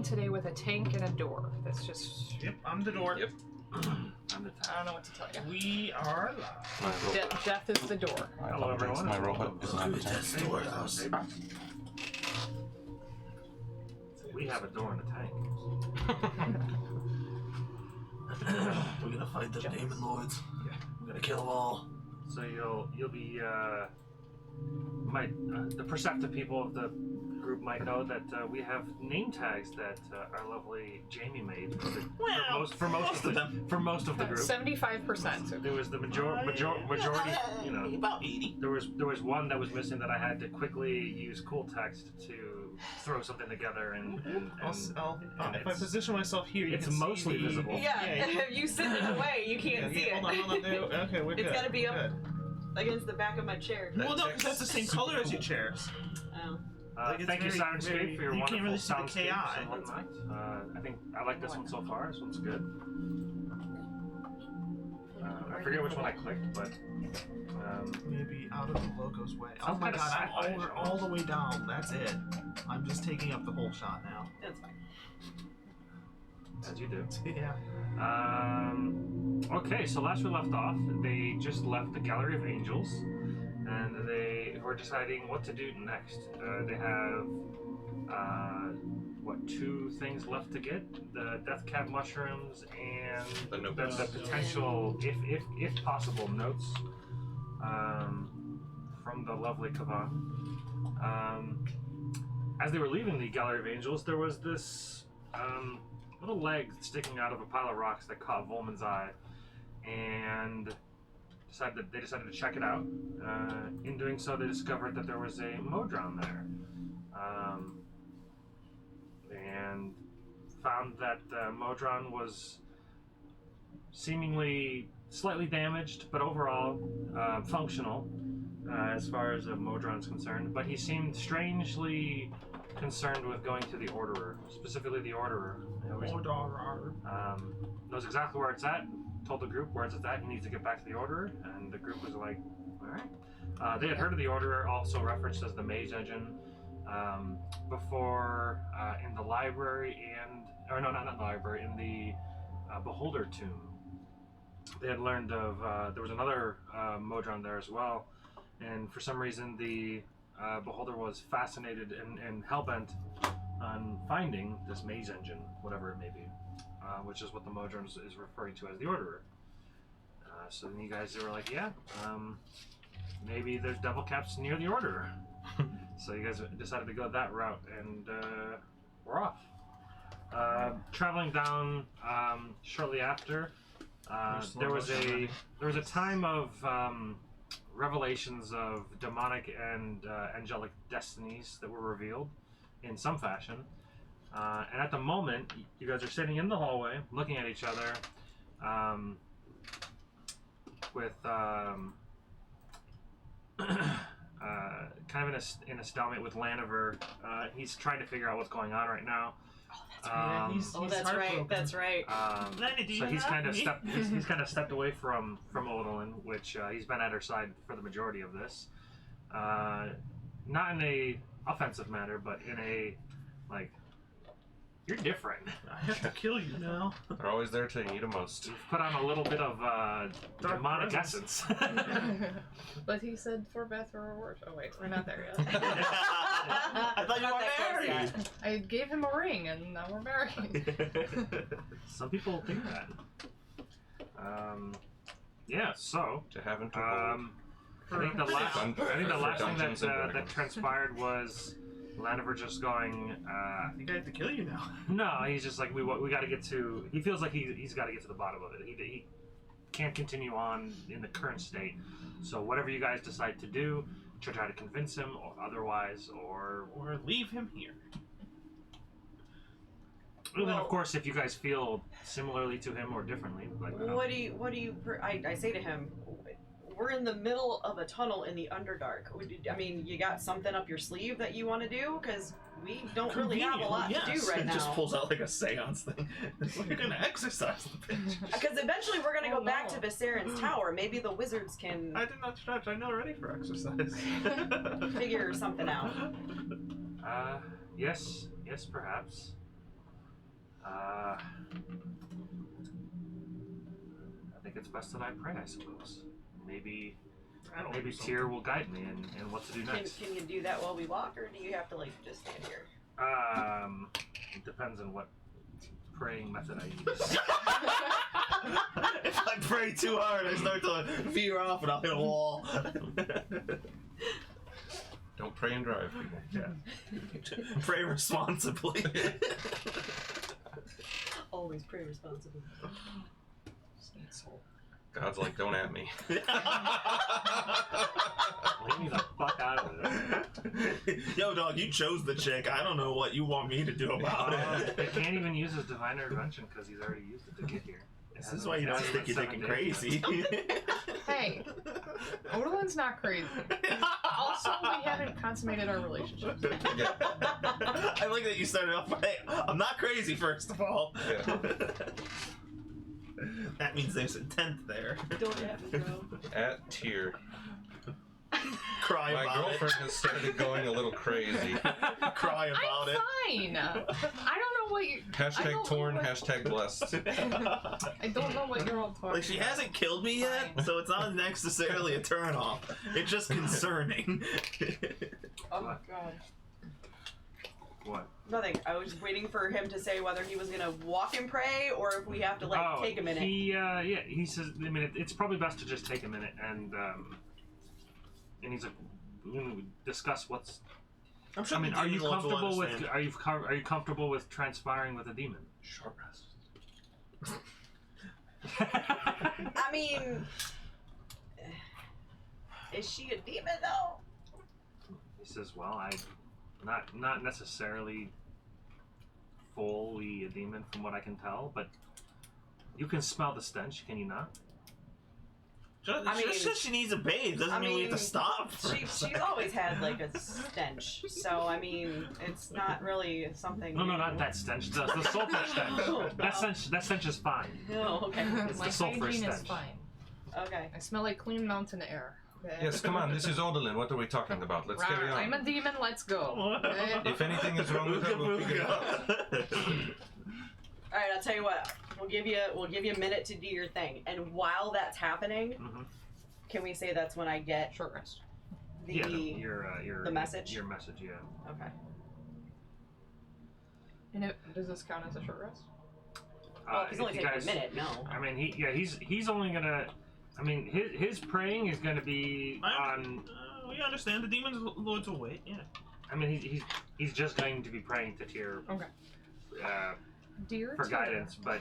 playing today with a tank and a door. That's just... Yep, I'm the door. Yep. I don't know what to tell you. We are live. Death is the door. Hello, everyone. My robot is not a tank. We have a door in the tank. We're gonna fight the demon lords. Yeah. We're gonna kill them all. So you'll be the perceptive people of the group might know that we have name tags that our lovely Jamie made for most of the group. 75%. So There was the majority, you know. About 80. There was one that was missing that I had to quickly use cool text to throw something together and If I position myself here, you it's can see mostly the- visible. Yeah, Yeah, if you sit it away, you can't see it. Hold on. Okay, we're good. It's gotta be up Good. against the back of my chair. Well, no, because that's the same color as your chairs. Oh. Like, it's Thank you, very- Sirenscape, very- for your you wonderful can't really see the soundscapes KI. and whatnot. I think I like this one so far. This one's good. I forget which one I clicked, but Maybe out of the logo's way. Some Oh my kind of god, sci-fi I'm genre. all the way down. That's it. I'm just taking up the whole shot now. That's fine. as you do. Yeah. Okay, so last we left off, they just left the Gallery of Angels, and they were deciding what to do next. They have two things left to get: the death cap mushrooms and The notes. the potential, if possible, notes from the lovely Kavan. As they were leaving the Gallery of Angels, there was this little leg sticking out of a pile of rocks that caught Volman's eye, and they decided to check it out. In doing so, they discovered that there was a Modron there, and found that Modron was seemingly slightly damaged, but overall functional as far as a Modron's concerned. But he seemed strangely concerned with going to the Orderer, specifically the Orderer. Knows exactly where it's at. Told the group where it's at. He needs to get back to the Orderer, and the group was like, "All right." They had heard of the Orderer, also referenced as the Maze Engine, before in the library not in the library, in the Beholder Tomb. They had learned of there was another Modron there as well, and for some reason the Beholder was fascinated and hellbent on finding this Maze Engine, whatever it may be, which is what the Modron is referring to as the Orderer. So then you guys were like, yeah, maybe there's devil caps near the Orderer. So you guys decided to go that route, and we're off. Traveling down shortly after, there was a time of revelations of demonic and angelic destinies that were revealed in some fashion. And at the moment, you guys are sitting in the hallway, looking at each other, with kind of in a stalemate with Laniver. He's trying to figure out what's going on right now. He's That's right. heartbroken. That's right. So he's kind of stepped away from Odalyn, which he's been at her side for the majority of this. Not in a offensive manner, but in a like, you're different. I have to kill you now. They're always there till you need them most. You've put on a little bit of demonic presence. essence. But he said for Beth or worse. Oh wait, we're not there yet. I thought you Not were that close married. yet. I gave him a ring, and now we're married. Some people think that. Yeah. So. To have and to hold. I think the last Dun- thing Dungeons and that Dragons. transpired was Laniver just going. I think I have to kill you now. No, he's just like we got to get to. He feels like he's got to get to the bottom of it. He can't continue on in the current state. So whatever you guys decide to do, try to convince him, or otherwise, or leave him here. and then of course if you guys feel similarly to him or differently, like What do you? I say to him, we're in the middle of a tunnel in the Underdark. I mean, you got something up your sleeve that you want to do? Because we don't really have a lot to do right now. Just pulls out like a seance thing. It's like you're gonna exercise the bitch. Because eventually we're gonna Oh, go back no. to Viseran's tower. Maybe the wizards can I did not stretch. I'm not ready for exercise. figure something out. yes, perhaps. I think it's best that I pray, I suppose. Maybe Tyr will guide me in what to do next. Can you do that while we walk, or do you have to like just stand here? It depends on what praying method I use. If I pray too hard, I start to veer off and I'll hit a wall. Don't pray and drive, people. Yeah. Pray responsibly. Always pray responsibly. God's like, don't at me. Leave me the fuck out of it. Yo, dog, you chose the chick. I don't know what you want me to do about it. They can't even use his divine intervention because he's already used it to get here. This is why you don't think you're thinking crazy. Hey, Odin's not crazy. Also, we haven't consummated our relationship. Yeah. I like that you started off by, hey, I'm not crazy, first of all. Yeah. That means there's intent there. Don't have me, bro. At Tyr. Cry My about girlfriend has started going a little crazy. it. Cry about it. Fine. I don't know what you. I Hashtag don't torn, know what- hashtag blessed. I don't know what you're all talking. Like, she about. hasn't killed me yet, Fine. so it's not necessarily a turn off. It's just concerning. Oh my god. What? Nothing. I was waiting for him to say whether he was gonna walk and pray or if we have to like take a minute. He says. I mean, it's probably best to just take a minute and he's like, we're gonna discuss what's. I'm sure I mean, the are you demon lords will comfortable with? understand. Are you comfortable with transpiring with a demon? Short rest. I mean, is she a demon though? He says, well, not necessarily fully a demon from what I can tell, but you can smell the stench, can you not? Just says she needs a bathe doesn't mean we have to stop. She's always had like a stench, so I mean, it's not really something. No, not that stench. The sulfur stench. Oh, That stench is fine. Oh, okay. It's My the sulfur hygiene is stench. fine. Okay. I smell like clean mountain air. Okay? Yes, come on, this is Odalin. What are we talking about? Let's carry I'm a on. demon. Let's go. Okay? If anything is wrong with her, we'll figure it out. All right. I'll tell you what. We'll give you a minute to do your thing, and while that's happening, Mm-hmm. can we say that's when I get Short rest. the Yeah, your the message? Your message, yeah. Okay. And does this count as a short rest? Well, if he's if only you taking guys, a minute, no. I mean, he's only gonna. I mean, his praying is gonna be on. We understand the demons lords will wait. Yeah. I mean, he's just going to be praying to Tyr. Okay. Dear For Tyr. guidance, but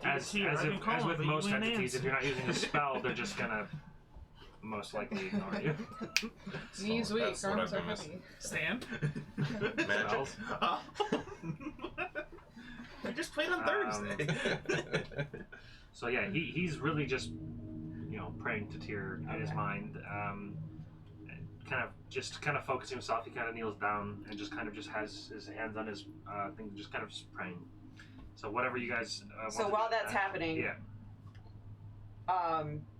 as Tyr, I've been calling, with but you most ain't entities, if answer. you're not using a spell, they're just gonna most likely ignore you. Knees weak, That's what arms I've are been missing. heavy. Stand. Magic. Spells. Oh. We just played on Thursday. So yeah, he's really just praying to Tyr in his mind, kind of focusing himself. He kind of kneels down and just has his hands on his thing, just kind of just praying. So whatever you guys. Want So to while do, that's happening, yeah.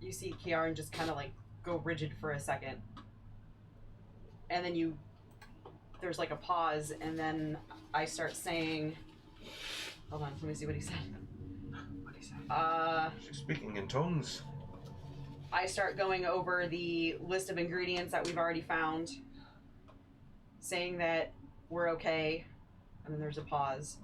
you see Kiaran just kind of like go rigid for a second, and then there's like a pause, and then I start saying, hold on, let me see what he said. What did he say? She's speaking in tongues. I start going over the list of ingredients that we've already found, saying that we're okay, and then there's a pause.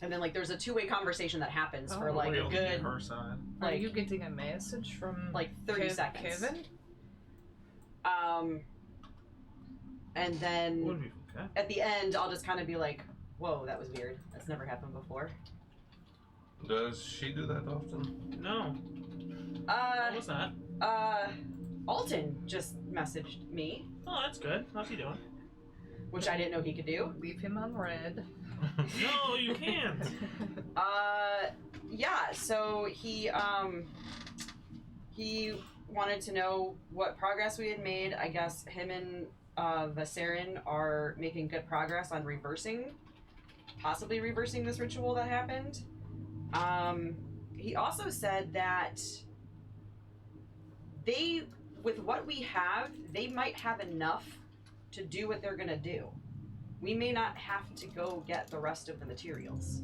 And then, like, there's a two-way conversation that happens for, like, a good, Her side. Are like, you getting a message from like 30 seconds. Kevin? And then Would be okay. at the end, I'll just kind of be like, whoa, that was weird. That's never happened before. Does she do that often? No. What was that? Alton just messaged me, Oh, that's good. How's he doing? which I didn't know he could do. Leave him on red. No, you can't. Yeah, so he wanted to know what progress we had made. I guess him and Vasarin are making good progress on possibly reversing this ritual that happened. He also said that with what we have, they might have enough to do what they're gonna do. we may not have to go get the rest of the materials.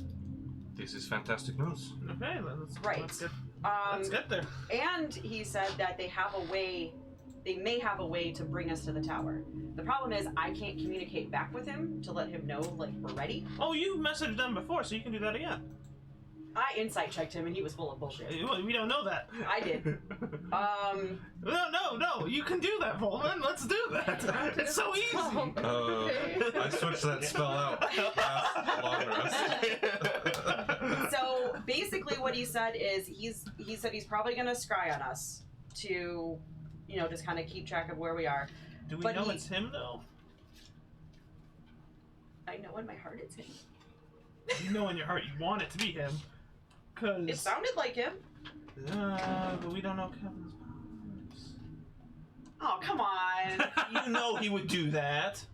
This is fantastic news. Okay, let's Right. let's get there. And he said that they may have a way to bring us to the tower. The problem is I can't communicate back with him to let him know, like, we're ready. Oh, you messaged them before, so you can do that again. I insight checked him and he was full of bullshit. We don't know that. I did. No, you can do that, Pullman. Let's do that. It's so easy. I switched that spell out. Long rest. So basically what he said is he said he's probably gonna scry on us to, you know, just kind of keep track of where we are. Do we But know he- it's him, though? I know in my heart it's him. You know in your heart you want it to be him. Cause... It sounded like him. but we don't know Kevin's powers. Oh, come on. You know he would do that.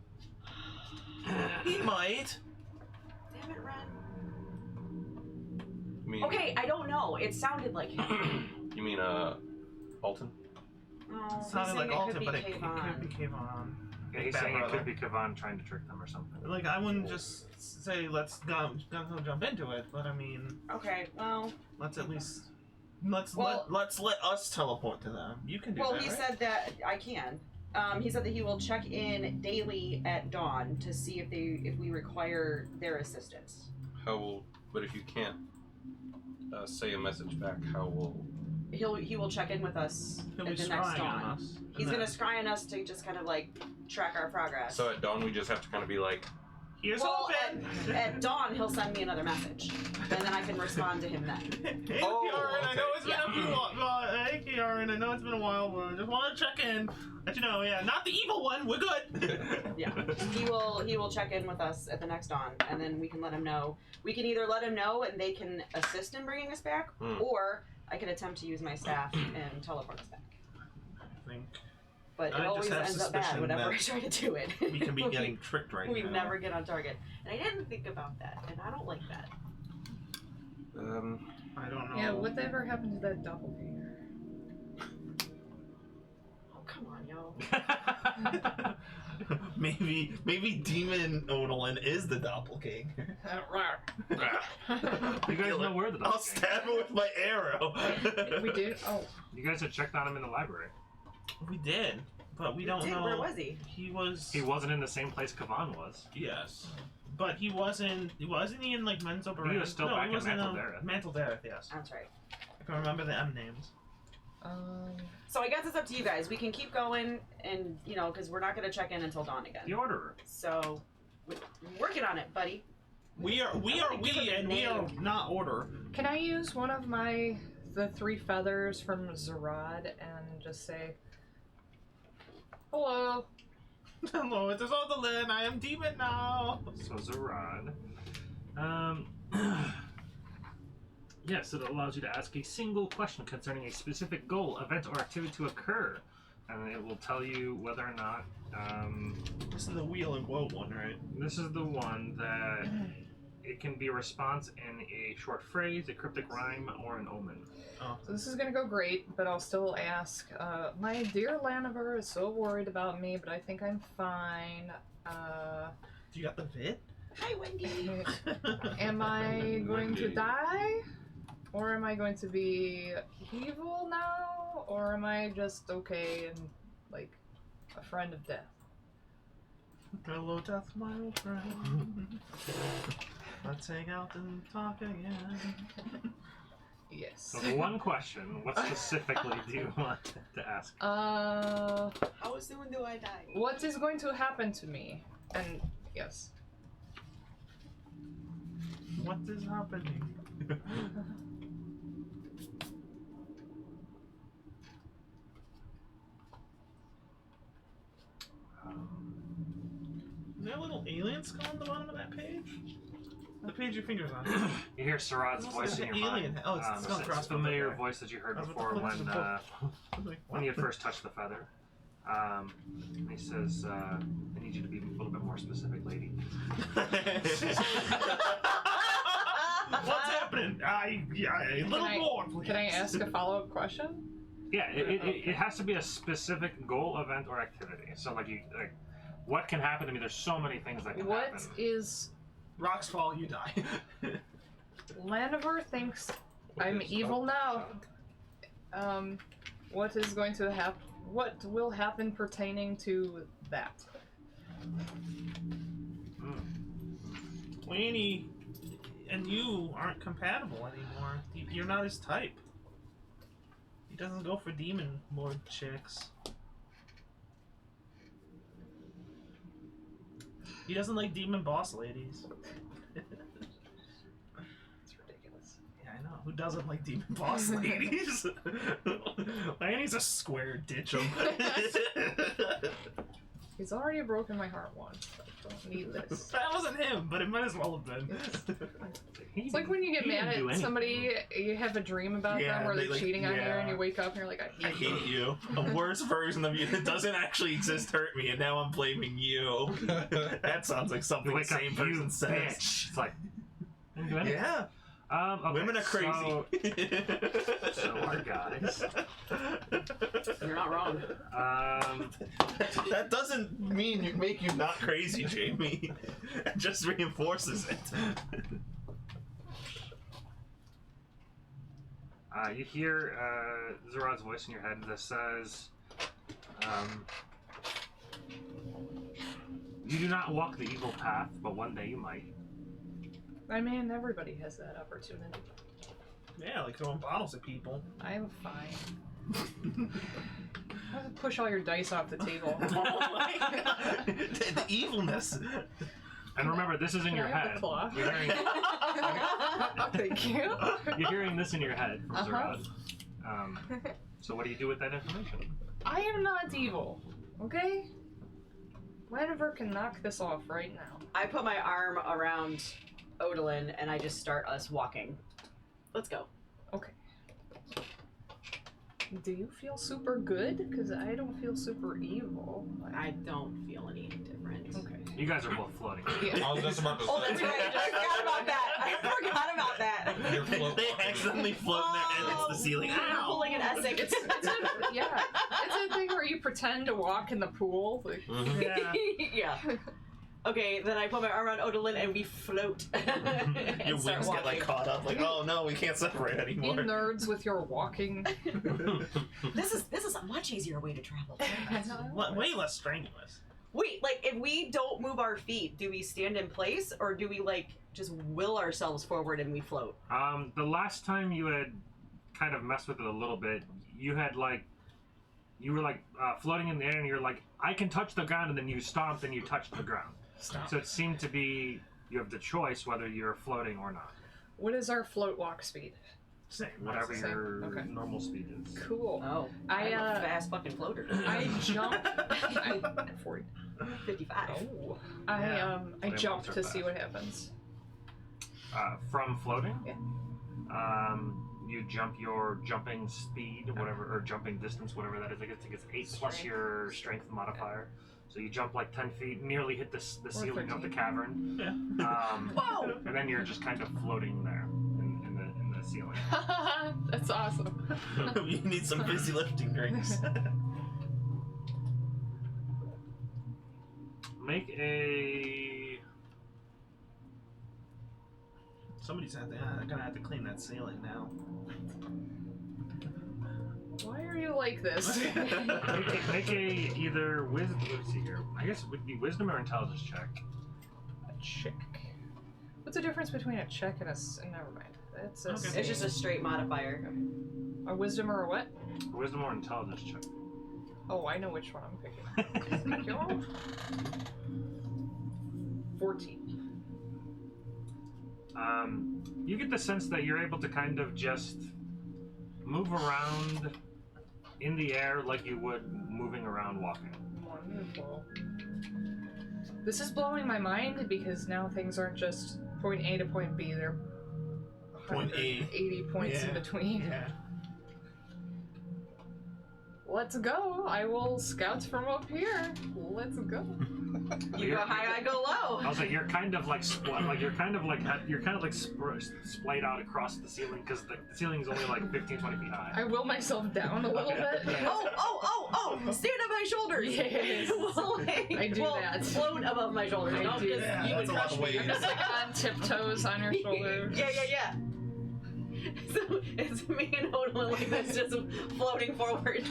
He might. Damn it, Ren. You mean, Okay, I don't know. It sounded like him. You mean, Alton? Oh, It sounded like it Alton, could but be it could Kayvon. be Kayvon. Yeah, he's Bad saying it brother. could be Kavan trying to trick them or something. Like, I wouldn't just say let's go jump into it, but I mean, Okay, well, let's at least let's Well- let us teleport to them. You can do well, that. he right? said that I can. He said that he will check in daily at dawn to see if we require their assistance. But if you can't say a message back, how will... He will check in with us He'll at be the next scrying dawn. on us. He's and gonna then, scry on us to just kind of like track our progress. So at dawn, we just have to kind of be like, Here's well, open. at dawn he'll send me another message, and then I can respond to him then. Hey, Oh, Kieran, I know it's been Yeah. a few while. Hey, Kieran, I know it's been a while, but I just want to check in. Let you know, yeah, not the evil one. We're good. Yeah, he will check in with us at the next dawn, and then we can let him know. We can either let him know, and they can assist in bringing us back, or I can attempt to use my staff and teleport us back. I think But it I just always have ends up bad suspicion whenever that I try to do it. we can be getting tricked right we now. never get on target, and I didn't think about that, and I don't like that. I don't know. Yeah, whatever happened to that doppelganger? Oh come on, yo. maybe Demon Odalin is the doppelganger. You guys know where the I'll dog stab him with my arrow. We did? Oh. You guys had checked on him in the library. We did, but we don't Dude, know. where was he? He was. He wasn't in the same place Kavan was. Yes, but he wasn't. Wasn't he in like Menzo Baran? He was still no, back he in was Mantle Dareth. Mantle Dareth, yes. That's right. I can remember the M names. So I guess it's up to you guys. We can keep going, and you know, because we're not gonna check in until dawn again. The Orderer. So, we're working on it, buddy. We are not order. Can I use one of the 3 feathers from Zarad and just say, hello? Hello, it is Odalin. I am Demon now. So Zarad. Yes, it allows you to ask a single question concerning a specific goal, event, or activity to occur. And it will tell you whether or not, This is the wheel and woe one, right? this is the one that it can be a response in a short phrase, a cryptic rhyme, or an omen. So this is gonna go great, but I'll still ask. My dear Laniver is so worried about me, but I think I'm fine. Do you got the vid? Hi, Wendy. Am I going to die? Or am I going to be evil now? Or am I just okay and, like, a friend of death? Hello, death, my old friend. Let's hang out and talk again. Yes. So the one question, what specifically do you want to ask? How soon do I die? What is going to happen to me? And, yes. What is happening? Is there a little alien skull on the bottom of that page? The page your finger's on. You hear Sarad's What's voice the in your alien? mind. Oh, it's not it's a crossed familiar over. voice that you heard I was about before to look at the book. when you had first touched the feather. And he says, I need you to be a little bit more specific, lady. What's happening? A little more, please. Can I ask a follow-up question? Yeah, it has to be a specific goal, event, or activity. So, like, what can happen to me? There's so many things that can What happen. is Rocks fall, you die. Laniver thinks What I'm is evil up? now. What is going to happen? What will happen pertaining to that? Laney and you aren't compatible anymore. You're not his type. He doesn't go for demon lord chicks. He doesn't like demon boss ladies. It's ridiculous. Yeah, I know. Who doesn't like demon boss ladies? Laney's a square, ditch him. He's already broken my heart once. I don't need this. That wasn't him, but it might as well have been. It's like when you get He didn't mad do at anything. somebody, you have a dream about Yeah, them where they, they're like, cheating on you, yeah. and you wake up and you're like, I I hate you. hate you. A worse version of you that doesn't actually exist hurt me, and now I'm blaming you. That sounds like something You the wake up, same you person says. bitch. It's like, I didn't do anything. Yeah, Okay, women are So, crazy. so are guys. You're not wrong. That doesn't mean you make you not crazy, Jamie. It just reinforces it. You hear Zerod's voice in your head that says, you do not walk the evil path, but one day you might. I mean, everybody has that opportunity. Yeah, like throwing bottles at people. I'm fine. Have to push all your dice off the table. Oh my God. The evilness. And remember, this is in Can your I have the head. claw? You're hearing, Thank you. you're hearing this in your head from Uh-huh. Zerod. So what do you do with that information? I am not evil, okay? Laniver can knock this off right now. I put my arm around Odalin and I just start us walking. Let's go. Okay. Do you feel super good? Because I don't feel super evil. I don't feel any different. Okay. You guys are both floating. Yeah. I was just about to say. Oh, that's right. I forgot about that. I forgot about that. You're float They walking. accidentally float in there and it's the ceiling. I'm Ow! pulling an Essex. It's a thing where you pretend to walk in the pool. Like, Mhm. Yeah. Yeah. Okay, then I put my arm around Odalin and we float. and Your start wings get like walking. caught up. Like, oh no, we can't separate you anymore. nerds with your walking. This is a much easier way to travel. Way less strenuous. Wait, like if we don't move our feet, do we stand in place or do we like just will ourselves forward and we float? The last time you had kind of messed with it a little bit, you had like, you were like floating in the air and you're like, I can touch the ground, and then you stomped and you touched the ground. Stop. So it seemed to be you have the choice whether you're floating or not. What is our float walk speed? Same. Whatever Same. your Okay. normal speed is. Cool. Oh, I, I'm a fast fucking floater. I jumped. 40. 55. Oh. Yeah. I Yeah, jumped both to are see what happens. From floating? Yeah. You jump your jumping speed, whatever, or jumping distance, whatever that is. I guess it's 8 plus Strength. your strength modifier. So you jump like 10 feet, nearly hit the ceiling of the 13. cavern. Yeah. Whoa! And then you're just kind of floating there in the ceiling. That's awesome. You need some busy lifting drinks. Make a. Somebody's gonna have to clean that ceiling now. Why are you like this? Make a either wisdom. Let's see here. I guess it would be wisdom or intelligence check. A check. What's the difference between a check and a? Never mind. That's a. Okay. It's just a straight modifier. a wisdom or a what? Wisdom or intelligence check. Oh, I know which one I'm picking. Thank you. 14. You get the sense that you're able to kind of just move around in the air like you would moving around walking. Wonderful. This is blowing my mind because now things aren't just point A to point B. They're Point A. 80 points in Yeah. between. Yeah. Let's go. I will scout from up here. Let's go. You go high, I go low. I was like, you're kind of like splayed out across the ceiling because the ceiling's only like 15, 20 feet high. I will myself down a little bit. Oh! Stand on my shoulders. Yes. I do that. Float above my shoulders. I Don't do just that. you would That's a lot crush of me. weight. I'm just like on tiptoes on your shoulder. Yeah. So it's me and Odin like this, just floating forward.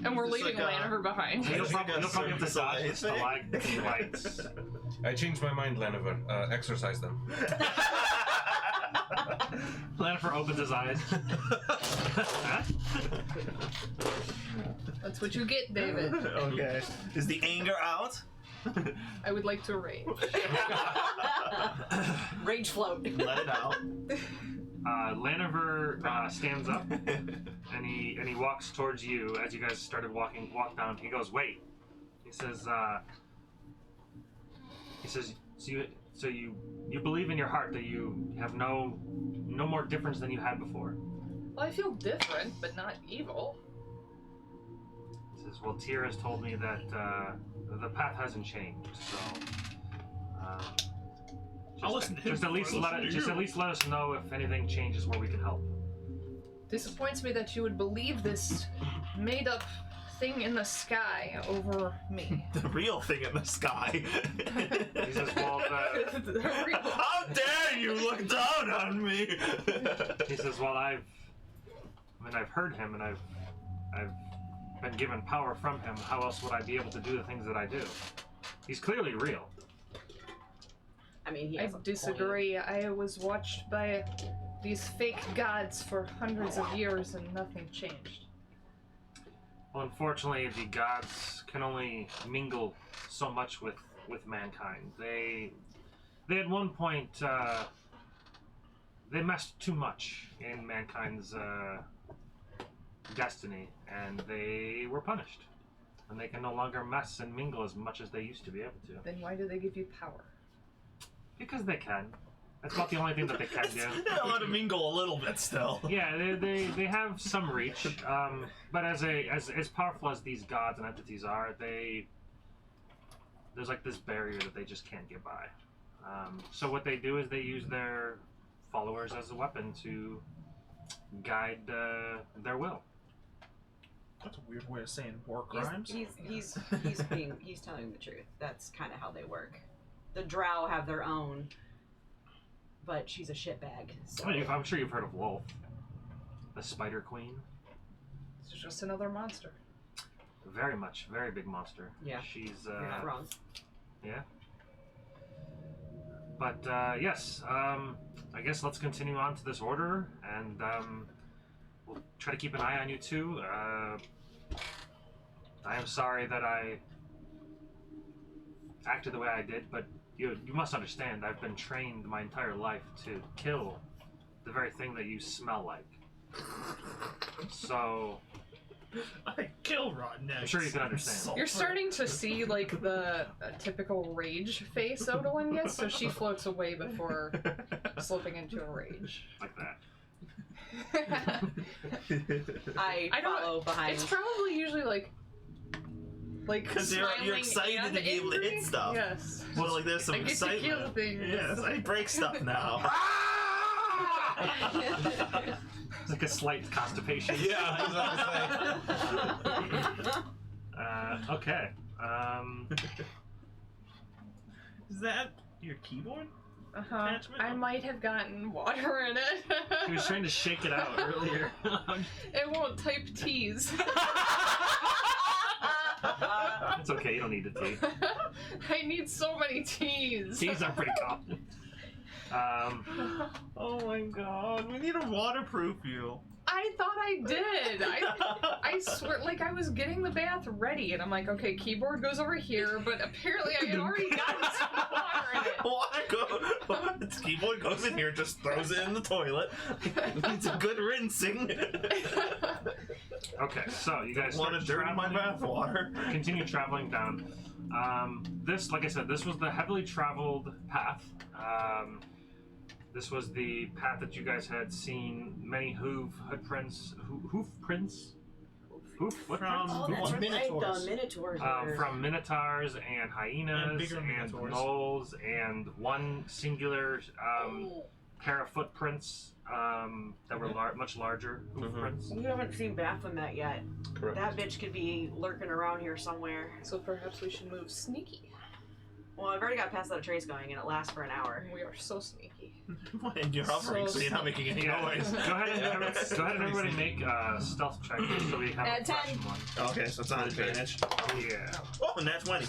And we're Is this leaving like a- Laniver behind. You'll probably have to Circus dodge the Soleil thing? stalactites. I changed my mind, Laniver. Exercise them. Lanifer opens his eyes. Huh? That's what you get, David. Okay. Is the anger out? I would like to rage. Rage float. Let it out. Laniver stands up and he walks towards you as you guys started walk down. He goes, wait. He says, so you believe in your heart that you have no more difference than you had before. Well, I feel different, but not evil. He says, well, Tyr has told me that the path hasn't changed, so I'll listen to him. just at least let us know if anything changes where we can help. Disappoints me that you would believe this made-up thing in the sky over me. The real thing in the sky. He says, well, The real- How dare you look down on me? he says, well, I've heard him and I've been given power from him. How else would I be able to do the things that I do? He's clearly real. I mean, he I has a point. disagree. I was watched by these fake gods for hundreds of years and nothing changed. Well, unfortunately, the gods can only mingle so much with mankind. They at one point they messed too much in mankind's destiny, and they were punished. And they can no longer mess and mingle as much as they used to be able to. Then why do they give you power? Because they can. That's about the only thing that they can do. Yeah, let it mingle a little bit still. Yeah, they have some reach, but as powerful as these gods and entities are, there's like this barrier that they just can't get by. So what they do is they use their followers as a weapon to guide their will. That's a weird way of saying war crimes. He's telling the truth. That's kind of how they work. The Drow have their own, but she's a shitbag. So. I mean, I'm sure you've heard of Wolf, the Spider Queen. It's just another monster. Very much, very big monster. Yeah. She's You're not wrong. yeah. But yes, I guess let's continue on to this order, and we'll try to keep an eye on you two. I am sorry that I acted the way I did, but you must understand, I've been trained my entire life to kill the very thing that you smell like. So I kill rotten eggs. I'm sure you can understand. You're starting to see like the typical rage face Odalyn gets, so she floats away before slipping into a rage. Like that. I I don't- follow behind. It's probably usually like Because you're smiling excited and to be able to angry. hit stuff. Yes. So like there's some I get to excitement. kill things. Yes, I break stuff now. It's like a slight constipation. Yeah, I was about to say. Okay. Is that your keyboard? Uh-huh. Attachment? I might have gotten water in He was it. trying to shake it out earlier. It won't type T's. It's okay, you don't need the tea. I need so many T's. Teas are pretty common. Oh my god, we need to waterproof you. I thought I did. I swear, like I was getting the bath ready, and I'm like, okay, keyboard goes over here, but apparently I had already gotten some water in it. Water go. Its keyboard goes in here, just throws it in the toilet. It's a good rinsing. Okay, so you guys Want to start dirty my traveling- bath water? Continue traveling down. This, like I said, this was the heavily traveled path. This was the path that you guys had seen many hoof prints Hoof footprints? Oh, From that's right. Minotaurs. The Minotaurs. were- From minotaurs and hyenas And bigger and minotaurs. gnolls and one singular pair of footprints that were much larger hoofprints. We haven't seen Baphomet yet. Correct. That bitch could be lurking around here somewhere. So perhaps we should move sneaky. Well, I've already got Pass Out a Trace going, and it lasts for an hour. We are so sneaky. And you're hovering, so you're not making any Yeah. noise. Go ahead and everybody make a stealth check so we have Add a fresh 10. one. Okay, so it's on advantage. Yeah. Oh, and that's 20.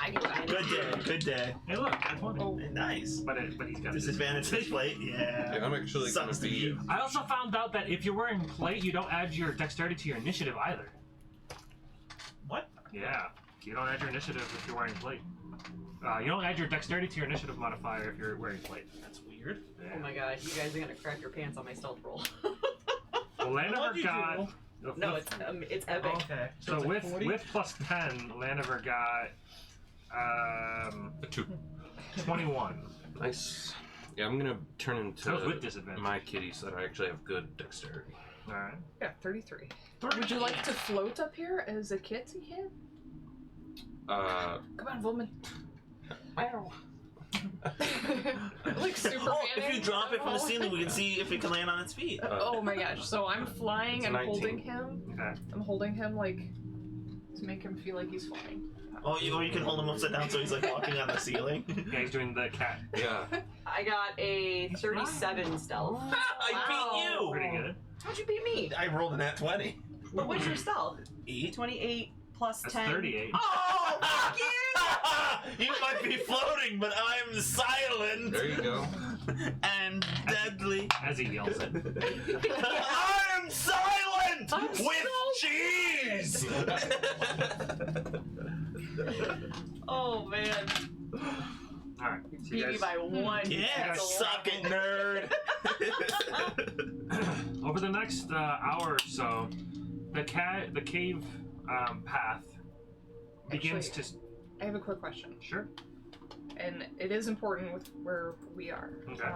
I get it. Good day, good day. Hey, look, that's one. Oh, Nice. But he's got Disadvantage this plate, Yeah, yeah. I'm actually gonna Sucks to be. you. I also found out that if you're wearing plate, you don't add your dexterity to your initiative either. What? Yeah, you don't add your initiative if you're wearing plate. You don't add your dexterity to your initiative modifier if you're wearing plate. That's weird. Yeah. Oh my god, you guys are gonna crack your pants on my stealth roll. Well, Laniver What'd you got. No, it's epic. Okay. So it's with like 40? with plus 10, Laniver got A 2. 21. Nice. Yeah, I'm gonna turn into That was with disadvantage. my kitty so that I actually have good dexterity. All right. yeah, 33. Would you like to float up here as a kitty kid? Come on, woman. Ow. Like Superman. Oh, if you drop it from the ceiling, we can see if it can land on its feet. Oh my gosh! So I'm flying It's and 19. holding him. Okay. I'm holding him like to make him feel like he's flying. Oh, or you can hold him upside down so he's like walking on the ceiling. Yeah, he's doing the cat. Yeah. I got a 37 stealth. I beat Pretty you! good. How'd you beat me? I rolled a nat 20. But what's your stealth? 8. 28 plus That's 10. 38. Oh, fuck you! You might be floating, but I'm silent There you go. and deadly. As he yells it. I'm silent I'm with cheese. Oh man. All right. So you Beat me guys, by one. Yeah, That's a suck lot. it, nerd. over the next hour or so, the cave path begins Actually- to. I have a quick question, Sure. and it is important with where we are. Okay.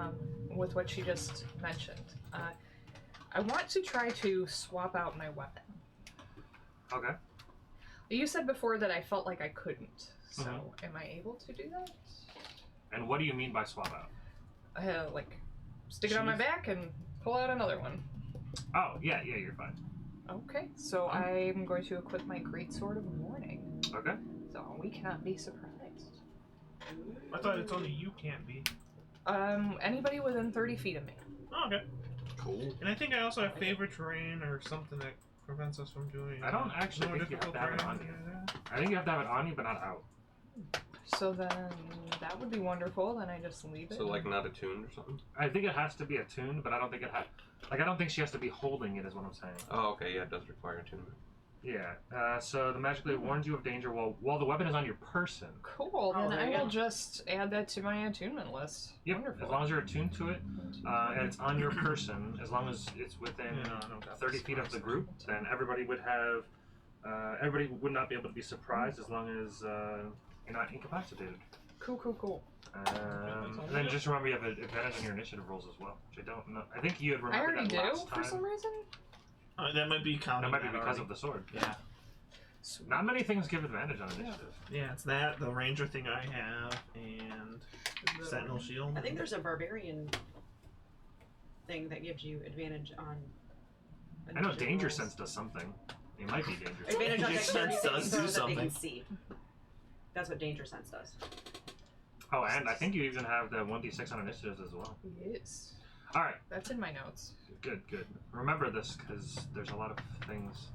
With what she just mentioned. I want to try to swap out my weapon. Okay. You said before that I felt like I couldn't. So, Mhm. am I able to do that? And what do you mean by swap out? Like, stick it on my Sheath? back and pull out another one. Oh, yeah, you're fine. Okay, so I'm going to equip my Greatsword of Warning. Okay. So we cannot be surprised. I thought it's only you can't be. Anybody within 30 feet of me. Oh, okay. Cool. And I think I also have favorite terrain or something that prevents us from doing. I don't actually more think you have difficult to have it terrain. on you. I think you have to have it on you, but not out. So then that would be wonderful. Then I just leave it. So like not attuned or something? I think it has to be attuned, but I don't think it has. Like, I don't think she has to be holding it, is what I'm saying. Oh, okay. Yeah, it does require attunement. Yeah. So the magic blade warns you of danger while the weapon is on your person. Cool. Oh, Then there I you will go. just add that to my attunement list. Yep. Wonderful. As long as you're attuned to it, and it's on your person, as long as it's within Yeah, no, I don't got 30 this. feet of the group, then everybody would have. Everybody would not be able to be surprised as long as you're not incapacitated. Cool. And then just remember you have an advantage on your initiative rolls as well, which I don't know. I think you had I remembered already that do last for time. some reason. That might be counting. That might be because of the sword. Yeah. Sweet. Not many things give advantage on initiative. Yeah, it's that, the ranger thing I have, and sentinel shield. I think there's a barbarian thing that gives you advantage on. I know initiative danger rolls. sense does something. It might be danger sense. Advantage on Danger dexterity sense saving does do throws that they can something. see. That's what danger sense does. Oh, and I think you even have the 1d6 on initiatives as well. Yes. All right, That's in my notes. good. Remember this because there's a lot of things.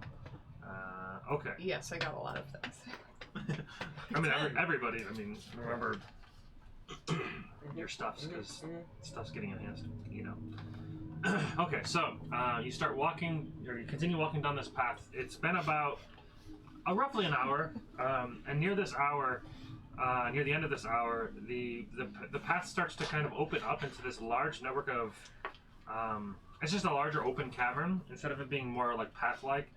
Okay. Yes, I got a lot of things. I mean, everybody. I mean, remember your stuffs because stuff's getting enhanced. You know. Okay, so you start walking, or you continue walking down this path. It's been about roughly an hour, and near this hour, near the end of this hour, the path starts to kind of open up into this large network of. It's just a larger open cavern instead of it being more like path-like.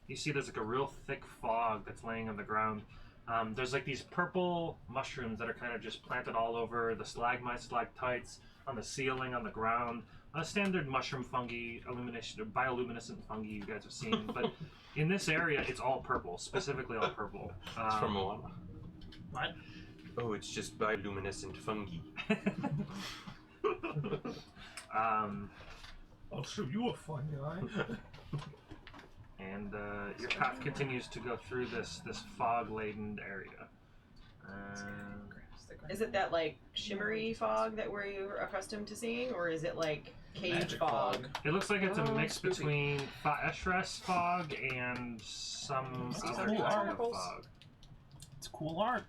You see there's like a real thick fog that's laying on the ground. There's like these purple mushrooms that are kind of just planted all over the stalagmites, stalactites, on the ceiling, on the ground. Standard mushroom fungi, bioluminescent fungi you guys have seen, but in this area, it's all purple, specifically all purple. It's from Moana. What? Oh, it's just bioluminescent fungi. I'll show you a fun guy. And your path continues to go through this fog-laden area. Is it that like shimmery fog that we're accustomed to seeing, or is it like cage Magic fog? It looks like it's a Oh, mix spooky. between Eshress fog and some These other are kind of tentacles. fog. It's cool art.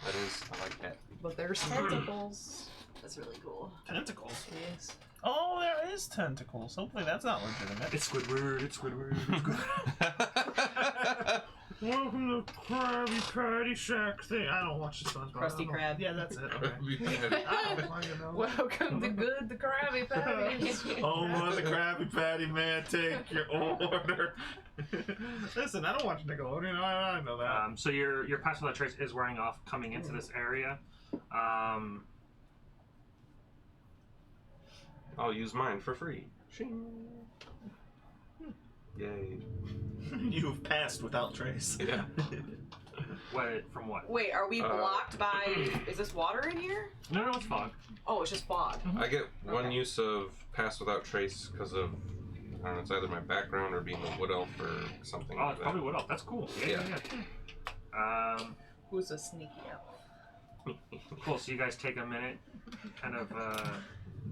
That is, I like that. But there's tentacles. That's really cool. Tentacles. Yes. Oh, there is tentacles. Hopefully that's not legitimate. It's Squidward, it's Squidward, it's Squidward. Welcome to Krabby Patty Shack thing. I don't watch the SpongeBob. Krusty I don't know. Krab. Yeah, that's it. Okay. I don't fucking know. Welcome to the Krabby Patties. Home of the Krabby Patty man, take your order. Listen, I don't watch Nickelodeon. I know that. So your pass without trace is wearing off coming into this area. I'll use mine for free. Shing. Yay. You've passed without trace. Yeah. From what? Wait, are we blocked by? Is this water in here? No, it's fog. Oh, it's just fog. I get one use of Pass Without Trace because of, I don't know, it's either my background or being a wood elf or something Oh, like it's that. probably Wood Elf. That's cool. Yeah. Who's a sneaky elf? Cool. So you guys take a minute, kind of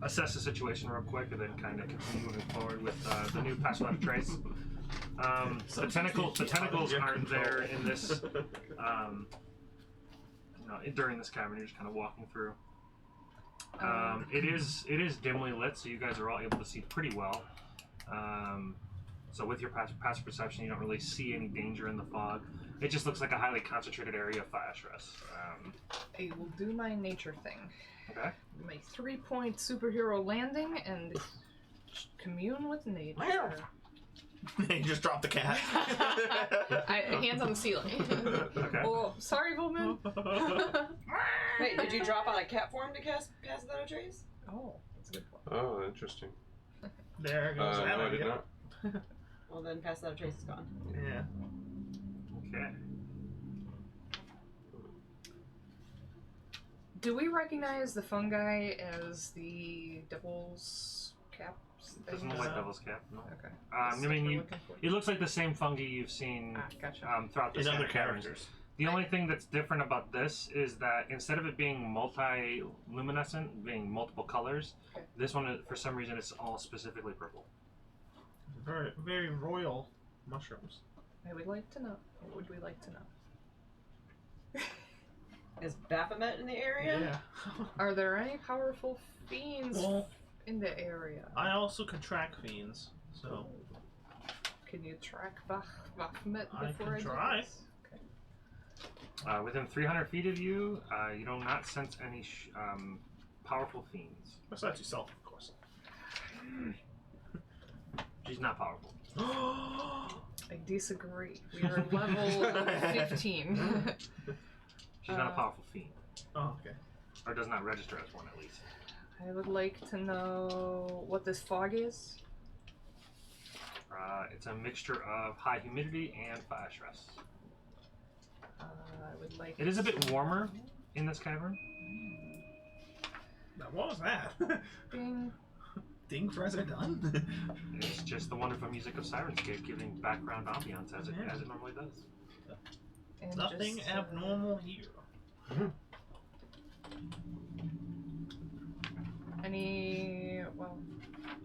assess the situation real quick, and then kind of continue moving forward with the new pass without trace. The tentacles aren't there in this. During this cavern, you're just kind of walking through. It is dimly lit, so you guys are all able to see pretty well. So with your passive perception, you don't really see any danger in the fog. It just looks like a highly concentrated area of fire stress. I will do my nature thing. Okay. My 3-point superhero landing and commune with nature. You just dropped the cat. Hands on the ceiling. Okay. Oh, sorry, woman. Wait, did you drop out of cat form to cast Pass Without a Trace? Oh, that's a good point. Oh, interesting. There goes that No, I did idea. not. Well, then Pass Without a Trace is gone. Yeah. Okay. Do we recognize the fungi as the devil's caps? It doesn't look like devil's cap. No. Okay. I That's what mean, we're looking for. it looks like the same fungi you've seen Gotcha. throughout the In other caverns. characters. The only thing that's different about this is that instead of it being multi-luminescent, being multiple colors, Okay. this one, for some reason, it's all specifically purple. Very, very royal mushrooms. I would like to know. What would we like to know? Is Baphomet in the area? Yeah. Are there any powerful fiends Well, in the area? I also can track fiends, so Can you track Baphomet I before can I do try. this? Okay. Within 300 feet of you, you do not sense any powerful fiends. besides yourself, of course. She's not powerful. I disagree. We are level 15. She's not a powerful fiend, Oh, okay. or does not register as one at least. I would like to know what this fog is. It's a mixture of high humidity and fire stress. I would like. It is a bit warmer in this cavern. Now, what was that? Bing. Ding Fraser done? It's just the wonderful music of Sirenscape giving background ambiance as it normally does. And Nothing just, abnormal here.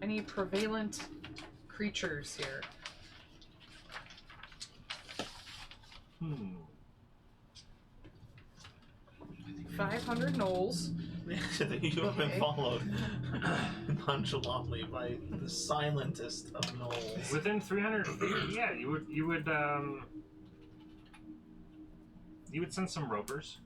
Any prevalent creatures here? 500 gnolls. You have been Okay. followed nonchalantly by the silentest of gnolls. Within 300 feet, yeah, you would send some ropers.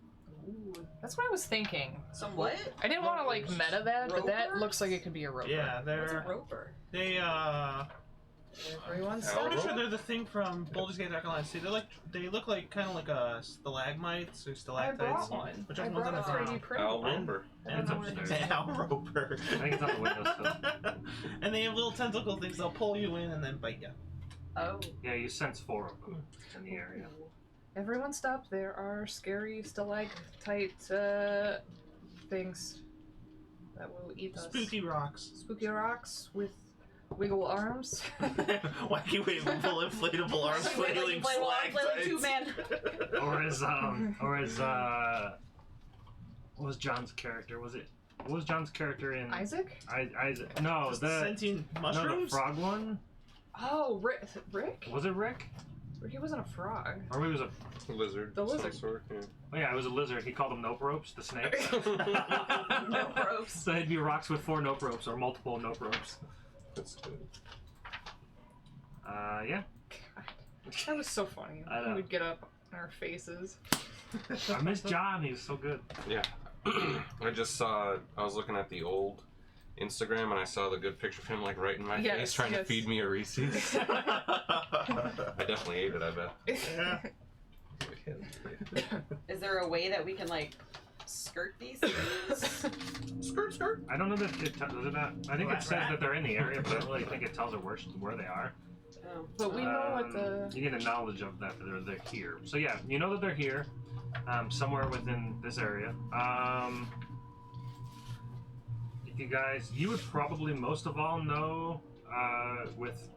Ooh, that's what I was thinking. Some what? I didn't want to like meta that, but that Ropers? looks like it could be a roper. Yeah, What's a they're roper? they Everyone I'm stop. pretty sure they're the thing from Baldur's Gate Dark Alliance. See, they look like kind of like a stalagmites or I stalactites. brought one. Which I one's brought on a the ground? 3D print. Al one. Roper. I don't know where it It's is. Al Roper. I think it's on the windowsill. And they have little tentacle things. They'll pull you in and then bite you. Oh. Yeah, you sense 4 of them in the area. Everyone stop. There are scary stalactite things that will eat us. Spooky rocks. Spooky rocks with wiggle arms. Wacky wavable inflatable arms flailing Two stalactites. man. Or as what was John's character? What was John's character in Isaac? Isaac? No, Just the sentient no, the mushrooms? frog one. Oh, Rick? Was it Rick? He wasn't a frog. Or maybe it was a. Lizard. The of some lizard. sort, yeah. Oh yeah, it was a lizard. He called them nope ropes, the snake. No ropes. So it'd be rocks with 4 nope ropes or multiple nope ropes. That's good. Yeah. That was so funny. I know. He would get up in our faces. I miss John. He was so good. Yeah. I was looking at the old Instagram and I saw the good picture of him like right in my Yes, face trying to yes. feed me a Reese's. I definitely ate it, I bet. Yeah. Is there a way that we can like skirt these things? Skirt. I don't know that it does it not. I think it Rat, says rat. that they're in the area, but I don't really think it tells it where they are. Oh. But we know what the... You get a knowledge of that they're here. So yeah, you know that they're here, somewhere within this area. If you would probably most of all know with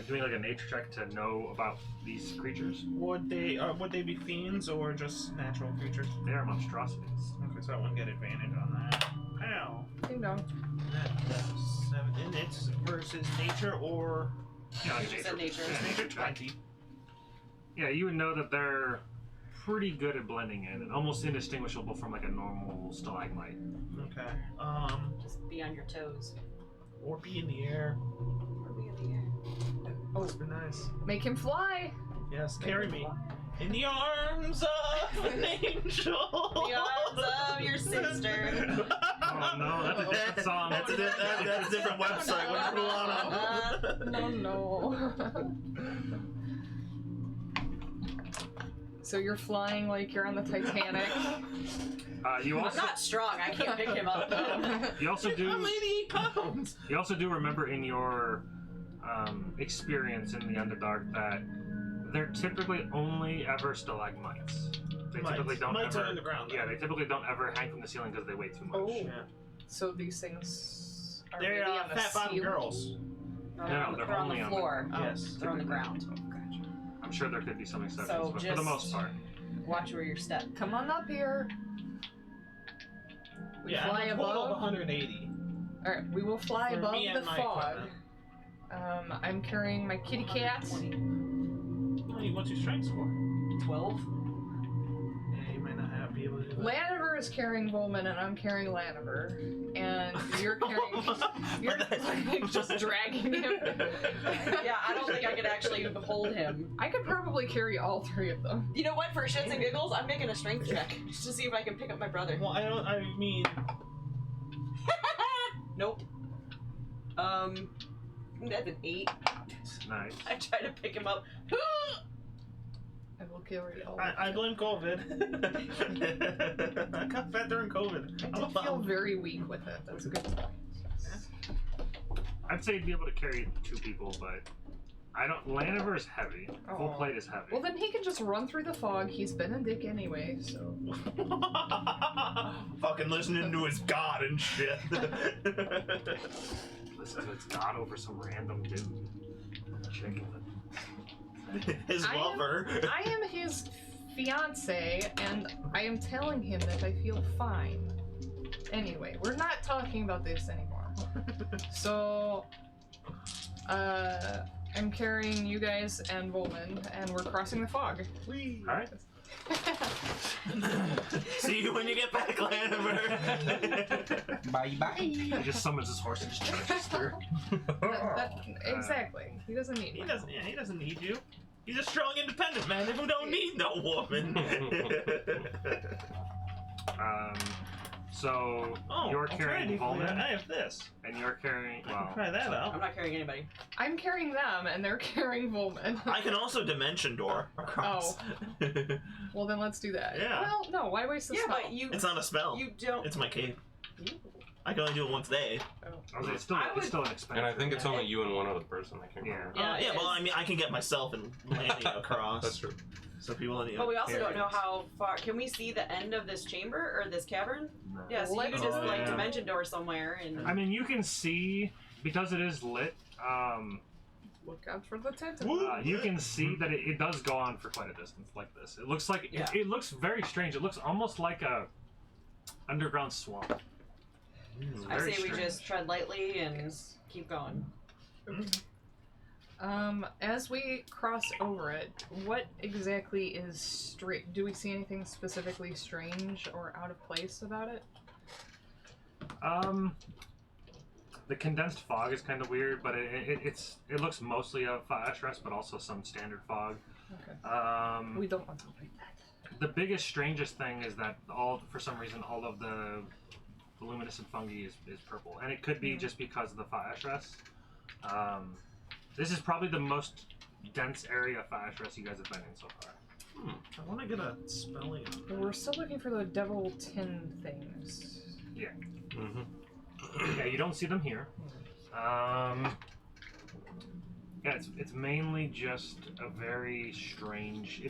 doing like a nature check to know about these creatures. Would they be fiends or just natural creatures? They are monstrosities. Okay, so I wouldn't get advantage on that. Ow. Ding dong. That's 7. And it's versus nature or Yeah, like She said nature. Yeah, nature 20. Yeah, you would know that they're pretty good at blending in and almost indistinguishable from like a normal stalagmite. Okay. Just be on your toes. Or be in the air. Or be in the air. Oh, it's been nice. Make him fly. Yes, carry me. In the arms of an angel. The arms of your sister. Oh no, that's a different song. That's a different website. What No. So you're flying like you're on the Titanic. You I'm also not strong. I can't pick him up. you also I'm do 88 pounds. you also do remember in your experience in the Underdark that they're typically only ever stalagmites. They typically don't Mites ever. are in the ground. Yeah, they typically don't ever hang from the ceiling because they weigh too much. Oh. Yeah. So these things are They're maybe on the fat bottom ceiling? girls. No, No, they're they're on only the on the- floor. Yes. They're on the ground. Oh, gotcha. I'm sure there could be some exceptions, So but for the just- most part, Watch where you step. Come on up here. We Yeah, fly I'm a total of above. 180. Alright, we will fly For above me the and my fog. equipment. I'm carrying my kitty cat. 20. Oh, you want your strength score? 12. Yeah, you might not be able to do that. Laniver is carrying Volman and I'm carrying Laniver. And you're carrying... You're like, just dragging him. Yeah, I don't think I could actually hold him. I could probably carry all 3 of them. You know what? For shits and giggles, I'm making a strength check just to see if I can pick up my brother. Well, I mean, Nope. That's an 8. nice. I try to pick him up. I will carry all of I them. blame COVID. I got fat during COVID. I did feel very weak with it. That's a good point. I'd say you'd be able to carry 2 people, but I don't. Laniver is heavy. Full Oh. plate is heavy. Well, then he can just run through the fog. He's been a dick anyway, so... Fucking listening to his god and shit. Listen to its god over some random dude. Chicken. His I am- lover. I am his fiance, and I am telling him that I feel fine. Anyway, we're not talking about this anymore. So, I'm carrying you guys and Volman, and we're crossing the fog. Alright. See you when you get back, Laniver. Bye. He just summons his horse and just charges through. Exactly. He doesn't need He me. doesn't. Yeah, he doesn't need you. He's a strong, independent man who don't need no woman. So Oh, you're carrying alternatively, Volman, I have this. and you're carrying. I can Well, try that I'm out. not carrying anybody. I'm carrying them, and they're carrying Volman. I can also dimension door across. Well, then let's do that. Yeah. Well, no. Why waste the Yeah, spell? but you It's not a spell. you don't. It's my cape. I can only do it once a day. it's still I would- it's still an expense. And I think it's only you and one other person. I can't Yeah. remember. Yeah, Yeah, it well, is. I mean, I can get myself and landing across. That's true. So people in the But we also don't know areas. how far. Can we see the end of this chamber or this cavern? No. Yeah, so you Let's- could just Oh, like yeah. dimension door somewhere and. I mean, you can see because it is lit. Look out for the tent. You can see that it does go on for quite a distance like this. It looks like Yeah. it looks very strange. It looks almost like a underground swamp. It's I very say we strange. just tread lightly and keep going. As we cross over it, what exactly is straight? Do we see anything specifically strange or out of place about it? The condensed fog is kind of weird, but it looks mostly a flash rest, but also some standard fog. Okay. We don't want to like that. The biggest, strangest thing is that for some reason, all of the luminescent fungi is purple, and it could be just because of the flash rest. This is probably the most dense area of flash rest you guys have been in so far. I want to get a spelling. But we're still looking for the devil tin things. Mm-hmm. Yeah, you don't see them here. Yeah, it's mainly just a very strange.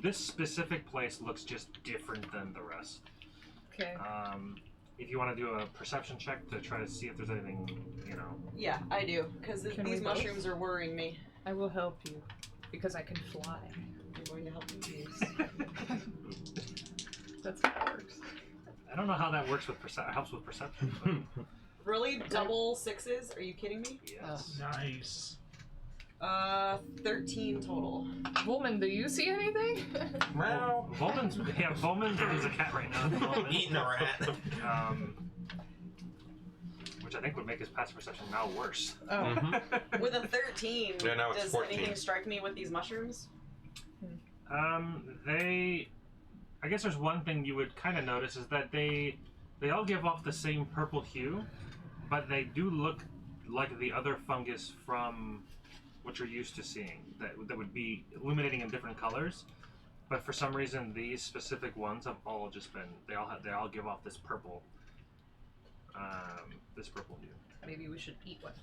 This specific place looks just different than the rest. Okay. If you want to do a perception check to try to see if there's anything, Yeah, I do, because Can these we both? mushrooms are worrying me. I will help you because I can fly. I'm going to help you use. That's how it works. I don't know how that works with helps with perception. But Really? Double sixes? Are you kidding me? yes. Nice. 13 total. Volman, do you see anything? Meow. Volman's is a cat right now. At the moment. Eating a rat. Which I think would make his passive perception now worse. Oh. Mm-hmm. With a 13, Yeah, now it's does 14. anything strike me with these mushrooms? I guess there's one thing you would kind of notice is that they all give off the same purple hue, but they do look like the other fungus from what you're used to seeing that would be illuminating in different colors. But for some reason, these specific ones have all just been they all give off this purple hue. Maybe we should eat one.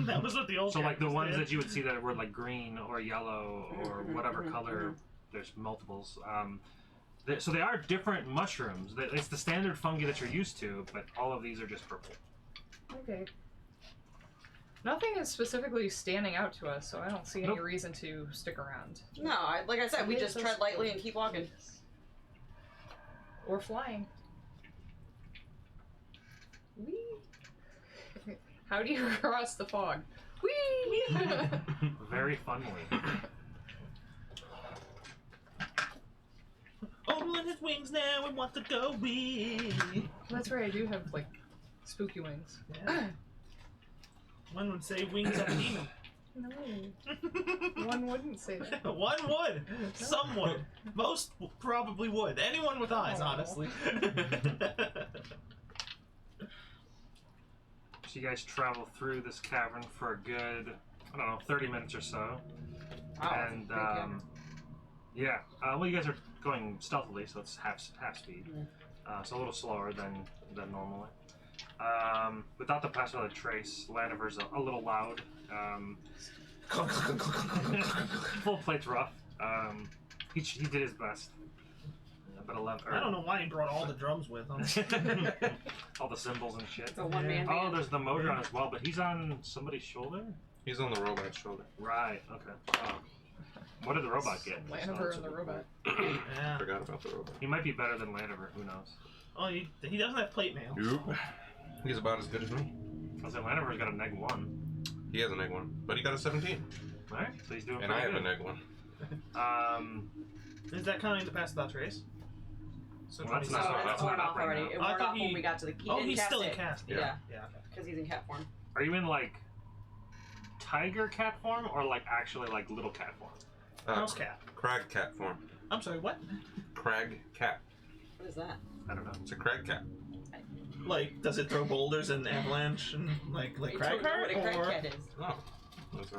That was what the old. So like the characters ones did. that you would see that were like green or yellow or whatever color, there's multiples. So they are different mushrooms. It's the standard fungi that you're used to, but all of these are just purple. Okay. Nothing is specifically standing out to us, so I don't see any Nope. reason to stick around. No, like I said, we Maybe just it's tread just- lightly and keep walking. Or flying. Whee! How do you cross the fog? Whee! Very funly. Open his wings now and want to go wee. That's right, I do have, like, spooky wings. One would say wings of a demon. No. One wouldn't say that. One would. Some would. Most probably would. Anyone with eyes, Aw. honestly. So you guys travel through this cavern for a good, 30 minutes or so. Wow, And big cavern. yeah, well, you guys are going stealthily, so it's half speed, so a little slower than normally. Without the pass without a trace, Laniver's a little loud. Full plate's rough. He did his best, but 11. I don't know why he brought all the drums with him. all the cymbals and shit. It's a one-man Oh, band. there's the Modron as well, but he's on somebody's shoulder. He's on the robot's shoulder. Right. Okay. Oh. What did the robot get? Laniver and the robot. Yeah. Forgot about the robot. He might be better than Laniver. Who knows? Oh, he doesn't have plate mail. Nope. He's about as good as me. I was like, Laniver's got a -1. He has an egg one, but he got a 17. Right. So he's doing. And I pretty have good. an egg one. Is that counting the pass without trace? So Well, that's So not- it's that's worn not off right already. now. It I wore thought off when he- we got to the. He Oh, didn't he's cast still in it. cast. Yeah, Yeah. Okay. because he's in cat form. Are you in like tiger cat form or like actually like little cat form? Mouse cat. Crag cat form. I'm sorry. What? Crag cat. What is that? I don't know. It's a crag cat. Like, does it throw boulders and avalanche and like I crag don't know what a cat crag cat is. Oh. It's,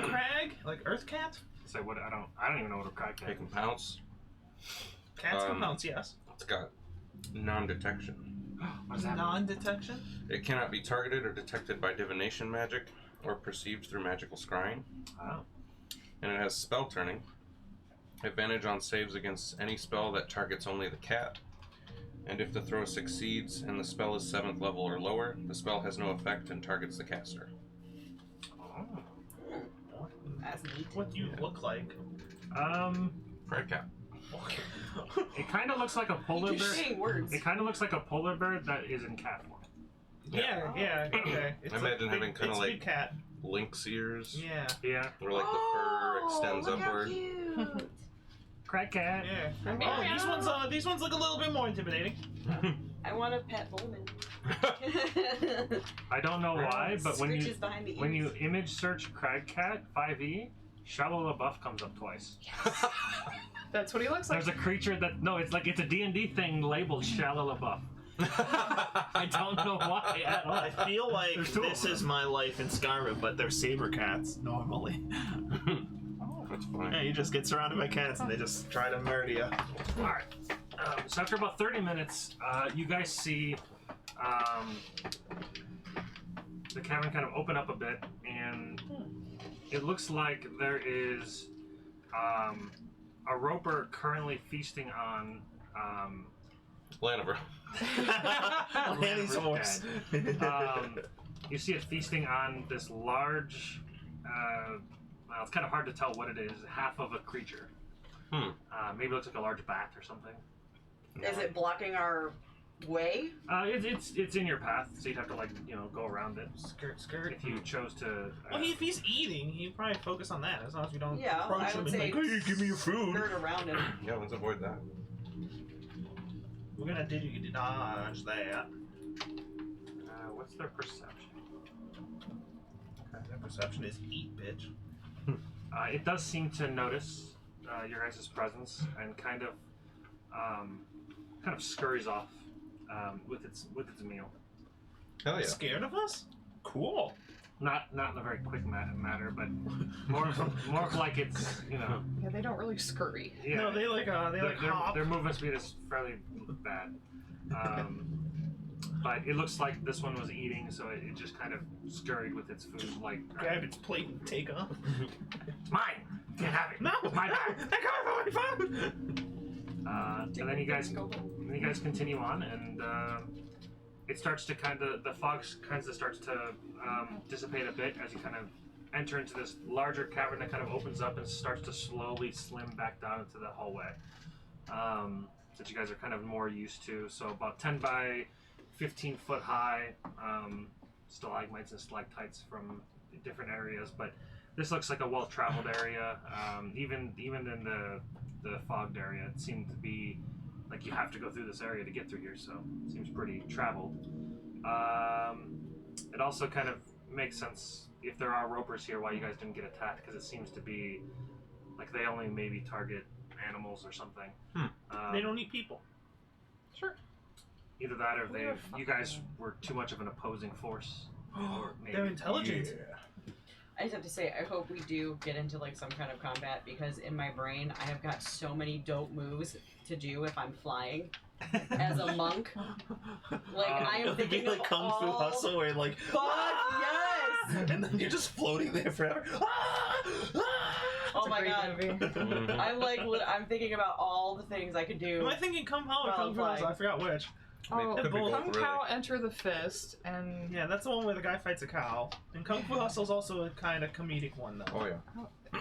crag? Like earth cat? So what? I don't even know what a crag cat it can is. pounce. Cats can pounce, yes. It's got non-detection. What does that mean? Non-detection? It cannot be targeted or detected by divination magic or perceived through magical scrying. Oh. And it has spell turning. Advantage on saves against any spell that targets only the cat. And if the throw succeeds and the spell is 7th level or lower, the spell has no effect and targets the caster. Oh. That's neat. What do you look like? Crag cat. It kind of looks like a polar You're bear. saying words. It kind of looks like a polar bear that is in cat form. Yeah, okay. It's I imagine a big, having kinda it's a like- big cat. Lynx ears. Yeah. Yeah. Where like the fur extends look upward. How cute. Crag cat. Yeah. Meow. Oh, these ones look a little bit more intimidating. I want a pet Bowman. I don't know why, but when Scritches behind the ears. you image search crag cat 5e, Shallow LaBeouf comes up twice. That's what he looks like. There's a creature that it's a D&D thing labeled Shallow LaBeouf. I don't know why at all. I feel like There's two of this them. is my life in Skyrim, but they're saber cats normally. That's fine. Yeah, you just get surrounded by cats and they just try to murder you. All right. So after about 30 minutes, you guys see the cavern kind of open up a bit, and it looks like there is a roper currently feasting on Laniver. Lanny's horse. you see it feasting on this large, well, it's kind of hard to tell what it is, half of a creature. Maybe it looks like a large bat or something. Is it blocking our way? It's in your path, so you'd have to go around it Skirt. if you chose to. Well, if he's eating, he'd probably focus on that as long as we don't Yeah, approach I him would and say like, hey, give me your food. Skirt around it. Yeah, let's avoid that. We're gonna dodge that. What's their perception? Their perception is eat, bitch. It does seem to notice your guys' presence and kind of scurries off with its meal. Hell yeah. Scared of us? Cool. Not in a very quick manner, but more of like it's Yeah, they don't really scurry. yeah. No, they like hop. Their movement speed is fairly bad. But it looks like this one was eating, so it just kind of scurried with its food, like Grab its plate and take off. it's mine. You can't have it. No, It's my bag. They're coming for my food. And then you guys continue on, and it starts to the fog kind of starts to dissipate a bit as you kind of enter into this larger cavern that kind of opens up and starts to slowly slim back down into the hallway that you guys are kind of more used to. So about 10 by 15 foot high stalagmites and stalactites from different areas, but this looks like a well-traveled area. Even in the fogged area, it seemed to be like you have to go through this area to get through here, so it seems pretty traveled. It also kind of makes sense if there are ropers here why you guys didn't get attacked, because it seems to be like they only maybe target animals or something. They don't eat people. Sure. Either that or We're you guys were too much of an opposing force. Or maybe. They're intelligent. I just have to say, I hope we do get into like some kind of combat, because in my brain I have got so many dope moves to do if I'm flying as a monk. Like I am It'd be thinking like of Kung Fu all... Hustle where like, Fuck yes! and then you're just floating there forever. Oh my god! Mhm. I'm thinking about all the things I could do. Am I thinking Kung Pao or Well, Kung Fu Hustle? flying. I forgot which. I mean, Oh, could be both, Kung really. Pao enter the fist, and Yeah, that's the one where the guy fights a cow. And Kung Fu Hustle's also a kind of comedic one though. Oh yeah.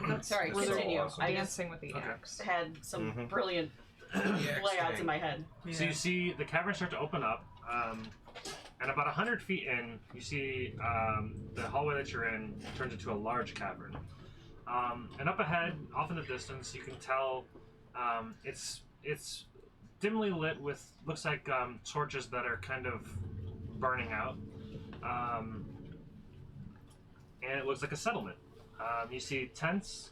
that's Sorry, where they're continue. awesome. I just dancing with the Okay. axe. had some Mhm. brilliant layouts in my head. Yeah. So you see the cavern start to open up, and about 100 feet in, you see the hallway that you're in turns into a large cavern. And up ahead, off in the distance, you can tell it's dimly lit with, looks like torches that are kind of burning out. And it looks like a settlement. You see tents,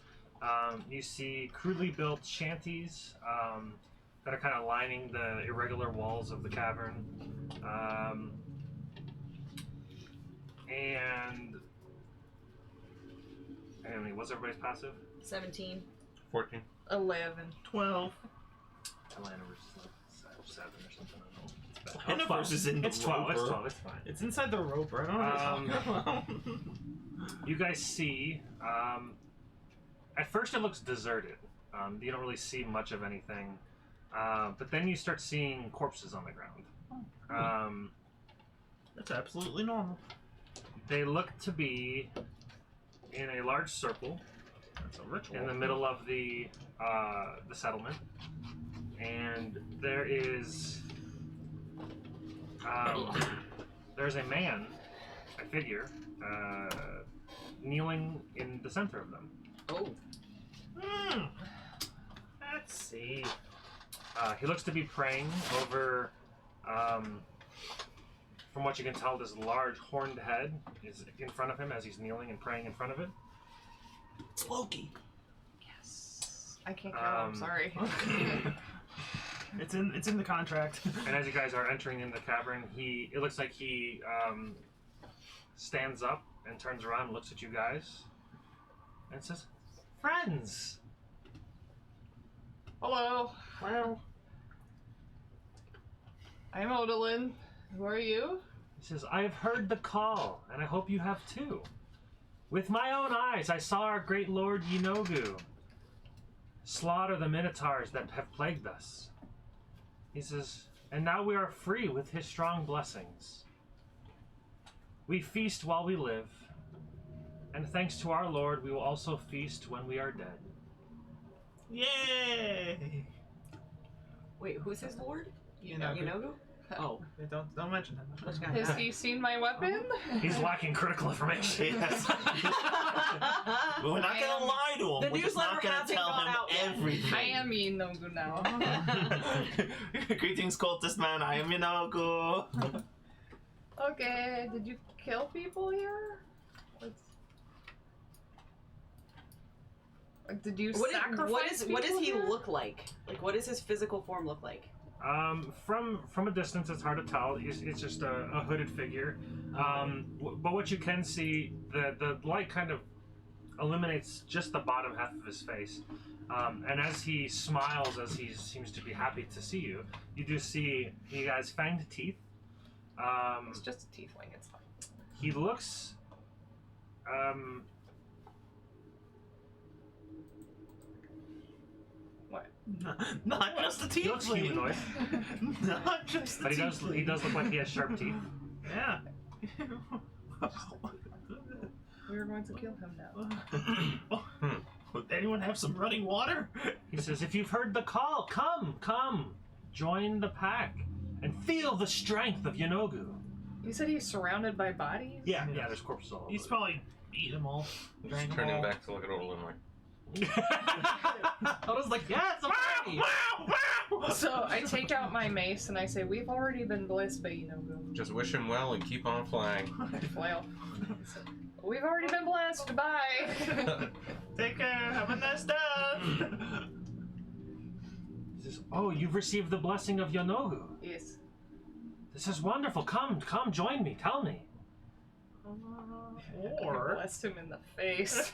you see crudely built shanties, that are kind of lining the irregular walls of the cavern. And what's everybody's passive? 17. 14. 11. 12. Atlanta versus 7 or something. I don't know. It's bad. Hannah versus in the It's 12. It's roper. 12. It's fine. It's inside the roper. I don't know what you're talking about. You guys see, at first it looks deserted. You don't really see much of anything. But then you start seeing corpses on the ground. That's absolutely normal. They look to be in a large circle That's a ritual. in the middle of the settlement, and there is there's a man, a figure, kneeling in the center of them. Oh. Let's see. He looks to be praying over. From what you can tell, this large horned head is in front of him as he's kneeling and praying in front of it. It's Loki. Yes. I can't count. I'm sorry. It's in the contract. And as you guys are entering in the cavern, it looks like he stands up and turns around and looks at you guys and says, "Friends!" Hello. Well, I'm Odalyn. Who are you? He says, "I have heard the call, and I hope you have too. With my own eyes, I saw our great lord Yinogu slaughter the minotaurs that have plagued us." He says, "And now we are free with his strong blessings. We feast while we live, and thanks to our lord, we will also feast when we are dead." yay! Wait, who's his lord? Yinogu. Yinogu? Oh. Don't mention him. Which guy? Has he seen my weapon? He's lacking critical information. Yes. But we're not gonna lie to him. The We're just not newsletter gonna hasn't tell gone him out yet. everything. I am Inogu now. Greetings, cultist man. I am Yinogu. Okay, did you kill people here? Did you sacrifice what does people he here? look like? Like, what does his physical form look like? From a distance, it's hard to tell. It's just a hooded figure. But what you can see, the light kind of illuminates just the bottom half of his face. And as he smiles, as he seems to be happy to see you, you do see he has fanged teeth. It's just a tiefling, it's fine. He looks. Not just the He looks tiefling. humanoid, Not just the but he tiefling. does look like he has sharp teeth. Yeah. We were going to kill him now. Would anyone have some running water? He says, "If you've heard the call, come, join the pack, and feel the strength of Yinogu." You said he's surrounded by bodies? Yeah, there's corpses all over. He's probably eating them all. Just Drank them turning all. back to look at Orlin like, I was like, "Yes, I'm ready." So I take out my mace and I say, "We've already been blessed by Inogu." just wish him well and keep on flying. Flail. We've already been blessed. Bye. Take care. Have a nice day. He says, "Oh, you've received the blessing of Yinogu. Yes. This is wonderful. Come, join me. Tell me." I Or blessed him in the face.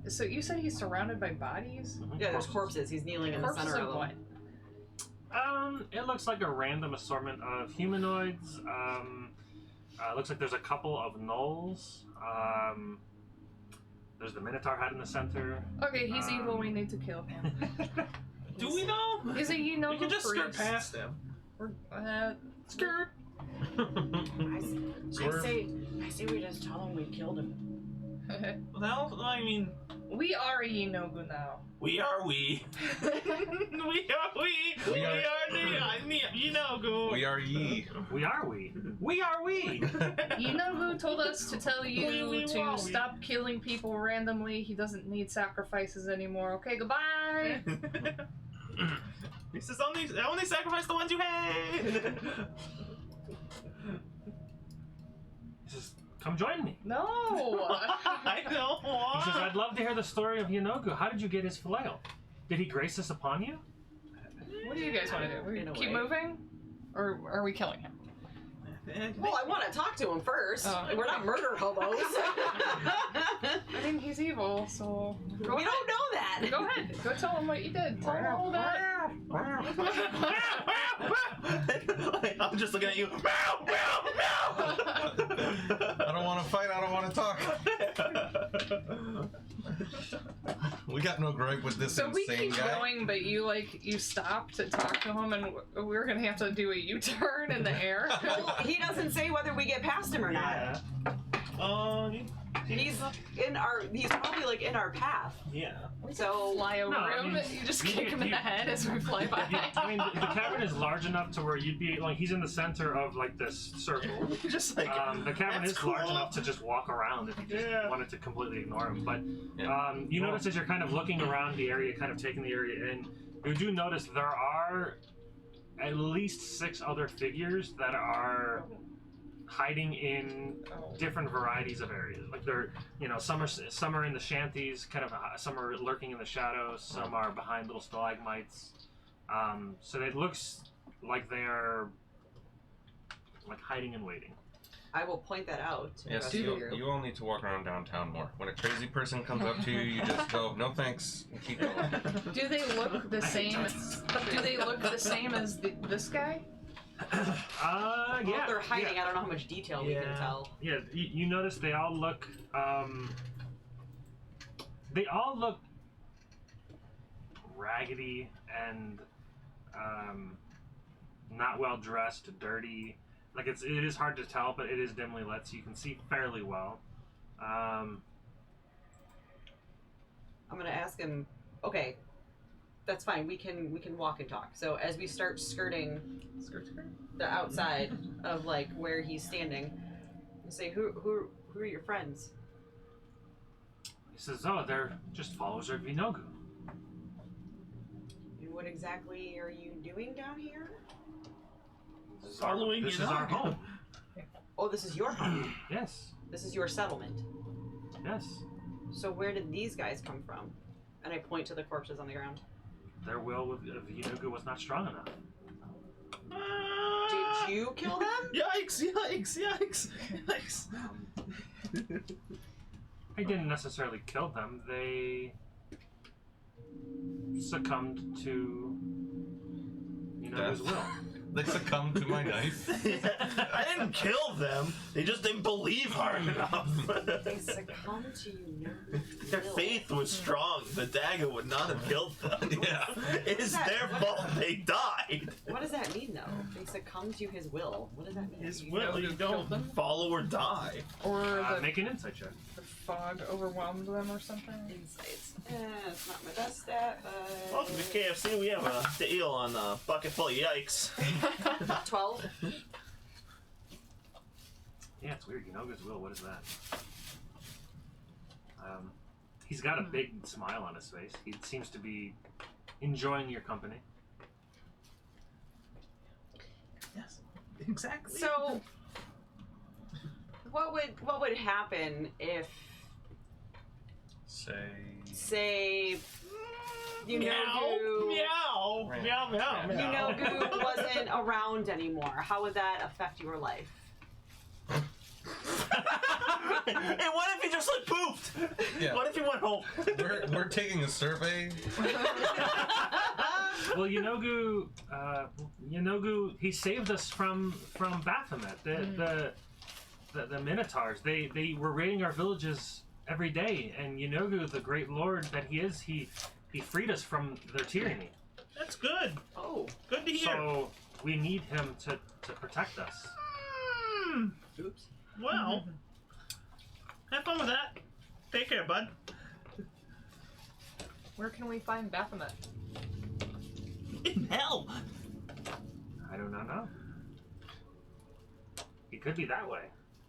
So you said he's surrounded by bodies? Yeah, there's corpses. He's kneeling in the Corpses center of of them. what? It looks like a random assortment of humanoids. Looks like there's a couple of gnolls. There's the Minotaur head in the center. Okay, he's evil. We need to kill him. do we know? Is it Inogu We can just skirt priest? past him. Skirt. I say we just tell him we killed him. Well, I mean, We are Inogu now. We are we. we are you know, go. We are ye. We are we. We are we. Inogu told us to tell you We to are we. stop killing people randomly. He doesn't need sacrifices anymore. Okay, goodbye. He says only sacrifice the ones you hate. He says, come join me. No. I don't want. He says, I'd love to hear the story of Yanogu. How did you get his flail? Did he grace us upon you? What do you guys want to do? We In a keep way. moving, or are we killing him? Well, I want to talk to him first. Oh, We're not murder hobos. I mean, he's evil, so go We ahead. don't know that. Go ahead. Go tell him what you did. Tell him all that. I'm just looking at you. Meow, meow, meow. I don't want to fight. I don't want to talk. We got no gripe with this So we insane keep guy. going, but you stop to talk to him, and we're gonna have to do a U-turn in the air. Well, he doesn't say whether we get past him or not. He's probably like in our path. Yeah. So Fly over No, I him. mean, You just you- kick him in you- the head as we fly by. I mean, the cavern is large enough to where you'd be like he's in the center of like this circle. Just like The cavern that's is large cool. enough to just walk around if you just Yeah. wanted to completely ignore him. But Yeah. you notice as you're kind of looking around the area, kind of taking the area in, you do notice there are at least 6 other figures that are hiding in different varieties of areas. Like they're, some are in the shanties, kind of. Some are lurking in the shadows. Some are behind little stalagmites. So it looks like they are like hiding and waiting. I will point that out. to the Yes, rest of you all need to walk around downtown more. When a crazy person comes up to you, you just go, no thanks, and keep going. Do they look the same? Do they look the same as this guy? Well, Yeah. if they're hiding, Yeah. I don't know how much detail we can Yeah. tell. Yeah, you notice they all look. They all look raggedy and not well dressed, dirty. Like it is hard to tell, but it is dimly lit, so you can see fairly well. I'm gonna ask him. Okay, that's fine. We can walk and talk. So as we start skirting the outside of like where he's standing, I say, who are your friends? He says, "Oh, they're just followers of Inogu." And what exactly are you doing down here? Following This is our home. Oh, this is your home. Yes, This is your settlement. yes. So where did these guys come from? And I point to the corpses on the ground. Their will of Inogu was not strong enough. Did you kill them? Yikes! Yikes! Yikes! Yikes! I didn't necessarily kill them. They succumbed to Inogu's Death. will. They succumbed to my knife. I didn't kill them. They just didn't believe hard enough. They succumbed to you. Their faith was strong. The dagger would not have killed them. Yeah. It's their fault they died. What does that mean, though? They succumbed to his will. What does that mean? His You will, know you who don't. killed them? Follow or die. Or the Make an insight check. fog overwhelmed them or something? Insights. It's not my best stat, but... Welcome to KFC. We have a deal on a bucket full of yikes. 12. Yeah, it's weird. Inogu's will. What is that? He's got a big smile on his face. He seems to be enjoying your company. Yes, exactly. So, what would happen if, say, Inogu wasn't around anymore? How would that affect your life? And what if he just like pooped? Yeah. What if he went home? We're taking a survey. Well, Inogu, he saved us from Baphomet. The Minotaurs. They were raiding our villages every day, and Inogu, the great lord that he is, he freed us from their tyranny. That's good. Oh. Good to hear. So we need him to protect us. Oops. Well, have fun with that. Take care, bud. Where can we find Baphomet? In hell. I do not know. He could be that way.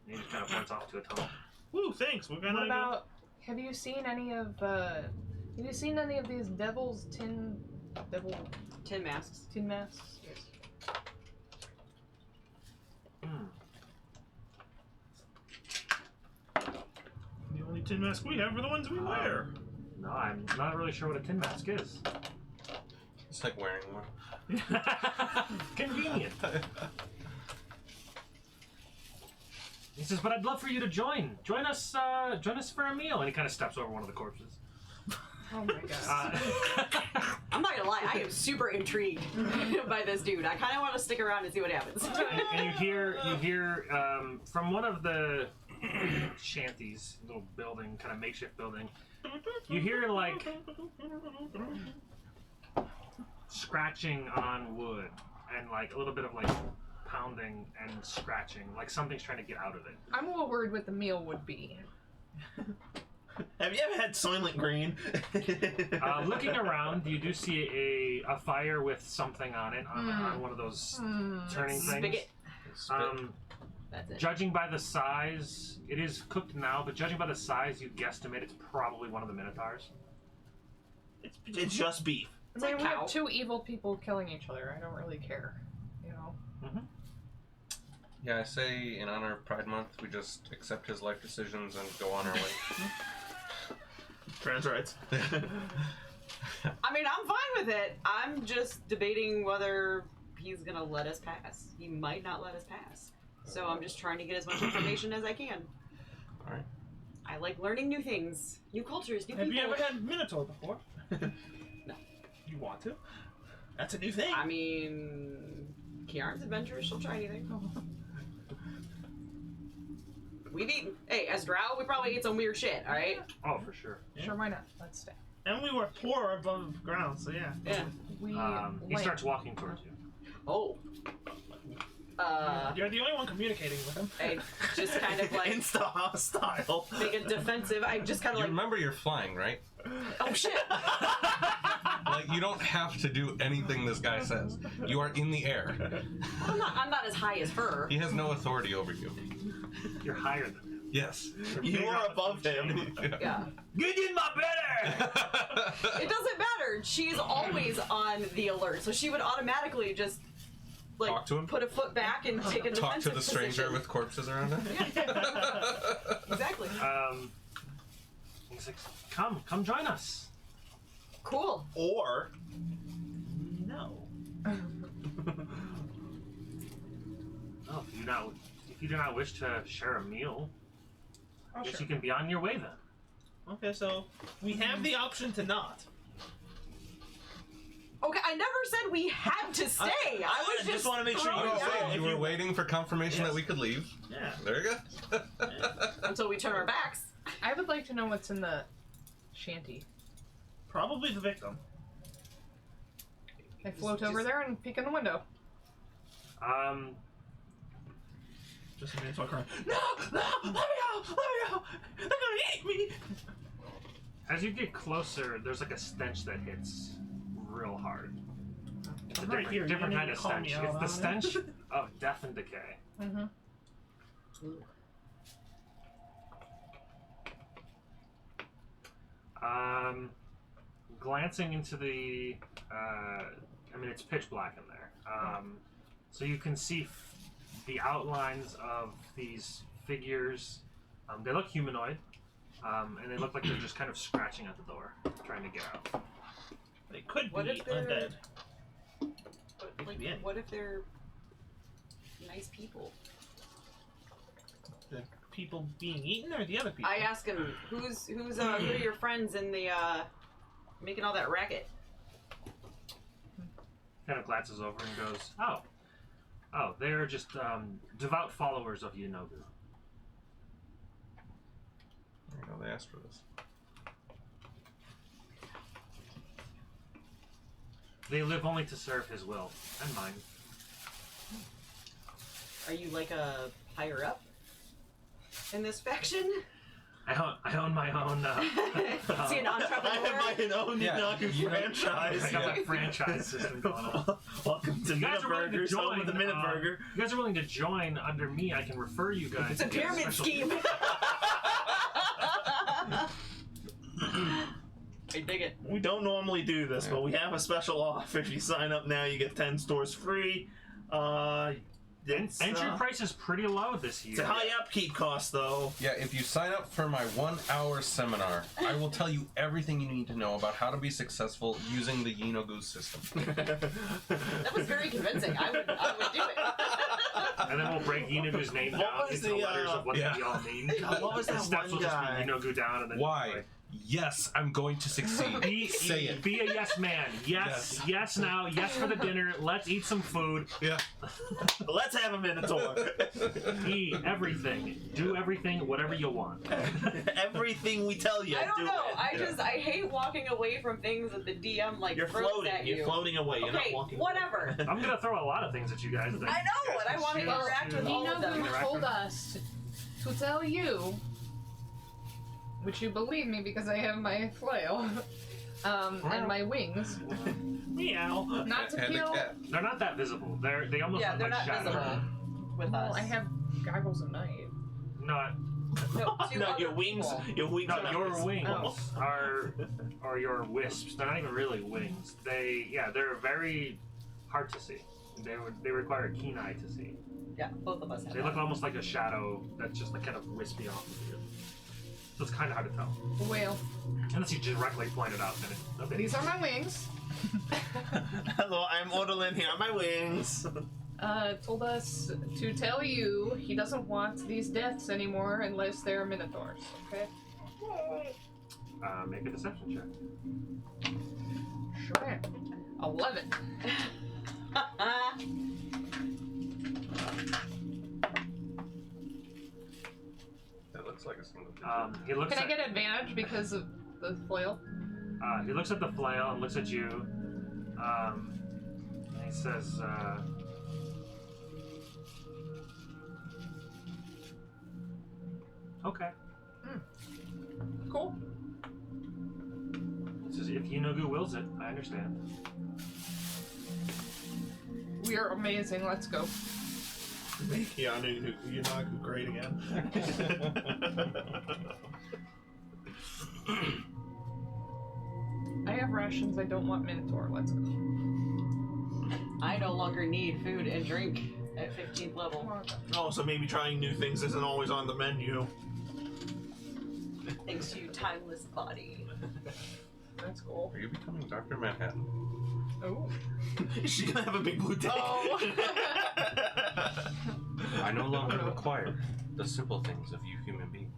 And he just kind of points off to a tunnel. Woo, thanks. We're gonna. What about? Have you seen any of these tin masks. masks? Yes. tin mask we have are the ones we wear. No, I'm not really sure what a tin mask is. It's like wearing one. Convenient. He says, "But I'd love for you to join. Join us for a meal." And he kind of steps over one of the corpses. Oh my god. I'm not gonna lie, I am super intrigued by this dude. I kind of want to stick around and see what happens. And you hear from one of the shanties, little building, kind of makeshift building. You hear like scratching on wood and like a little bit of like pounding and scratching, like something's trying to get out of it. I'm a little worried what the meal would be. Have you ever had Soylent Green? Looking around, you do see a fire with something on it on one of those turning things. Spigot. That's it. Judging by the size, it is cooked now, but judging by the size, you guesstimate it's probably one of the Minotaurs. It's just beef. I mean, like we cow. have two evil people killing each other. I don't really care, you know. Yeah, I say in honor of Pride Month, we just accept his life decisions and go on our way. Trans rights. I mean, I'm fine with it. I'm just debating whether he's gonna let us pass. He might not let us pass. So I'm just trying to get as much information as I can. Alright. I like learning new things, new cultures, new Have people. you ever had Minotaur before? No. You want to? That's a new thing. I mean, Kiaran's adventurous. She'll try anything. We've eaten. Hey, as Drow, we probably ate some weird shit. All right. Oh, for sure. Yeah. Sure, why not? Let's stay. And we were poor above ground, so yeah. Yeah. We. He starts walking towards you. Oh. You're the only one communicating with him. I just kind of like Insta hostile. make a defensive. I just kind of You like. remember you're flying, right? Oh shit. Like, you don't have to do anything this guy says. You are in the air. I'm not as high as her. He has no authority over you. You're higher than him. Yes. You are above him. Yeah. Get in my better. It doesn't matter. She's always on the alert, so she would automatically just like Talk to him? put a foot back and take a defensive Talk to the stranger position. with corpses around him. Exactly. He's like, come join us. Cool. Or No. Oh, if you do not wish to share a meal, Oh, I guess sure. you can be on your way then. Okay, so we have the option to not. Okay, I never said we had to stay. I was just want to make sure throwing you it know. out You were waiting for confirmation that we could leave. Yeah. There you go. until we turn our backs. I would like to know what's in the shanty. Probably the victim. I float over there and peek in the window. Just a minute, so I cry. No! Let me go! They're gonna eat me! As you get closer, there's like a stench that hits real hard. It's a I'm right here. You different didn't kind even of call me stench. out It's the on it. stench of death and decay. Mm-hmm. Glancing into the, I mean, it's pitch black in there. So you can see the outlines of these figures. They look humanoid, and they look like they're just kind of scratching at the door, trying to get out. They could What be if they're- undead. But, like, Yeah. what if they're nice people? The people being eaten or the other people? I ask him, who are your friends in the making all that racket? Kind of glances over and goes, "Oh, they're just devout followers of Yunogu." There you go, they asked for this. They live only to serve his will and mine. Are you like a higher up in this faction? I own my own. Is he an I entrepreneur? have my own Yeah, Yunaku you know- franchise. I got my franchise system going on. Welcome to You guys Minute are willing to Burgers, home of the join, Minute Burger. You guys are willing to join under me. I can refer you guys. It's a to get pyramid special- scheme. I dig it. We don't normally do this, but we have a special offer. If you sign up now, you get 10 stores free. Entry price is pretty low this year. It's a high upkeep cost, though. Yeah, if you sign up for my 1-hour seminar, I will tell you everything you need to know about how to be successful using the Yinogu system. That was very convincing. I would do it. And then we'll break Yinogu's name What down was into the, letters of what yeah. they all mean. God, what was The that steps one will just guy? be Yinogu down and then Why? Yes, I'm going to succeed. Say it. Be a yes man. Yes now. Yes for the dinner. Let's eat some food. Yeah. Let's have a Minotaur. Eat everything. Do everything. Whatever you want. Everything we tell you, I don't do know. it. I hate walking away from things that the DM like You're throws floating. at you. You're floating away. You're not Okay, walking. whatever. I'm gonna throw a lot of things at you guys. I know, and I want to interact with all of them. Yinogu told us to tell you, which you believe me because I have my flail, and my wings, Meow. not to And the kill. cat. They're not that visible. They almost Yeah, look they're like not shadows. visible with Well, us. I have goggles of night. Not. no, two No, other your wings. people. Your wings. No, are not your visible. wings Oh. are your wisps. They're not even really wings. They're very hard to see. They require a keen eye to see. Yeah, both of us have They that. look almost like a shadow that's just like kind of wispy off of you. So it's kind of hard to tell. Whale. Unless you directly point it out, then okay. These are my wings. Hello, I'm Odalyn here on my wings. Told us to tell you he doesn't want these deaths anymore unless they're minotaurs. Okay. Make a deception check. Sure. 11. That looks like a single. He looks Can I at get advantage because of the flail? he looks at the flail and looks at you. And he says, "Okay." Cool. He says, "If Yinogu wills it, I understand." We are amazing. Let's go. Make Yinogu great again. I have rations. I don't want minotaur. Let's go. I no longer need food and drink at 15th level. Oh, so maybe trying new things isn't always on the menu. Thanks to you, timeless body. That's cool. Are you becoming Dr. Manhattan? Oh. Is she gonna have a big blue dick? Oh. I no longer require the simple things of you human beings.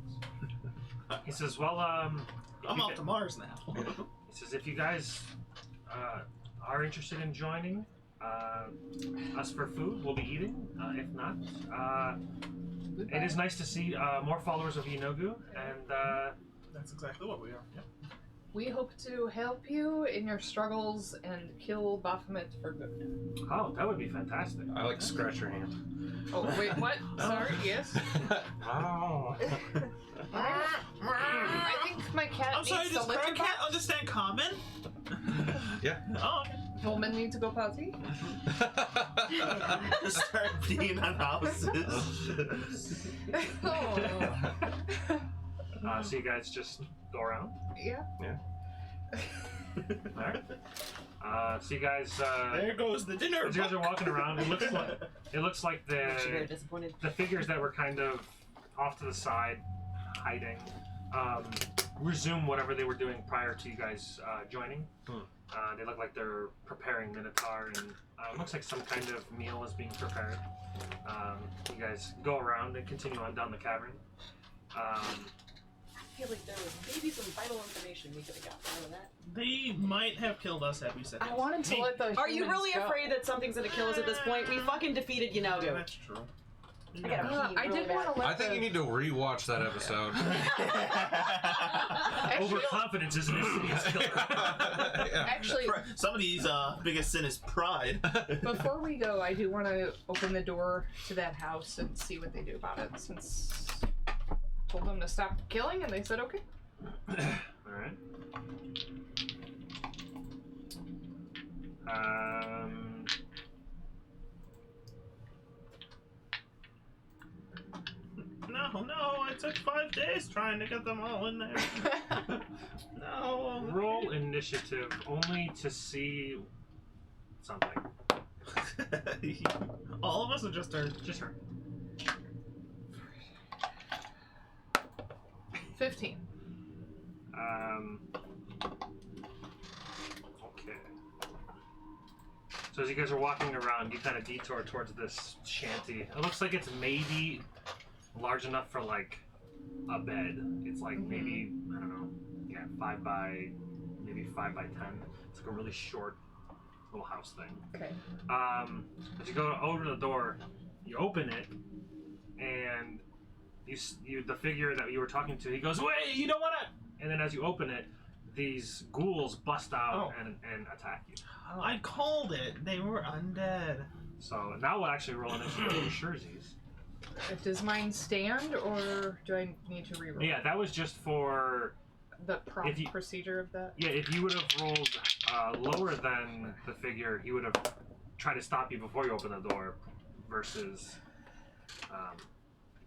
He says, "Well, I'm off to Mars now. He says, if you guys are interested in joining us for food, we'll be eating. If not, it is nice to see more followers of Yinogu, and That's exactly what we are. Yeah. We hope to help you in your struggles and kill Baphomet for good. oh, that would be fantastic. I like to scratch your hand. Oh, wait, what? Sorry, yes? Oh. I think my cat I'm needs sorry, to does litter Crab box. Cat understand common? Yeah. Oh, okay. Women need to go potty. Start being on houses. Oh. So you guys just go around. Yeah. All right. So you guys, There goes the dinner. as you guys are walking around, it looks like Makes you very the disappointed. figures that were kind of off to the side, hiding, resume whatever they were doing prior to you guys joining. They look like they're preparing Minotaur, and it looks like some kind of meal is being prepared. You guys go around and continue on down the cavern. I feel like there was maybe some vital information we could have gotten out of that. They might have killed us had we said I yes. wanted to Me. let the Are you humans really go. afraid that something's gonna kill us at this point? We fucking defeated Yinogu. That's true. I gotta pee I really did bad. want to let I think you need to rewatch that episode. Actually, Overconfidence is an insidious killer. Yeah. actually, Somebody's biggest sin is pride. before we go, I do want to open the door to that house and see what they do about it, since I told them to stop killing, and they said okay. Alright. No, I took 5 days trying to get them all in there. No. Roll initiative only to see something. All of us are just her. Just her. 15. Okay. So as you guys are walking around, you kind of detour towards this shanty. It looks like it's maybe large enough for like a bed. It's like maybe, I don't know, 5 by 10. It's like a really short little house thing. Okay. As you go over to the door, you open it, and you the figure that you were talking to, he goes, "Wait, you don't want to!" And then as you open it, these ghouls bust out and attack you. I called it. They were undead. So now we'll actually roll initiative for Sherzies. Does mine stand, or do I need to reroll? Yeah, that was just for... The prompt If you- procedure of that? Yeah, if you would have rolled lower than the figure, he would have tried to stop you before you open the door, versus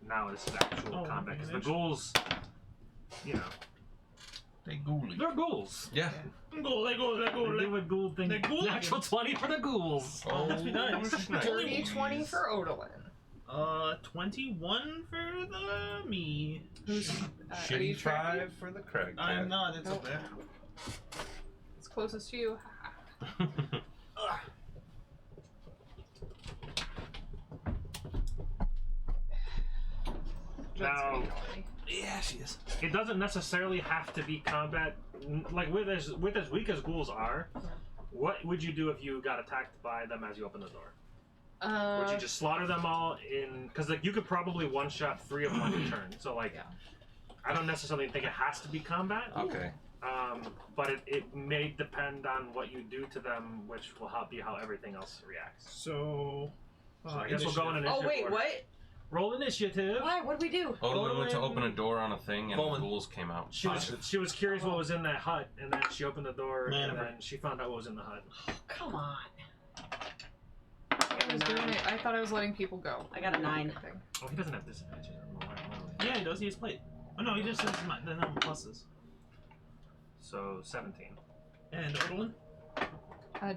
now it's actual combat. Because the ghouls, you know, They ghouly. they're ghouls. Yeah. They go. They would ghoul thing. They're ghouls. Natural 20 for the ghouls. Oh, must be nice. Dirty 20 for Odalin. 21 for the me. Who's are you Shitty tracking? 5 for the Craig. I'm not. It's Nope. up there. It's closest to you. Now, Yeah, she is. it doesn't necessarily have to be combat. Like with as weak as ghouls are, what would you do if you got attacked by them as you open the door? Would you just slaughter them all in? Because like you could probably one shot 3 of them on your turn. So like, Yeah. I don't necessarily think it has to be combat. Okay. But it may depend on what you do to them, which will help you how everything else reacts. So. So I guess we'll go in Oh initiative. wait, order. what? Roll initiative. Why? What did we do? Odalin went to open a door on a thing and Coleman. ghouls came out. She was curious what was in that hut, and then she opened the door, Man, and then she found out what was in the hut. Come on. I was doing it. I thought I was letting people go. I got a 9. Good thing. Oh, he doesn't have disadvantage. Yeah, he does. He has plate. Oh no, he just says the number pluses. So 17. And Odalin.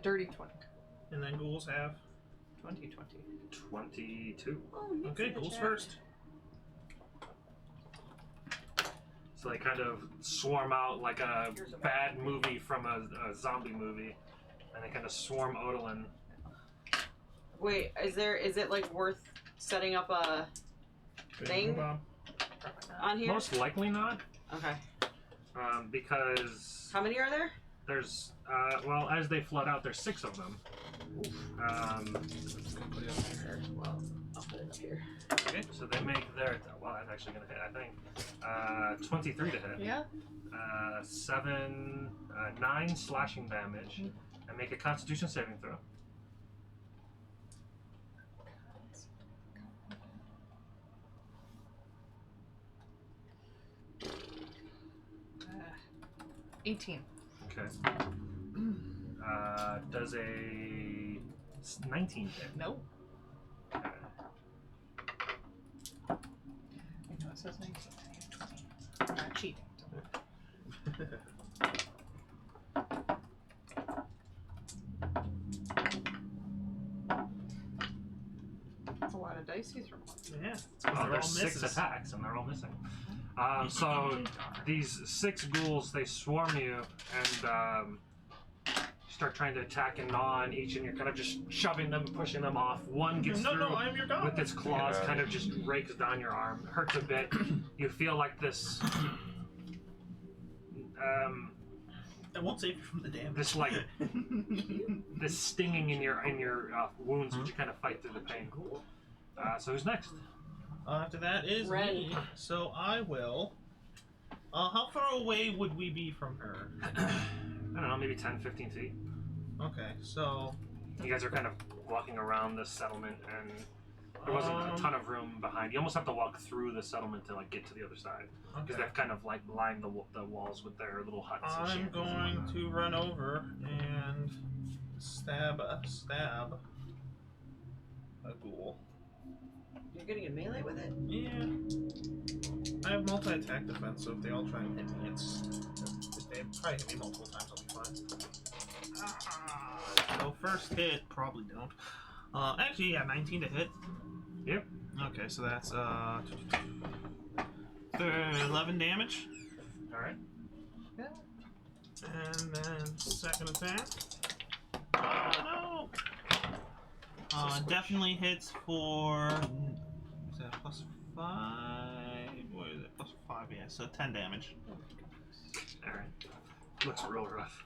Dirty 20. And then ghouls have. 20. 22. Oh, Nick's Okay, in the ghouls chat. first. So they kind of swarm out like a bad movie from a zombie movie, and they kind of swarm Odalin. Wait, is it like worth setting up a thing Bob. on here? Most likely not, Okay. because How many are there? there's well, as they flood out, there's 6 of them. Put it up here as well. I'll put it up here. Okay, so they make their well, that's actually gonna hit. I think 23 to hit. Yeah? 9 slashing damage, and make a Constitution saving throw. Uh, 18. Okay. Does a 19 hit? No. Okay. I know it says 19. 20. I'm not cheating. That's a lot of dice he's rolling. Yeah. It's 'cause Oh, they're all there's 6 misses. attacks, and they're all missing. So these 6 ghouls, they swarm you and start trying to attack and gnaw on each, and you're kind of just shoving them, pushing them off. One gets No, through no, I'm your dog. with its claws, Yeah. kind of just rakes down your arm, hurts a bit. You feel like this, I won't save you from the damage. this like this stinging in your wounds, but you kind of fight through the pain. So who's next? After that is Ren. me. So I will. How far away would we be from her? I don't know, maybe 10, 15 feet. Okay, so You guys are kind of walking around this settlement, and there wasn't a ton of room behind. You almost have to walk through the settlement to like get to the other side, because okay. they've kind of like lined the walls with their little huts. And I'm shanties. going to run over and stab a ghoul. You're gonna get melee with it? Yeah. I have multi-attack defense, so if they all try and hit me, if they probably hit me multiple times, I'll be fine. So first hit, probably don't. Actually, yeah, 19 to hit. Yep. Okay, so that's 11 damage. All right. Yeah. And then second attack. Oh no! Definitely hits for. Is that plus 5? What is it? Plus 5, yeah. So 10 damage. All right. Looks real rough.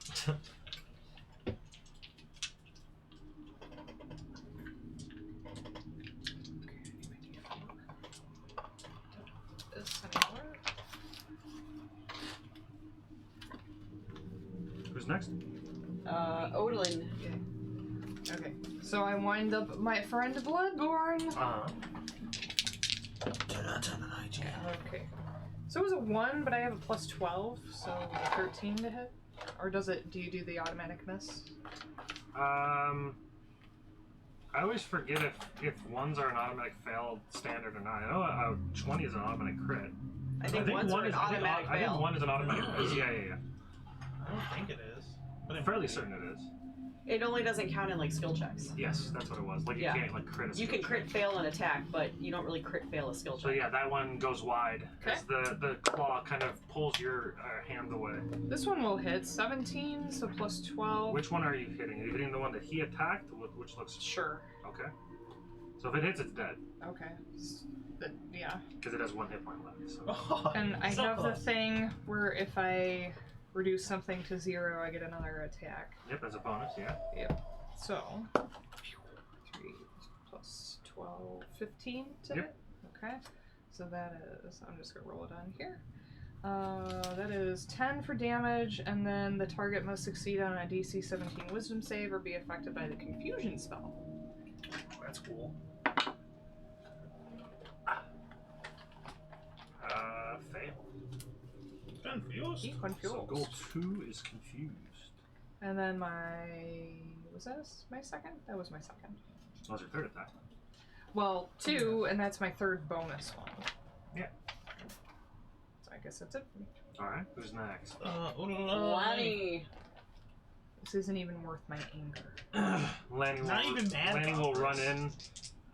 This anymore. Who's next? Odalin. Okay. So I wind up my friend Bloodborne. Okay. So it was a 1, but I have a plus 12, so 13 to hit. Or do you do the automatic miss? I always forget if ones are an automatic fail standard or not. I know 20 is an automatic crit. I think one's one an is automatic I fail. think 1 is an automatic miss. Yeah. I don't think it is. But I'm fairly certain it is. It only doesn't count in like skill checks. Yes, that's what it was. Like you Yeah. can't like crit a You can skill crit check. fail an attack, but you don't really crit fail a skill check. So yeah, that one goes wide because the claw kind of pulls your hand away. This one will hit 17, so plus 12. Which one are you hitting? Are you hitting the one that he attacked, which looks Sure. okay? So if it hits, it's dead Okay. Yeah. because it has 1 hit point left. So. Oh, And I so have the close. thing where if I reduce something to 0, I get another attack. Yep, as a bonus. Yeah. So 3 plus 12, 15 to Yep. hit. Okay. So that is, I'm just gonna roll it on here. That is 10 for damage, and then the target must succeed on a DC 17 Wisdom save or be affected by the Confusion spell. That's cool. Fail. Confused. He So confused. goal 2 is confused. And then was that my second? That was my second. That was your third attack. Well, 2, and that's my third bonus one. Yeah. So I guess that's it for me. All right. Who's next? Lanny. This isn't even worth my anger. Lanny will, Not even mad Lanny about will this. run in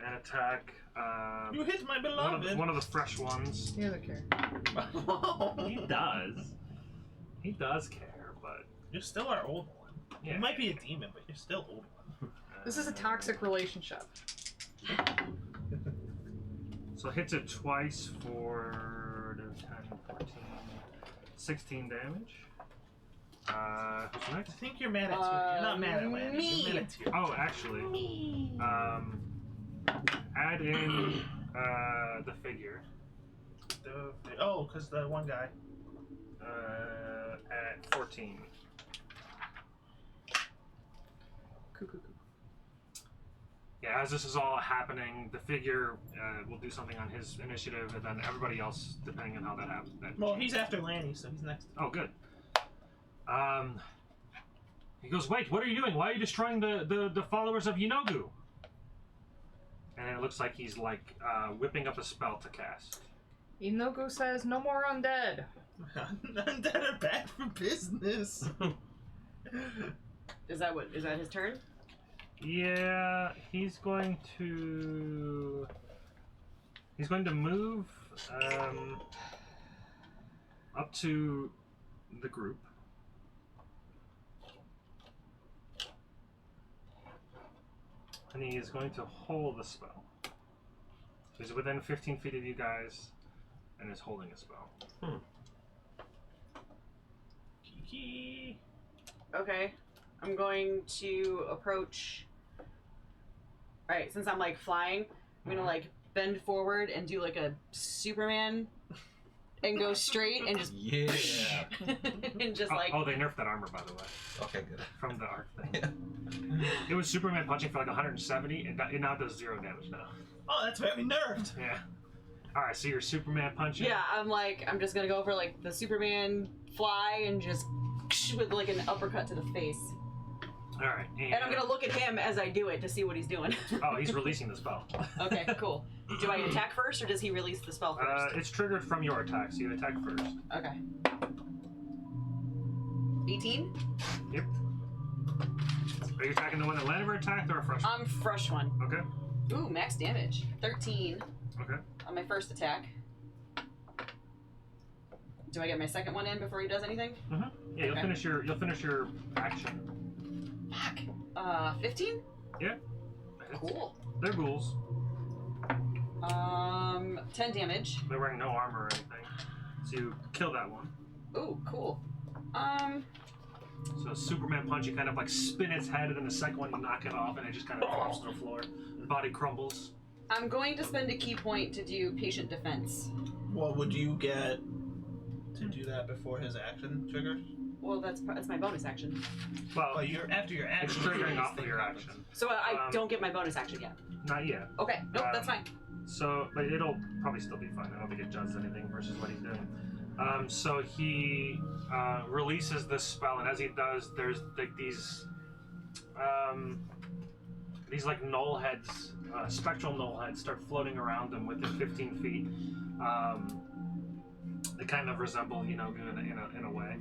and attack You hit my beloved. one of the fresh ones. He doesn't care. He does. He does care, but You're still our old one. yeah. You might be a demon, but you're still old one. This is a toxic relationship. So hits it twice for 10, 14, 16 damage. Who's I next? think you're mad at Tyr. You're not mad at Lanny. me. You're mad at Tyr. Oh, actually, add in the figure Because the one guy. at 14. Cuckoo. Yeah, as this is all happening, the figure will do something on his initiative, and then everybody else, depending on how that happens. Well, he's after Lanny, so he's next. Oh, good. He goes, wait, what are you doing? Why are you destroying the followers of Yinogu? And it looks like he's like whipping up a spell to cast. Inogu says, no more undead. Undead are bad for business. Is that his turn? Yeah, he's going to move up to the group. And he is going to hold the spell. So he's within 15 feet of you guys and is holding a spell. Kiki. Okay. I'm going to approach. Alright, since I'm like flying, I'm gonna like bend forward and do like a Superman and go straight and just Yeah. and just like Oh, they nerfed that armor, by the way, Okay, good. from the arc thing. Yeah. It was Superman punching for like 170, and it now does 0 damage now. Oh, that's very nerfed. Yeah. Alright, so you're Superman punching. yeah, I'm just gonna go for like the Superman fly and just with like an uppercut to the face. Alright. And I'm gonna look at him as I do it to see what he's doing. Oh, he's releasing the spell. Okay, cool. Do I attack first or does he release the spell first? It's triggered from your attack, so you attack first. Okay. 18? Yep. Are you attacking the one that Laniver attacked or a fresh one? I'm fresh one. Okay. Ooh, max damage. 13 Okay. on my first attack. Do I get my second one in before he does anything? Yeah, you'll Okay. finish your action. Fuck. 15? Yeah. Cool. They're ghouls. 10 damage. They're wearing no armor or anything. So you kill that one. Ooh, cool. So Superman punch, you kind of like spin its head, and then the second one you knock it off, and it just kind of drops to the floor. Body crumbles. I'm going to spend a key point to do patient defense. What would you get to do that before his action triggers? Well, that's my bonus action. Well, Oh, you're after your action. it's triggering this off of thing your happens. action. So I Um, don't get my bonus action yet. Not yet. Okay, nope, that's fine. So, but it'll probably still be fine. I don't think it does anything versus what he's doing. So he releases this spell, and as he does, there's like these like null heads, spectral null heads, start floating around him within 15 feet. They kind of resemble, Goon in a way.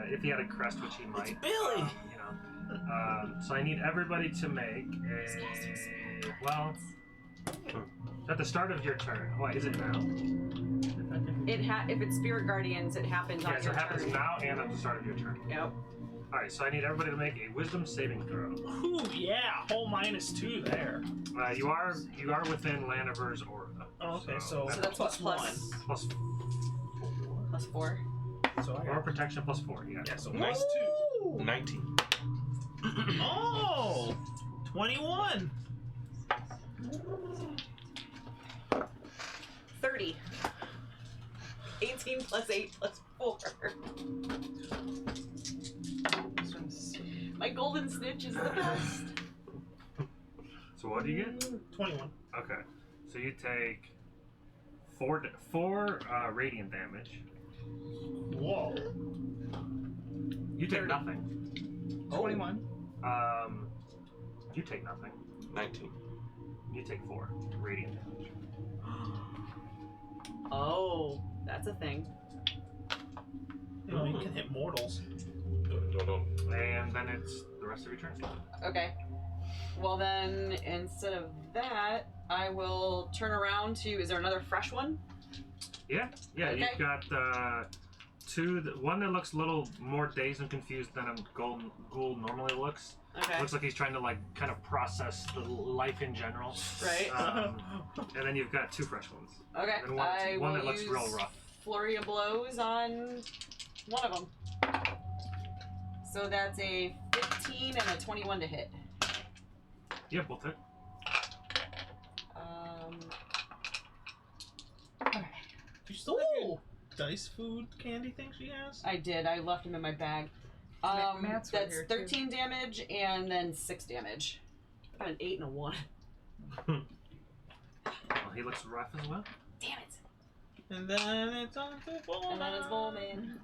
If he had a crest, which he might. Billy! So I need everybody to make at the start of your turn. What is it now? If it's Spirit Guardians, it happens on Yeah, so your it happens turn. now and at the start of your turn. Yep. Alright, so I need everybody to make a wisdom saving throw. Ooh, yeah, whole -2 there. You are within Laniver's aura. Oh, okay, so that's plus what, Plus plus 4. So I aura got, protection plus 4, yeah. yeah, so Nice. +2. 19. Oh, 21. 30. 18 plus 8 plus 4. My golden snitch is the best. So what do you get? 21. Okay. So you take 4 radiant damage. Whoa. You take 30. nothing. 21. You take nothing. 19. You take 4 radiant damage. Oh, that's a thing. You know, you can hit mortals. And then it's the rest of your turn. Okay. Well then, instead of that, I will turn around to. Is there another fresh one? Yeah, Okay. you've got one that looks a little more dazed and confused than a ghoul normally looks. Okay. Looks like he's trying to kind of process the life in general. Right. And then you've got 2 fresh ones. Okay. And I one will that looks use real rough. Flurry of blows on one of them. So that's a 15 and a 21 to hit. Yeah, both hit. You still have your dice food candy thing she has? I did. I left them in my bag. Matt's right That's here, too. 13 damage and then 6 damage. Got an 8 and a 1. Well, he looks rough as well. Damn it. And then it's on to Bull. And then it's Bullman.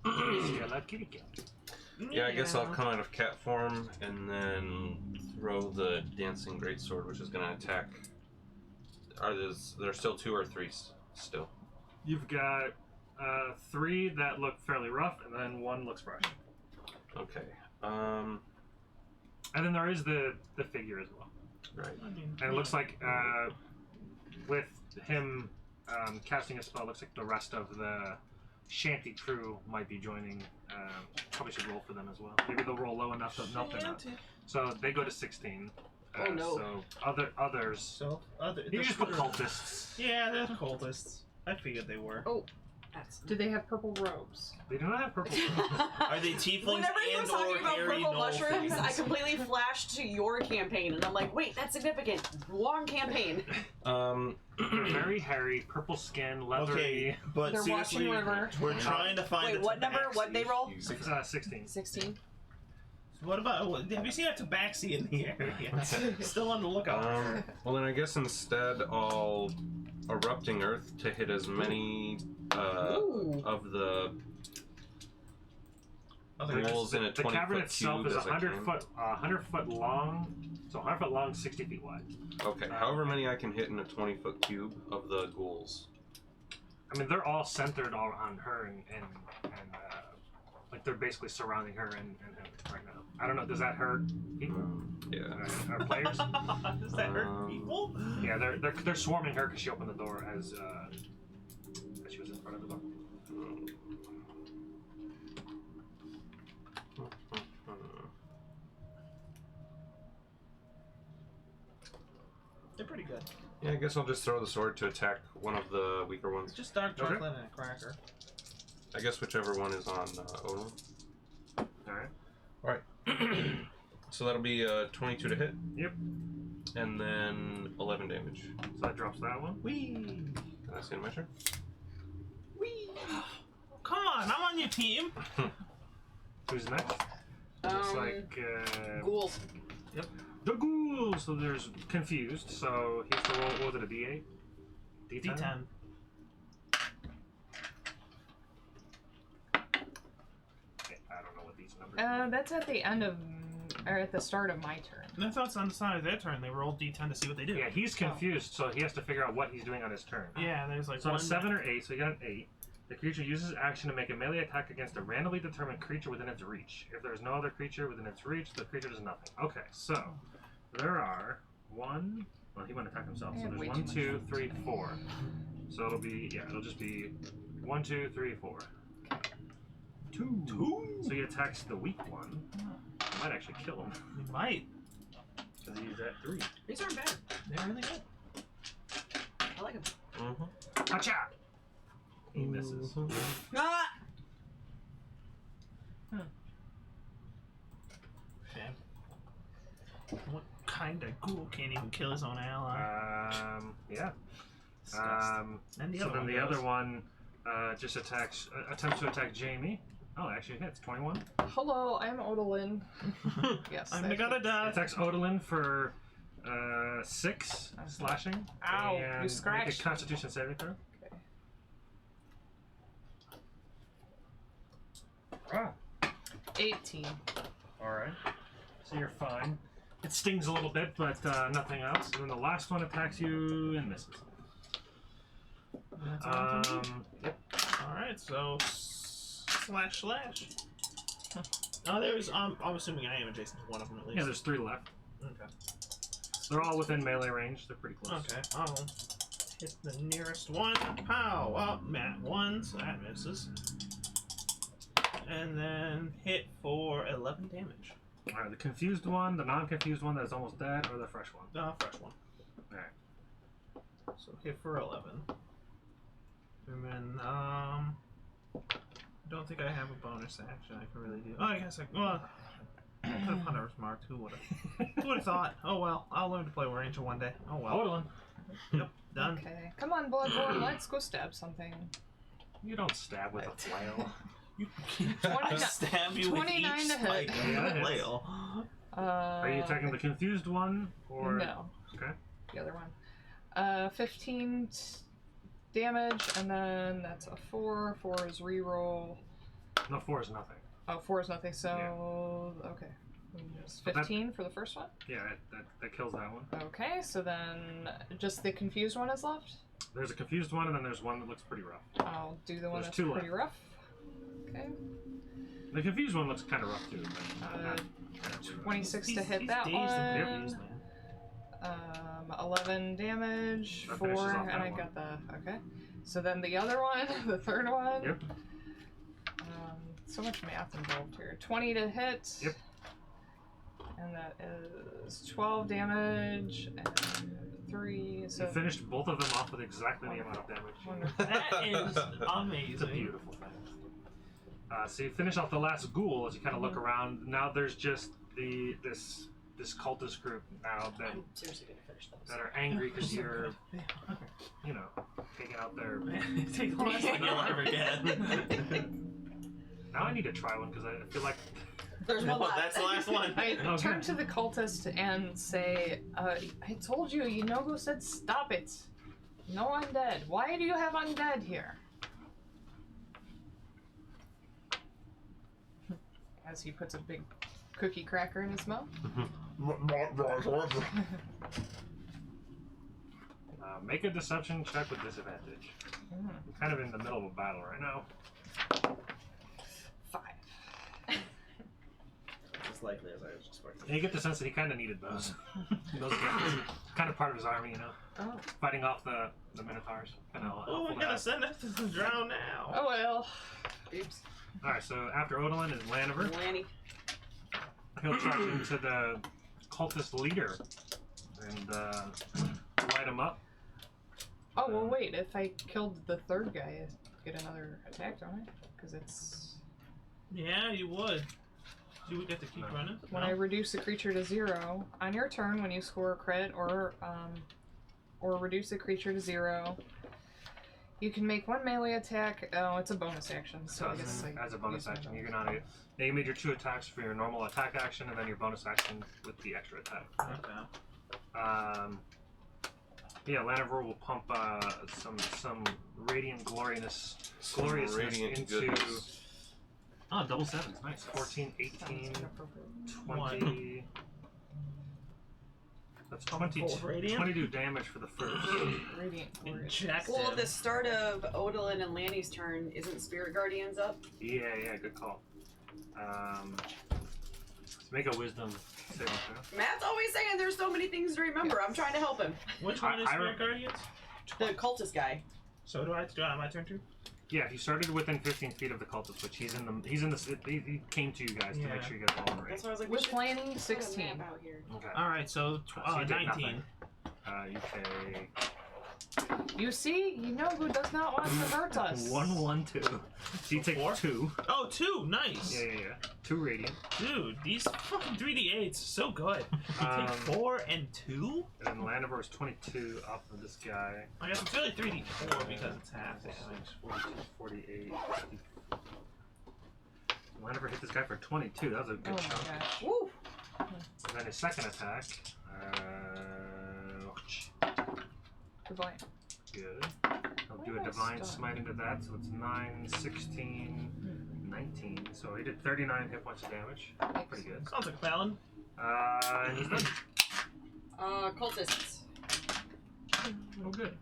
Yeah, kitty cat. Yeah, I guess I'll come out of cat form and then throw the dancing greatsword, which is going to attack. There's still 2 or 3 still? You've got 3 that look fairly rough, and then 1 looks fresh. Okay. And then there is the figure as well. Right. I mean, And it looks like with him casting a spell, it looks like the rest of the Shanty crew might be joining. Probably should roll for them as well. Maybe they'll roll low enough to nope, they're not. So they go to 16. Oh, no. So others. So, You just put cultists. Yeah, they're cultists. I figured they were. Oh, that's. Do they have purple robes? They do not have purple. Are they tieflings Whenever he was and talking or about hairy purple gnoll mushrooms, I things? completely flashed to your campaign, and I'm like, wait, that's significant. Long campaign. They're very hairy, purple skin, leathery. Okay, but They're seriously, watching River. we're trying to find Wait, a what number? What'd they roll? 16. 16. What about, have you seen a tabaxi in the area? Still on the lookout. Well, then I guess instead I'll erupting earth to hit as many Ooh. of the ghouls in a The 20-foot cavern itself cube is as I 100 can. foot, 100 foot long. So 100 foot long, 60 feet wide. Okay, however many I can hit in a 20-foot cube of the ghouls. I mean, they're all centered on her and Like they're basically surrounding her and him right now. I don't know. Does that hurt people? Yeah. Our players? Does that hurt people? Yeah, they're swarming her because she opened the door as she was in front of the door. They're pretty good. Yeah, I guess I'll just throw the sword to attack one of the weaker ones. It's just dark Okay. chocolate and a cracker. I guess whichever one is on Odin. Alright. So that'll be 22 to hit. Yep. And then 11 damage. So that drops that one. Whee! That's the end of my turn. Whee! Come on, I'm on your team. Who's next? Looks like ghouls. the ghouls. So there's confused. So he has to roll. What was it? A D8? D10. D10. Okay, I don't know what these numbers are. That's at the end of, or at the start of my turn. I thought it's on the side of their turn. They roll D10 to see what they do. Yeah, he's confused, so he has to figure out what he's doing on his turn. Yeah, there's like So on one a 7 or 8, so you got an 8. The creature uses action to make a melee attack against a randomly determined creature within its reach. If there is no other creature within its reach, the creature does nothing. Okay, so there are 1. Well, he won't attack himself. I So have there's way 1, too 2, 3, 4. So it'll be it'll just be 1, 2, 3, 4. 2. So he attacks the weak one. Might actually kill him You might. because he's at 3. These aren't bad. They're really good. I like them. Mm-hmm. Gotcha! He misses. Ah! Shame. What kind of ghoul can't even kill his own ally? Yeah. Disgusting. And the So other then one the goes. other one just attempts to attack Jamie. Oh, actually hits 21. Hello, I'm Odalin. Yes. I'm that gonna hits. die. Attacks Odalin for 6 slashing. Ow, and you make scratched. a Constitution saving throw. Okay. Ah, 18. all right. So you're fine. It stings a little bit, but nothing else. And then the last one attacks you and misses. That's all I can do. Yep. Alright, so slash. Oh, there's. I'm assuming I am adjacent to one of them at least. Yeah, there's 3 left. Okay. They're all within melee range. They're pretty close. Okay. I'll hit the nearest one. Pow! Up, Matt 1, so that misses. And then hit for 11 damage. All right, the confused one, the non-confused one that's almost dead, or the fresh one. Fresh one. All right. So hit for 11. And then, I don't think I have a bonus action I can really do. Oh, I guess I could have Hunter's Marked. Who would have thought? Oh well, I'll learn to play Ranger one day. Oh well. Odalin, Yep, done. Okay. Come on, Bloodborne, let's go stab something. you don't stab with a flail. You 29 stab you with 29 each to hit. spike of Yeah, the it flail. Are you attacking the confused one, or No. Okay. The other one. 15 damage, and then that's a 4. 4 is reroll. No, 4 is nothing. Oh, 4 is nothing, so... Okay. Just But that- 15 for the first one? Yeah, that kills that one. Okay, so then just the confused one is left? There's a confused one, and then there's one that looks pretty rough. I'll do the one There's that's 2 pretty rough. Okay. The confused one looks kind of rough too. But not 26 to hit He's that dazed and one. confused, man. 11 damage, That 4, finishes off and that I one. got the... Okay. So then the other one, the third one. Yep. So much math involved here. 20 to hit. Yep. And that is 12 damage, and 3, so... You finished both of them off with exactly the amount of damage. Wonderful. That is amazing. It's a beautiful thing. So you finish off the last ghoul as you kind of look around. Now there's just this cultist group now that I'm seriously gonna finish those. that are angry because you're, you know, taking out their. Take the last one you'll ever get. Now I need to try one because I feel like. There's one left. That's the last one. I Okay. turn to the cultist and say, I told you, Inogo said stop it. No undead. Why do you have undead here? As he puts a big cookie cracker in his mouth. Make a deception check with disadvantage. Mm, I'm kind of in the middle of a battle right now. 5. likely as I was expecting. And you get the sense that he kind of needed those. Those are kind of part of his army, you know, Oh. fighting off the Minotaurs. Kind of. Oh, we're gonna send it to the drown now. Oh well. Oops. All right, so after Odalin is Laniver. Lanny. He'll charge into the cultist leader and light him up. Oh well, wait. If I killed the third guy, I get another attack, don't I? Because it's Yeah, you would. You would get to keep No. running. when No? I reduce a creature to 0 on your turn when you score a crit or reduce a creature to 0. You can make one melee attack. Oh, it's a bonus action, so I guess as a bonus use my action, bonus. you can only you made your 2 attacks for your normal attack action, and then your bonus action with the extra attack. Okay. Yeah, Laniver will pump some radiant gloriousness Radiant into goodness. double sevens, nice. 14, 18, Sounds inappropriate. 20. That's 20, Full radiant? 22 damage for the first. Radiant glorious. Inject Well, at him. the start of Odalin and Lanny's turn, isn't Spirit Guardians up? Yeah, good call. Let's make a wisdom saving throw. Matt's always saying there's so many things to remember. I'm trying to help him. Which one is I Spirit Guardians? The cultist guy. So do I have to do it on my turn too? Yeah, he started within 15 feet of the cultist, which he came to you guys to Yeah. make sure you guys all in range. That's why I was like, we With should Lanny, put a 16. map out here. Okay. Alright, so So you take 19. You take You see, you know who does not want to hurt us. 1, 1, 2. So you take Four? 2. Oh, 2! Nice! Yeah. 2 radiant. Dude, these fucking 3d8s so good. You take 4 and 2? And Laniver is 22 off of this guy. I guess it's really 3d4 because it's half damage. 42, 48. Laniver hit this guy for 22. That was a Oh good my chunk. gosh. Woo! And then his second attack. Divine. Good. I'll do a Almost divine done. smite into that, so it's 9, 16, 19. So he did 39 hit points of damage. Pretty good. Sounds like a Fallon. And he's done. Cultists. Oh, good.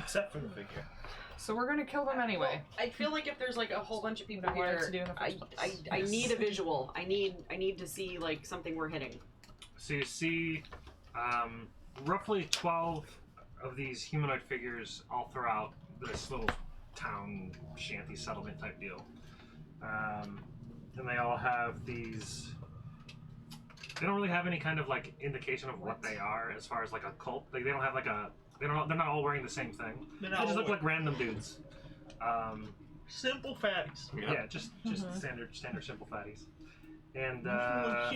Except for the figure. So we're gonna kill them anyway. Well, I feel like if there's like a whole bunch of people What I wanted here, to do in the I, first I, place. I need a visual. I need to see like something we're hitting. So you see roughly 12 of these humanoid figures all throughout this little town shanty settlement type deal. And they all have these... They don't really have any kind of like indication of what they are as far as like a cult. Like they don't have like a... They're not all wearing the same thing. They just look like random dudes. Simple fatties. Yeah, just standard simple fatties. And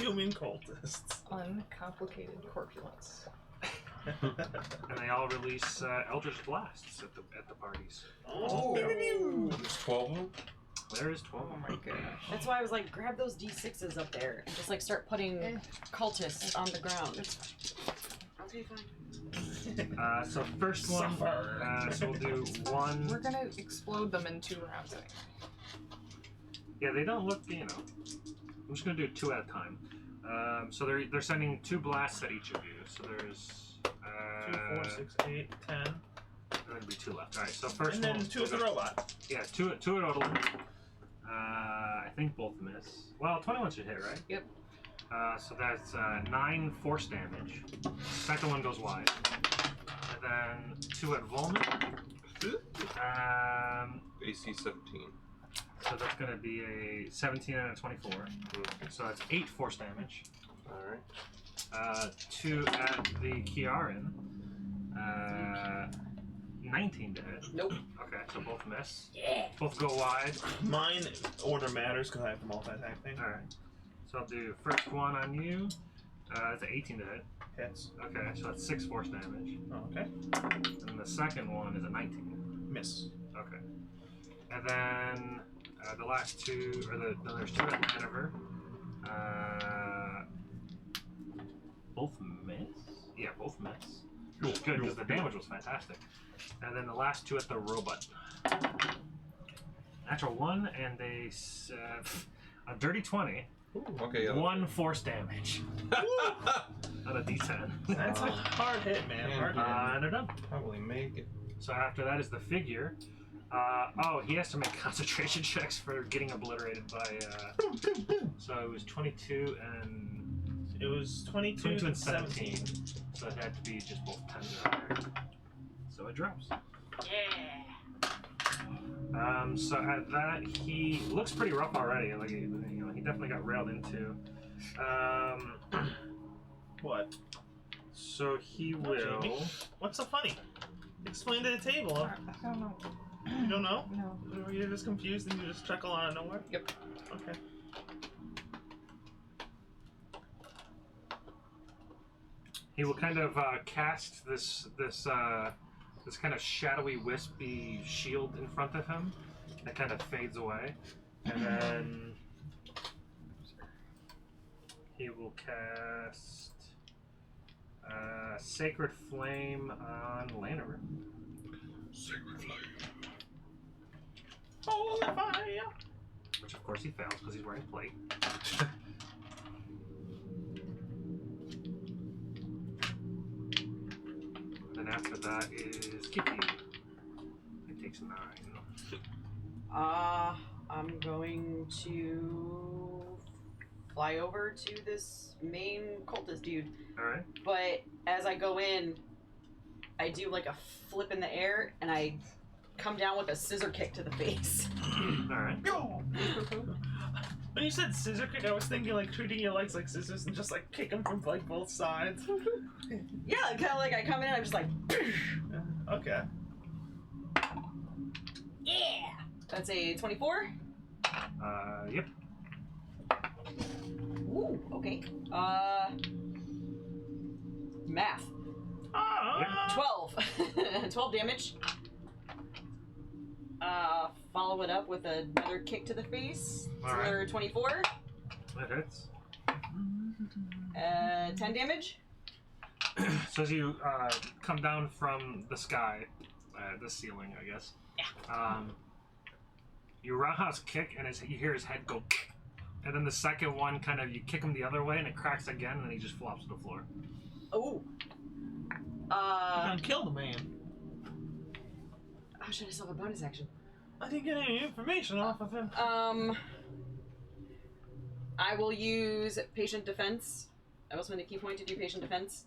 Human cultists. Uncomplicated corpulence. and they all release Eldritch Blasts at the parties. Oh. There's 12 of them? There is 12 Oh of my them. gosh. That's why I was like, grab those d6s up there and just like start putting cultists on the ground. Okay, fine. So first one, so we'll do one. We're gonna explode them in 2 rounds. I think. Yeah, they don't look, I'm just gonna do 2 at a time. So they're sending 2 blasts at each of you. So there's 2, 4, 6, 8, 10. There'll be 2 left. All right. So first And then one. 2 of the robot. Yeah, 2 at Odalin. I think both miss. Well, 21 should hit, right? Yep. So that's 9 force damage. Second one goes wide. And then 2 at Volman. AC 17. So that's going to be a 17 and a 24. So that's 8 force damage. Alright. 2 at the Kiaran. 19 to hit. Nope. Okay, so both miss. Yeah. Both go wide. Mine order matters because I have the multi-attack thing. Alright. So I'll do first one on you. It's an 18 to hit. Hits. Okay, so that's 6 force damage. Oh, okay. And the second one is a 19. Miss. Okay. And then the last 2, then there's 2 at Laniver. Both miss? Yeah, both miss. Which is good because the damage was fantastic. And then the last 2 at the robot. Natural 1 and a dirty 20. Okay, 1 force damage. Out of D10. That's a hard hit, man. Hard hit. And they're done. Probably make it. So after that is the figure. He has to make concentration checks for getting obliterated by. So it was 22 and It was 22 22 and to 17. 17. So it had to be just both 10s or higher. So it drops. So at that, he looks pretty rough already. Like he definitely got railed into. What? So he Oh, will. Jamie. What's so funny? Explain to the table. I don't know. You don't know? No. You're just confused and you just chuckle out of nowhere? Yep. Okay. He will kind of cast this kind of shadowy, wispy shield in front of him that kind of fades away, and then he will cast Sacred Flame on Lanover. Sacred flame. Holy fire! Which of course he fails because he's wearing plate. Then after that is Kiki. It takes 9. I'm going to fly over to this main cultist dude. Alright. But as I go in, I do like a flip in the air and I come down with a scissor kick to the face. Alright. When you said scissor kick, I was thinking like treating your legs like scissors and just like kick them from like both sides. Yeah, kind of like I come in and I'm just like, Okay. yeah. That's a 24. Yep. Ooh, okay. Math. Ah! 12. 12 damage. Follow it up with another kick to the face. It's All right. another 24. That hits. 10 damage. So as you come down from the sky, the ceiling, I guess. Yeah. You roundhouse kick, and you hear his head go, and then the second one kind of you kick him the other way, and it cracks again, and then he just flops to the floor. Oh. You done killed the man. Oh shit! I still have a bonus action. I didn't get any information off of him. I will use patient defense. I will spend a key point to do patient defense,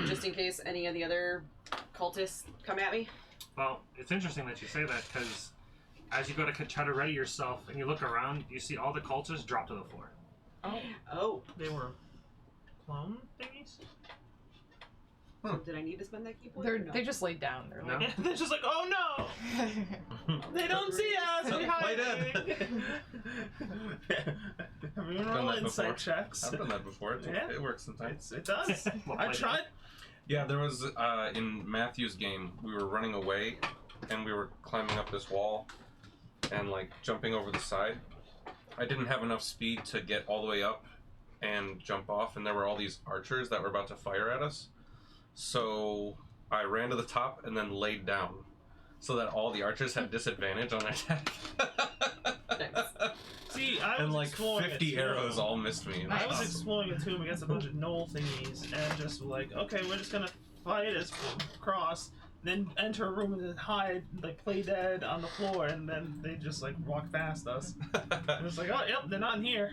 just in case any of the other cultists come at me. Well, it's interesting that you say that, because as you go to try to ready yourself, and you look around, you see all the cultists drop to the floor. Oh. They were clone thingies? So did I need to spend that key point? They're or no? they just laid down. They're No? like, They're just like, oh no! They don't see us! We're Play hiding! Everyone Done roll that insight before. checks. I've done that before. Yeah. It works sometimes. It does. Well, I play tried. Yeah, there was in Matthew's game. We were running away, and we were climbing up this wall, and like jumping over the side. I didn't have enough speed to get all the way up and jump off, and there were all these archers that were about to fire at us. So I ran to the top and then laid down, so that all the archers had disadvantage on their attack. See, I was And like exploring 50 it too. arrows all missed me. It was I was awesome. exploring a tomb against a bunch of knoll thingies and just like, okay, we're just gonna fight us across, then enter a room and then hide, like play dead on the floor, and then they just like walk past us. And it's like, oh, yep, they're not in here.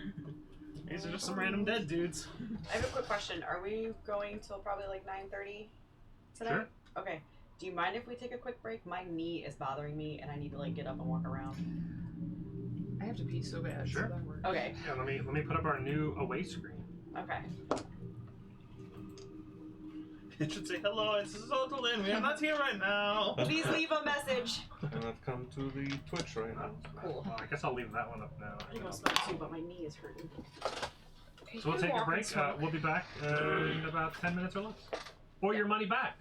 These are just some random dead dudes. I have a quick question. Are we going till probably like 9:30 tonight? Sure. Okay. Do you mind if we take a quick break? My knee is bothering me, and I need to like get up and walk around. I have to pee so bad. Sure. So that works. Okay. Yeah, let me put up our new away screen. Okay. It should say, hello, this is Otolin. We are not here right now. Please leave a message. And I've come to the Twitch right now. Cool. Well, I guess I'll leave that one up now. I go smoke too, but my knee is hurting. So we'll take a break. We'll be back in about 10 minutes or less. Or your money back.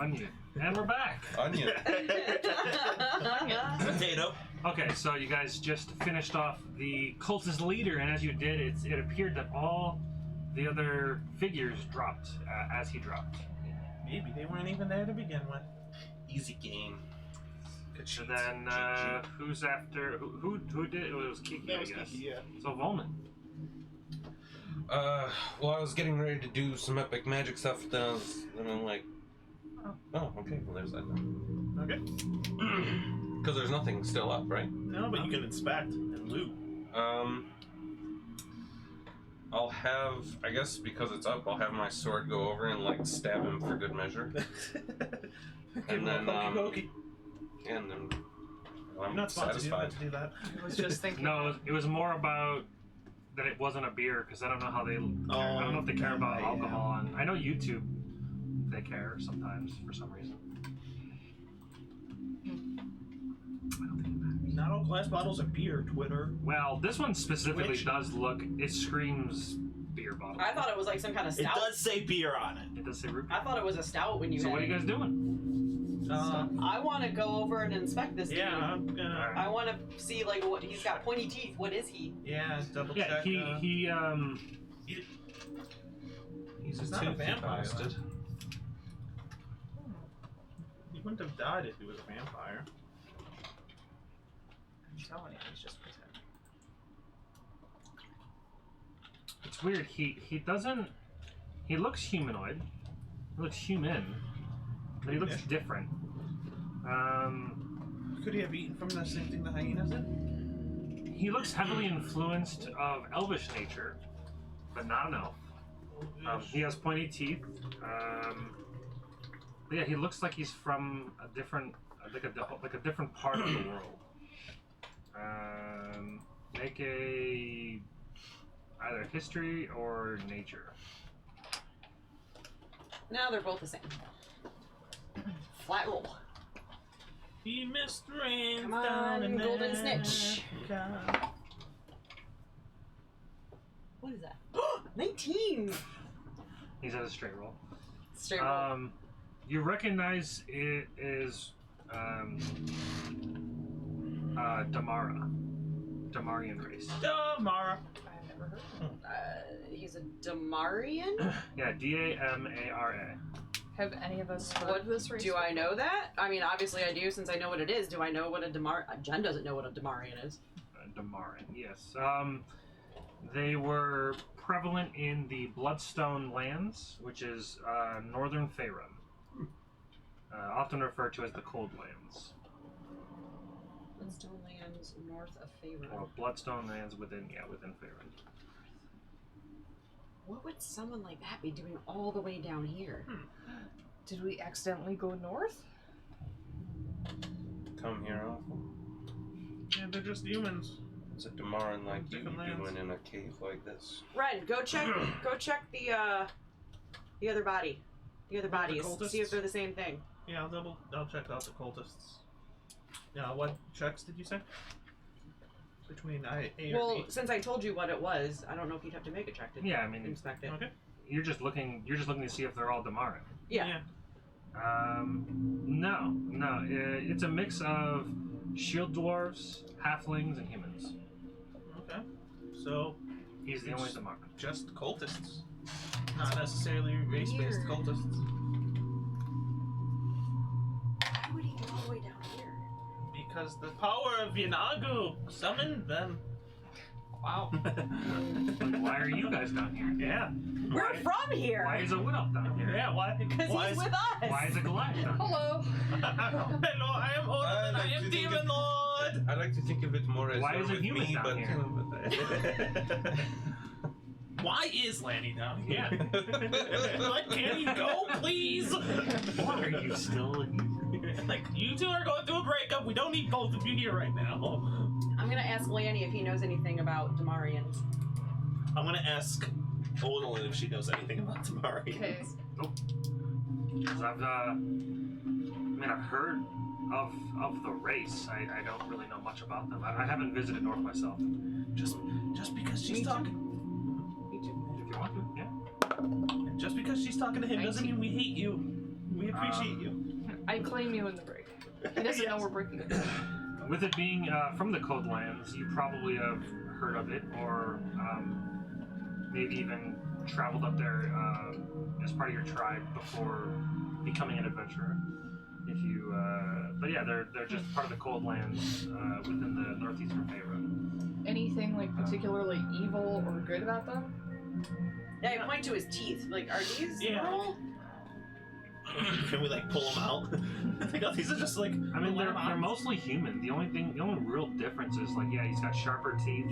Onion. And we're back. Onion. Potato. Okay, so you guys just finished off the cultist leader, and as you did, it appeared that all the other figures dropped as he dropped. Maybe they weren't even there to begin with. Easy game. Good So sheets. then, who's after? Who did it? Was Kiki, I guess. Yeah. So Volman. Well, I was getting ready to do some epic magic stuff, then I'm like, oh, okay, well, there's that then. Okay. Because there's nothing still up, right? No, but you can inspect and loot. I'll have, I guess because it's up, I'll have my sword go over and, like, stab him for good measure. And then, and then I'm I'm not satisfied. to do that. I was just thinking. No, it was more about that it wasn't a beer because I don't know how they. I don't know if they care about yeah. alcohol. And I know YouTube, they care sometimes for some reason. I don't think it matters. Not all glass bottles are beer, Twitter. Well, this one specifically Which- does look. It screams beer bottle. I thought it was like some kind of It stout. does say beer on it. It does say root beer. I thought it was a stout when you So had what are you it. guys doing? I want to go over and inspect this dude. Yeah, I'm gonna. I want to see like what he's got pointy teeth. What is he? Yeah, double Yeah, check. he's He's a not a toothy vampire. bastard. He wouldn't have died if he was a vampire. I'm telling you, he's just pretending. It's weird. He doesn't. He looks humanoid. He looks human, but he looks Yeah. different. Could he have eaten from the same thing the hyenas did? He looks heavily influenced of elvish nature, but not an elf. He has pointy teeth. But yeah, he looks like he's from a different, like a different part of the world. Make a either history or nature. No, they're both the same. Flat roll. He missed rain. Come on, golden snitch. What is that? 19. He's at a straight roll. Straight roll. You recognize it is Damarian race. Mara. I've never heard of him. He's a Damarian. Yeah, Damara. Have any of us heard What of this race? Do I know that? I mean, obviously I do since I know what it is. Do I know what a Jen doesn't know what a Damarian is. Damaran, yes. They were prevalent in the Bloodstone lands, which is northern Faerun. Often referred to as the Cold Lands. Bloodstone lands north of Faerun. Or Bloodstone lands within Faerun. What would someone like that be doing all the way down here? Did we accidentally go north? Come here, awful. Yeah, they're just humans. What's a Damaran like you Different lands. doing in a cave like this? Ren, go check the other body. The other bodies. cultists? See if they're the same thing. Yeah, I'll check out the cultists. Yeah, what checks did you say? Between A or Well, B? since I told you what it was, I don't know if you'd have to make a check to Yeah, I mean, inspect it. Okay. you're just looking to see if they're all Damaran. Yeah. No. It's a mix of shield dwarves, halflings, and humans. Okay. So, He's the only Damaran. just cultists. Not necessarily race-based Weird. cultists. Why would he go all the way down here? Because the power of Yanagu summoned them. Wow. Why are you guys down here? Yeah. We're from here. Why is a wood elf down here? Yeah, why? Because why he's is- with us. Why is a Goliath down here? Hello. Hello, I am Odin, I am Demon Lord! I like to think of it more as Why you're is a with human me, down but here? Why is Lanny down here? Yeah. Like, can you go, please? Why are you still? Like, you two are going through a breakup. We don't need both of you here right now. I'm gonna ask Lanny if he knows anything about Damarians. I'm gonna ask Odin if she knows anything about Tamari. Okay. Because I've heard of the race. I don't really know much about them. I haven't visited North myself. Just because she's Me too. talking. Me too. If you want to, yeah. Just because she's talking to him doesn't mean we hate you. We appreciate you. I claim you in the break. He doesn't know we're breaking it. With it being from the Cold Lands, you probably have heard of it, or maybe even traveled up there as part of your tribe before becoming an adventurer. If you, but yeah, they're just part of the Cold Lands within the northeastern Faerun. Anything like particularly evil or good about them? Yeah, I point to his teeth. Like, are these normal? Can we like pull them out? I think these are just like. I mean, they're mostly human. The only real difference is like, yeah, he's got sharper teeth.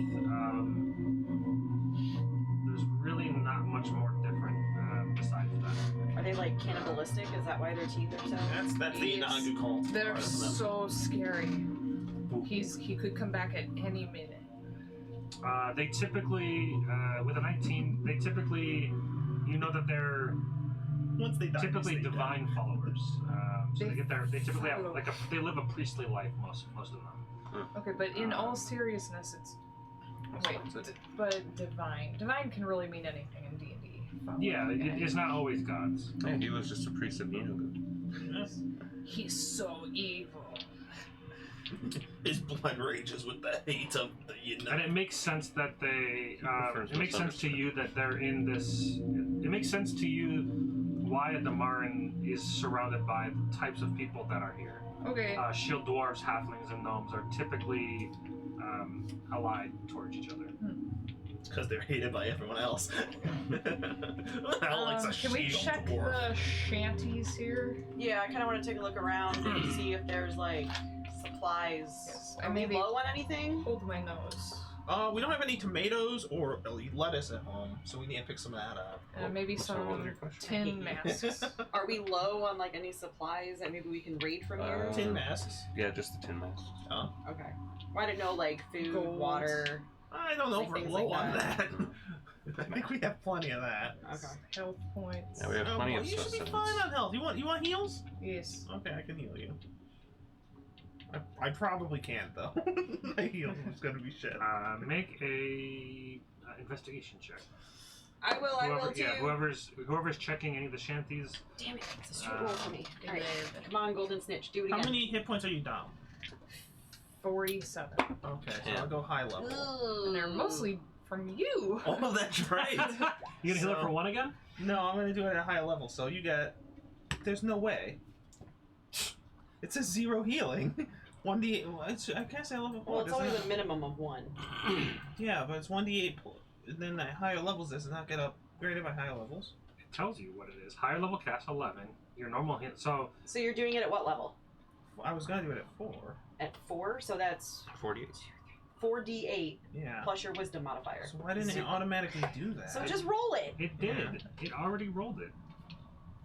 There's really not much more different besides that. Are they like cannibalistic? Is that why their teeth are so? That's the Yes. Inagu cult. They're part of them. so scary. He could come back at any minute. They typically, with a 19, they typically, you know that they're Once they die, typically they die. divine followers. So They they typically have follow. they live a priestly life, most of them. Okay, but in all seriousness, it's wait, but divine can really mean anything in D&D. Yeah, it's not always gods. Yeah, he was just a priest of Inugu. He's so evil. His blood rages with the hate of the And it makes sense that they. It makes sense to you that they're in this. It makes sense to you why the Marin is surrounded by the types of people that are here. Okay. Shield dwarves, halflings, and gnomes are typically allied towards each other. because they're hated by everyone else. Alex, a Can we shield check dwarf. the shanties here? Yeah, I kind of want to take a look around and see if there's like supplies. Yes, Are and we maybe low on anything? hold my nose. We don't have any tomatoes or lettuce at home, so we need to pick some of that up. And maybe So what was some your question? tin masks. Are we low on like any supplies that maybe we can raid from here? Tin masks. Yeah, just the tin masks. Okay. Well, I didn't know like food, Gold. water. I don't know if Like we're things low like on that. that. I think we have plenty of that. Okay. Health points. Yeah, we have plenty well, of you should be sustenance. fine on health. You want heals? Yes. Okay, I can heal you. I probably can't though. My heal is gonna be shit. Make a investigation check. I will do. Yeah, whoever's checking any of the shanties. Damn it! It's a straight roll for me. In All right, there. come on, golden snitch, do it How again. many hit points are you down? 47. Okay, so Yeah. I'll go high level. And they're mostly from you. Oh, that's right. You gonna heal it So- for one again? No, I'm gonna do it at a high level. So you got. There's no way. It says 0 healing. 1d8. Well, I can't say level 4. Well, it's doesn't always it? a minimum of one. Yeah, but it's 1d8. Then at higher levels, does not get upgraded by higher levels. It tells you what it is. Higher level cast 11. Your normal hit. So So you're doing it at what level? I was gonna do it at 4. At 4, so that's 48. 4d8 Yeah. plus your wisdom modifier. So why didn't it Zero. automatically do that? So just roll it. it did. It already rolled it.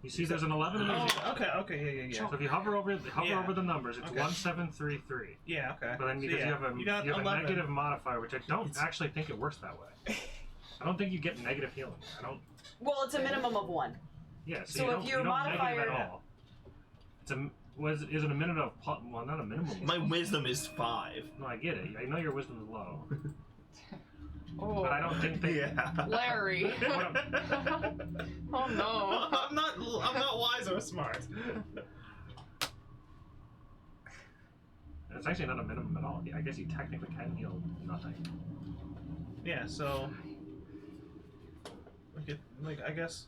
You see, there's an 11 and a 0. Oh, okay, yeah. So if you hover over Yeah. over the numbers, it's Okay. 1733. Yeah, okay. But then So because yeah, you have a got you have a 11. negative modifier, which I don't It's- actually think it works that way. I don't think you get negative healing. I don't. Well, it's a minimum of 1. Yeah. So, So you if don't, your you don't negative modifier- at all. It's a is it a minute of well, not a minimum. My wisdom is 5. No, I get it. I know your wisdom is low, Oh, but I don't think they. Yeah. Larry. Oh no. I'm not wise or smart. It's actually not a minimum at all. I guess you technically can heal nothing. Yeah, so I guess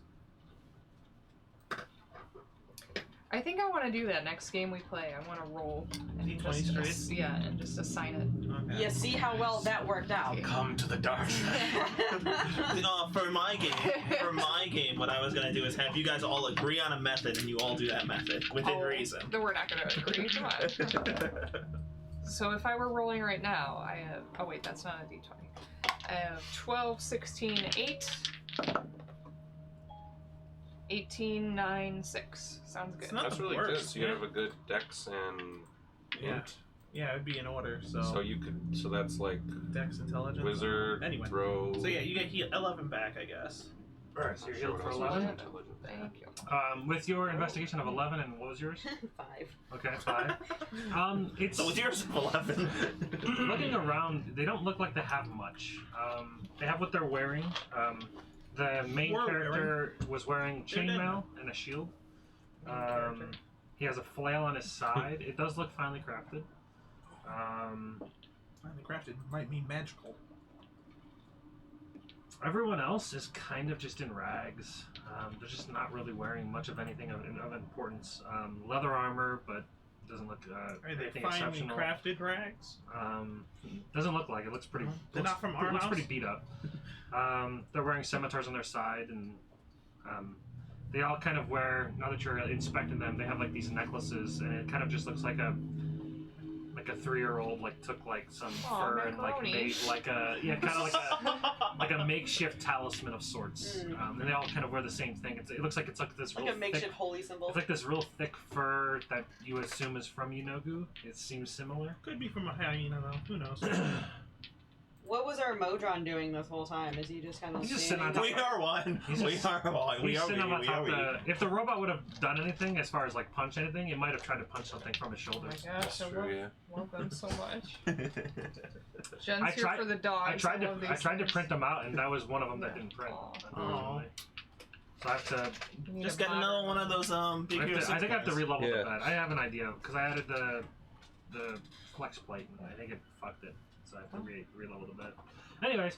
I think I want to do that next game we play. I want to roll and D20 just yeah, and just assign it. okay. You see how well that worked out. Come to the dark side. For my game, what I was gonna do is have you guys all agree on a method, and you all do that method within Oh, reason. Then we're not gonna agree. Come on. So if I were rolling right now, I have. Oh wait, that's not a d20. I have 12, 16, 8, 18, 9, 6. Sounds good. It's not That's the really good. worst. So you have a good dex and Yeah. int. Yeah, it'd be in order. So you could. So that's like Dex intelligence. wizard, Anyway. throw. So yeah, you get 11 back, I guess. Alright, so you're Sure, healed for what else was 11. intelligent? Thank you. With your investigation of 11, and what was yours? 5. Okay, 5. It's So with yours 11. looking around. They don't look like they have much. They have what they're wearing. The main We're character was wearing chainmail and a shield. He has a flail on his side. It does look finely crafted. Finely crafted might mean magical. Everyone else is kind of just in rags. They're just not really wearing much of anything of importance. Leather armor, but doesn't look Are they anything finely exceptional. crafted rags? Doesn't look like it. Looks pretty. They're not from our looks house? pretty beat up. They're wearing scimitars on their side, and they all kind of wear. Now that you're inspecting them, they have like these necklaces, and it kind of just looks like a 3-year-old took some Aw, fur and macaroni. made kind of like a makeshift talisman of sorts. And they all kind of wear the same thing. It looks like it's like this Like real a makeshift thick. holy symbol. It's like this real thick fur that you assume is from Inogu. It seems similar. Could be from a hyena, though. Who knows? What was our Modron doing this whole time? Is he just kind of He's just standing sitting on there? top. We are one. He's We just- are one. We He's are sitting on we. top We are of the. If the robot would have done anything as far as punch anything, it might have tried to punch something from his Oh my shoulders. gosh, I love them so much. we. Jen's I here tried- for the dogs. I tried love to these print things. them out, and that was one of them that didn't print. Aw. Unfortunately. So I have to. You need Just a get modern another one of those big I, Hero have to, I 6 think I have to guys. re-level Yeah. the bed. I have an idea because I added the flex plate, and I think it fucked it. So I have to re-level the bed. Anyways,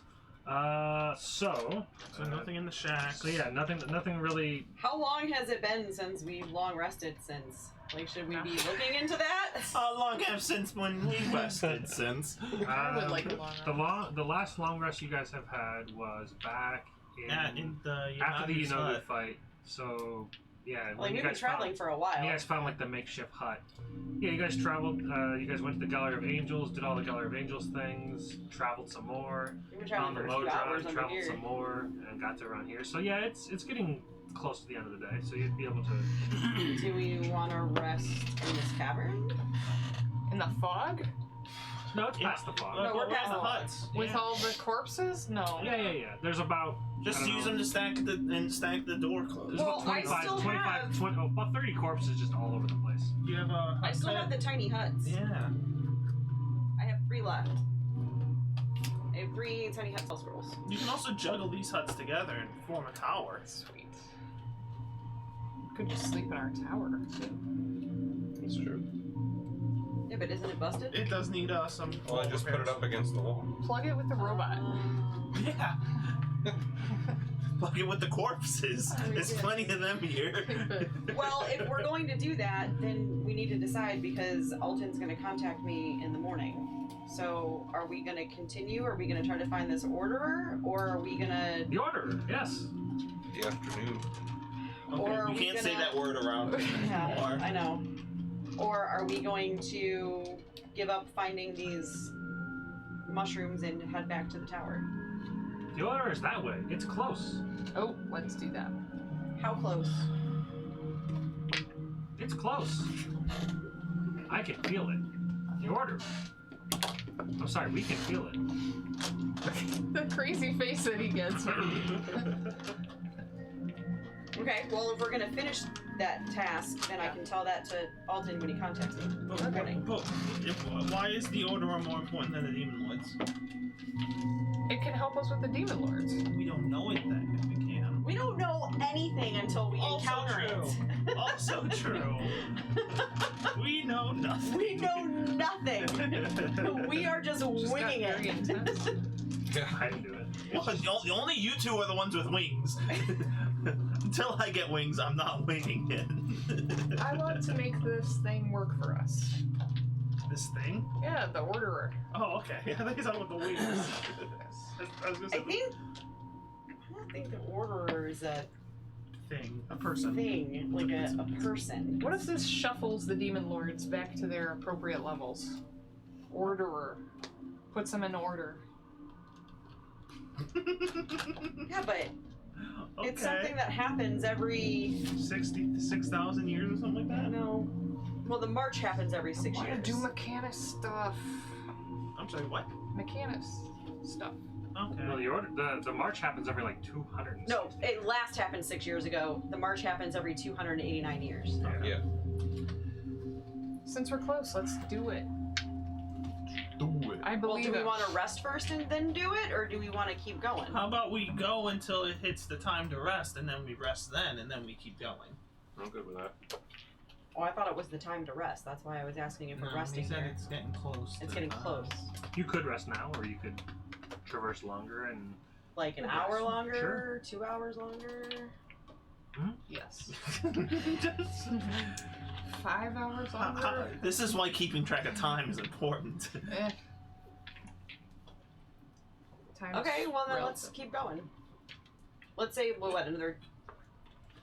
So nothing in the shack. So yeah, nothing really. How long has it been since we've long rested since? Like, should we be looking into that? How long have since when we rested since? I would like a long the last long rest you guys have had was back In the after the Yanagi's Inogu hut. fight. So yeah, when Like, you we've been guys traveling found, for a while. you guys found the makeshift hut. Yeah, you guys traveled. You guys went to the Gallery of Angels, did all the Gallery of Angels things, traveled some more, We've been found traveling the for 2 hours Modron, under traveled here. some more, and got to around here. So yeah, it's getting close to the end of the day. So you'd be able to. Do we want to rest in this cavern? In the fog? No, it's past the fog. No, we're past the huts. With Yeah. all the corpses? No. Yeah. There's about Just I don't use know. them to stack the door closed. There's Well, about I 25, still 25 have- 20, about 30 corpses just all over the place. You have a. I still have the tiny huts. Yeah. I have 3 left. I have 3 tiny hut spell scrolls. You can also juggle these huts together and form a tower. Sweet. Could just sleep in our tower. That's true. Yeah, but isn't it busted? It does need some. Well, I just put it up against the wall. Plug it with the robot. Yeah. Plug it with the corpses. Oh, There's yeah. plenty of them here. Well, if we're going to do that, then we need to decide because Alton's going to contact me in the morning. So, are we going to continue? Are we going to try to find this orderer? Or are we going to... The Order, yes. The afternoon. Okay, Or are you we can't say gonna- that word around Yeah, anymore. I know. Or are we going to give up finding these mushrooms and head back to the tower? The Order is that way. It's close. Oh, let's do that. How close? It's close. I can feel it. The Order. I'm sorry, we can feel it. The crazy face that he gets. Okay, well, if we're going to finish that task, then I can tell that to Alton when he contacts me. But, in the morning. why is the Orderer more important than the Demon Lords? It can help us with the demon lords. We don't know it then if we can. We don't know anything until we Also encounter true. it. Also true. We know nothing. We know nothing. We are just Just got winging very it. intense. I didn't do it. Well, only you two are the ones with wings. Until I get wings, I'm not winging it. I want to make this thing work for us. This thing? Yeah, the orderer. Oh, okay. I think it's on with the wings. I was gonna say I don't think the orderer is a thing. A person. thing, like a person. What if this shuffles the demon lords back to their appropriate levels? Orderer. Puts them in order. Yeah, but Okay. it's something that happens every 66,000 years or something like that? no. Well, the march happens every 6 I want years. to do Mechanus stuff. I'm sorry, what? Mechanus stuff. Okay. No, the march happens every 200. No, it last happened 6 years ago. The march happens every 289 years. Yeah. Since we're close, let's do it. Do it. I Well, believe do we it. want to rest first and then do it, or do we want to keep going? How about we go until it hits the time to rest, and then we rest then, and then we keep going? I'm good with that. Oh, I thought it was the time to rest. That's why I was asking if we're No, resting he said here. it's getting close. It's to getting time. close. You could rest now, or you could traverse longer and. Like an Yes, hour longer, sure. 2 hours longer. Yes. Just- 5 hours longer. this is why keeping track of time is important. Eh. Time's Okay, well then let's relative. keep going. Let's say what, another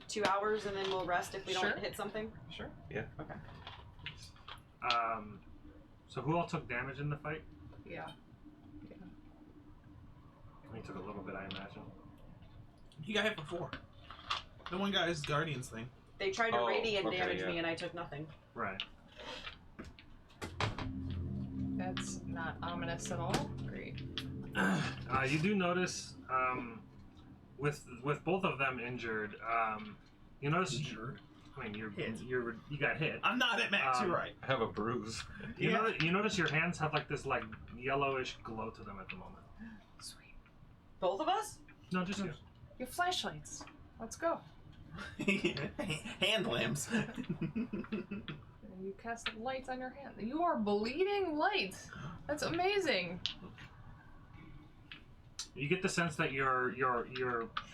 2 hours, and then we'll rest if we don't Sure. hit something. Sure. Okay. So who all took damage in the fight? Yeah. He took a little bit, I imagine. He got hit before. The one guy's Guardians thing. They tried to Oh, radiant okay, damage yeah. me, and I took nothing. Right. That's not ominous at all. Great. You do notice, with both of them injured, you notice. I mean, Hit. you got hit. I'm not at max. You're right. I have a bruise. You, Yeah. you notice your hands have like this like yellowish glow to them at the moment. Sweet. Both of us? No, just you. Your flashlights. Let's go. Hand lamps. And you cast lights on your hand. You are bleeding light. That's amazing. You get the sense that you're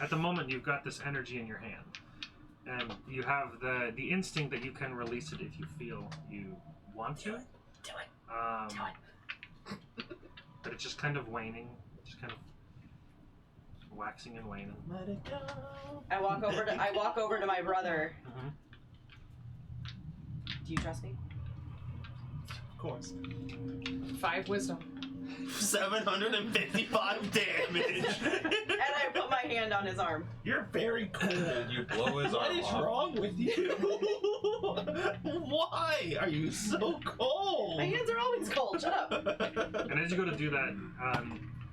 at the moment you've got this energy in your hand, and you have the instinct that you can release it if you feel you want to. Do it. But it's just kind of waning, just kind of waxing and waning. Let it go. I walk over to my brother. Mm-hmm. Do you trust me? Of course. 5 wisdom. 755 damage. And I put my hand on his arm. You're very cold. You blow his What arm is off. wrong with you? Why are you so cold? My hands are always cold. Shut up. And as you go to do that,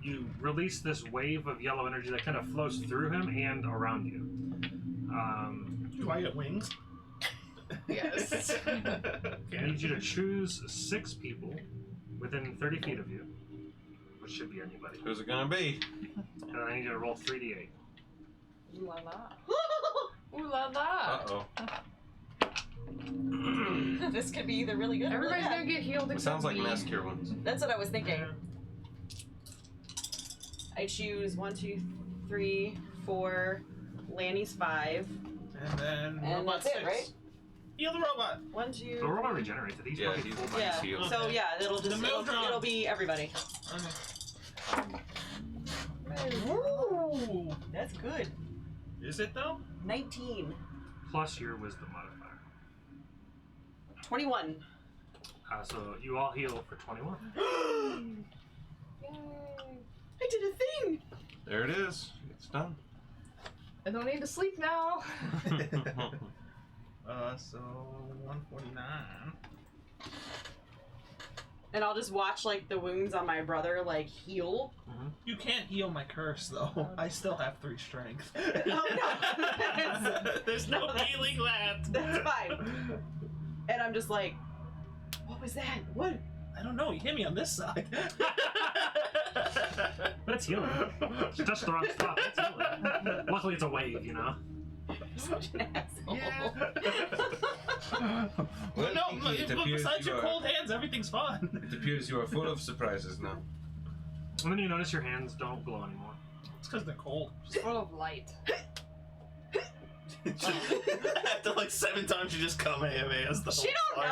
you release this wave of yellow energy that kind of flows through him and around you. Do I get wings? Yes. I need you to choose 6 people within 30 feet of you, which should be anybody. Who's it gonna be? And I need you to roll 3d8. Ooh la la. Ooh la la. Uh-oh. This could be either really good or really Everybody's bad. gonna get healed It except sounds like me. mass cure wounds. That's what I was thinking. I choose 1, 2, 3, 4. Lanny's 5. And then And robot that's it, 6. right? Heal the robot. 1, 2. The robot regenerates it. He's Yeah, fucking he's full fine. Yeah. Healed. So yeah, it'll The just Mildron. it'll be everybody. Ooh, that's good. Is it though? 19. plus your wisdom modifier. 21. So you all heal for 21. Yay. I did a thing. There it is. It's done. I don't need to sleep now. So 149. And I'll just watch like the wounds on my brother like heal. You can't heal my curse though. I still have 3 strength. Oh, no. There's no healing left. That's fine. And I'm just like, what was that? What? I don't know. You hit me on this side. But it's healing. You touched the wrong spot. It's healing. Luckily, it's a wave, you know. Such an asshole. Yeah. Well, no, Kiki, it but appears besides you your are- cold hands, everything's fine. It appears you are full of surprises now. And then you notice your hands don't glow anymore. It's because they're cold. Full of light. After like 7 times, you just come as the She don't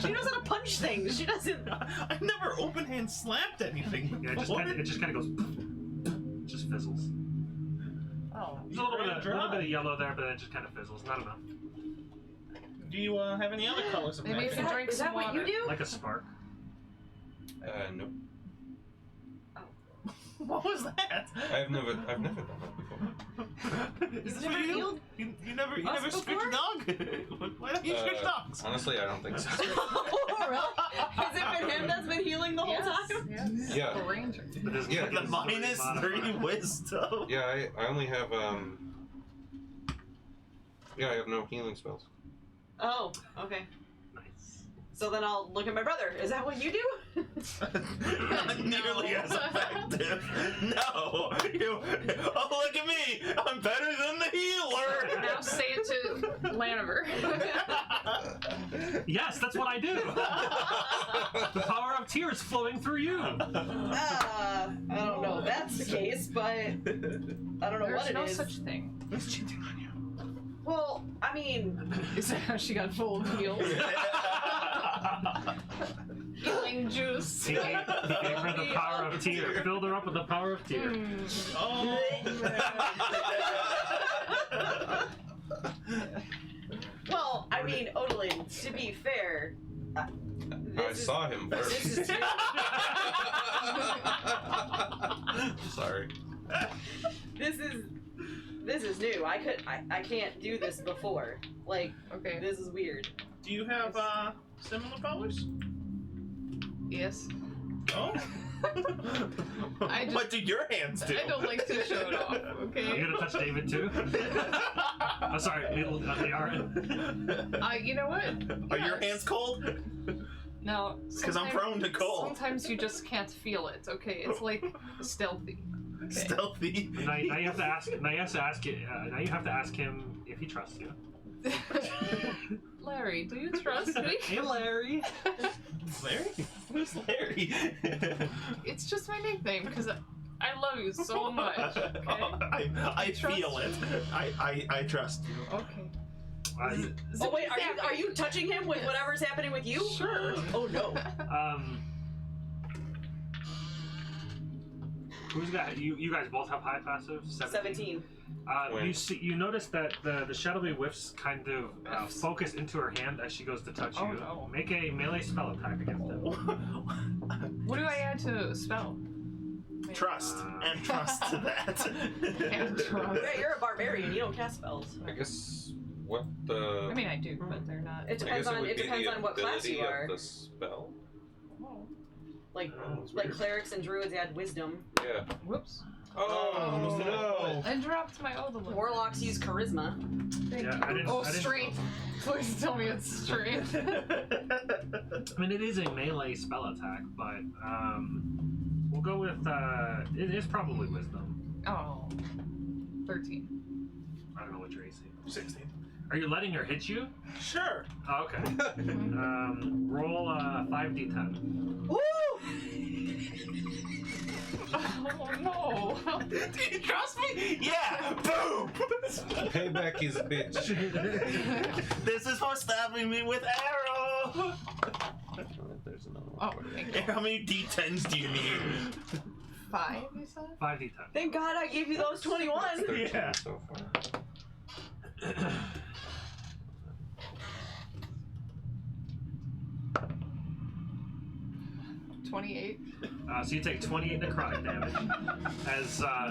She knows how to punch things. She doesn't. I've never open hand slapped anything. Yeah, it just kind of goes. It just fizzles. Oh. There's a little bit of yellow there, but it just kind of fizzles. Not enough. Do you have any other colors of Maybe magic? if you drink Is that some what you water. do? Like a spark. Nope. What was that? I've never done that before. Is this never for you? healed You never us switch before? dog? Why don't you switch dogs? Honestly, I don't think so. Oh, really? Has it been him that's been healing the whole time? Yes. Yeah. The ranger. But there's Yeah, The minus 3 wisdom. Yeah, I only have Yeah, I have no healing spells. Oh, okay. Nice. So then I'll look at my brother. Is that what you do? Not nearly as effective. No. Oh, look at me. I'm better than the healer. Yes, that's what I do. The power of tears flowing through you. I don't know if that's the case, but I don't know There's what it no is. such thing. Who's cheating on you? Well, I mean, Is that how she got full of heals? Healing juice. He gave her the power of tears. Filled her up with the power of tears. Oh, well, I mean, Odalyn, to be fair, I saw him first. this is Sorry. this is new. I can't do this before. Like, Okay. this is weird. do you have similar powers? Yes. Oh. I just- What do your hands do? I don't like to show it off. Okay. You gonna touch David too? Oh, sorry, they are. You know what? Are your Yes. hands cold? No. 'Cause I'm prone to cold. Sometimes you just can't feel it. Okay. It's like stealthy. Okay. Stealthy. Now you have to ask. Now you have to ask it. Now you have to ask him if he trusts you. Larry, do you trust me? Hey, Larry. Larry? Who's Larry? It's just my nickname because I love you so much. Okay. I Trust feel it. I trust you. Okay. Oh wait, are you touching him with whatever's happening with you? Sure. Oh no. Who's got you guys both have high passive? 17. You notice that the shadowy whiffs kind of focus into her hand as she goes to touch Oh, you. no. Make a melee spell attack against him. What do I add to spell? Trust. And trust to that. And trust. Yeah, you're a barbarian. You don't cast spells. I guess what the. I mean, I do, but they're not. It I depends guess on would be the what class you ability are. of the spell. Oh, Like That's like weird. clerics and druids add wisdom. Yeah. whoops! Oh, no. I dropped my Odalyn. Warlocks use charisma. Thank Yeah, you. I didn't- Oh, I didn't- strength. Please tell me it's strength. I mean, it is a melee spell attack, but we'll go with it is probably wisdom. Oh, 13. I don't know what your AC. 16. Are you letting her hit you? Sure. Oh, okay. Roll 5d10. Woo! Oh no! Do you trust me? Yeah. Boom. Payback is a bitch. This is for stabbing me with arrow. There's another one. Oh, thank you. How many D10s do you need? 5, you said? 5d10. Thank God I gave you those 21. 13 Yeah. so far. 28. So you take 28 necrotic damage.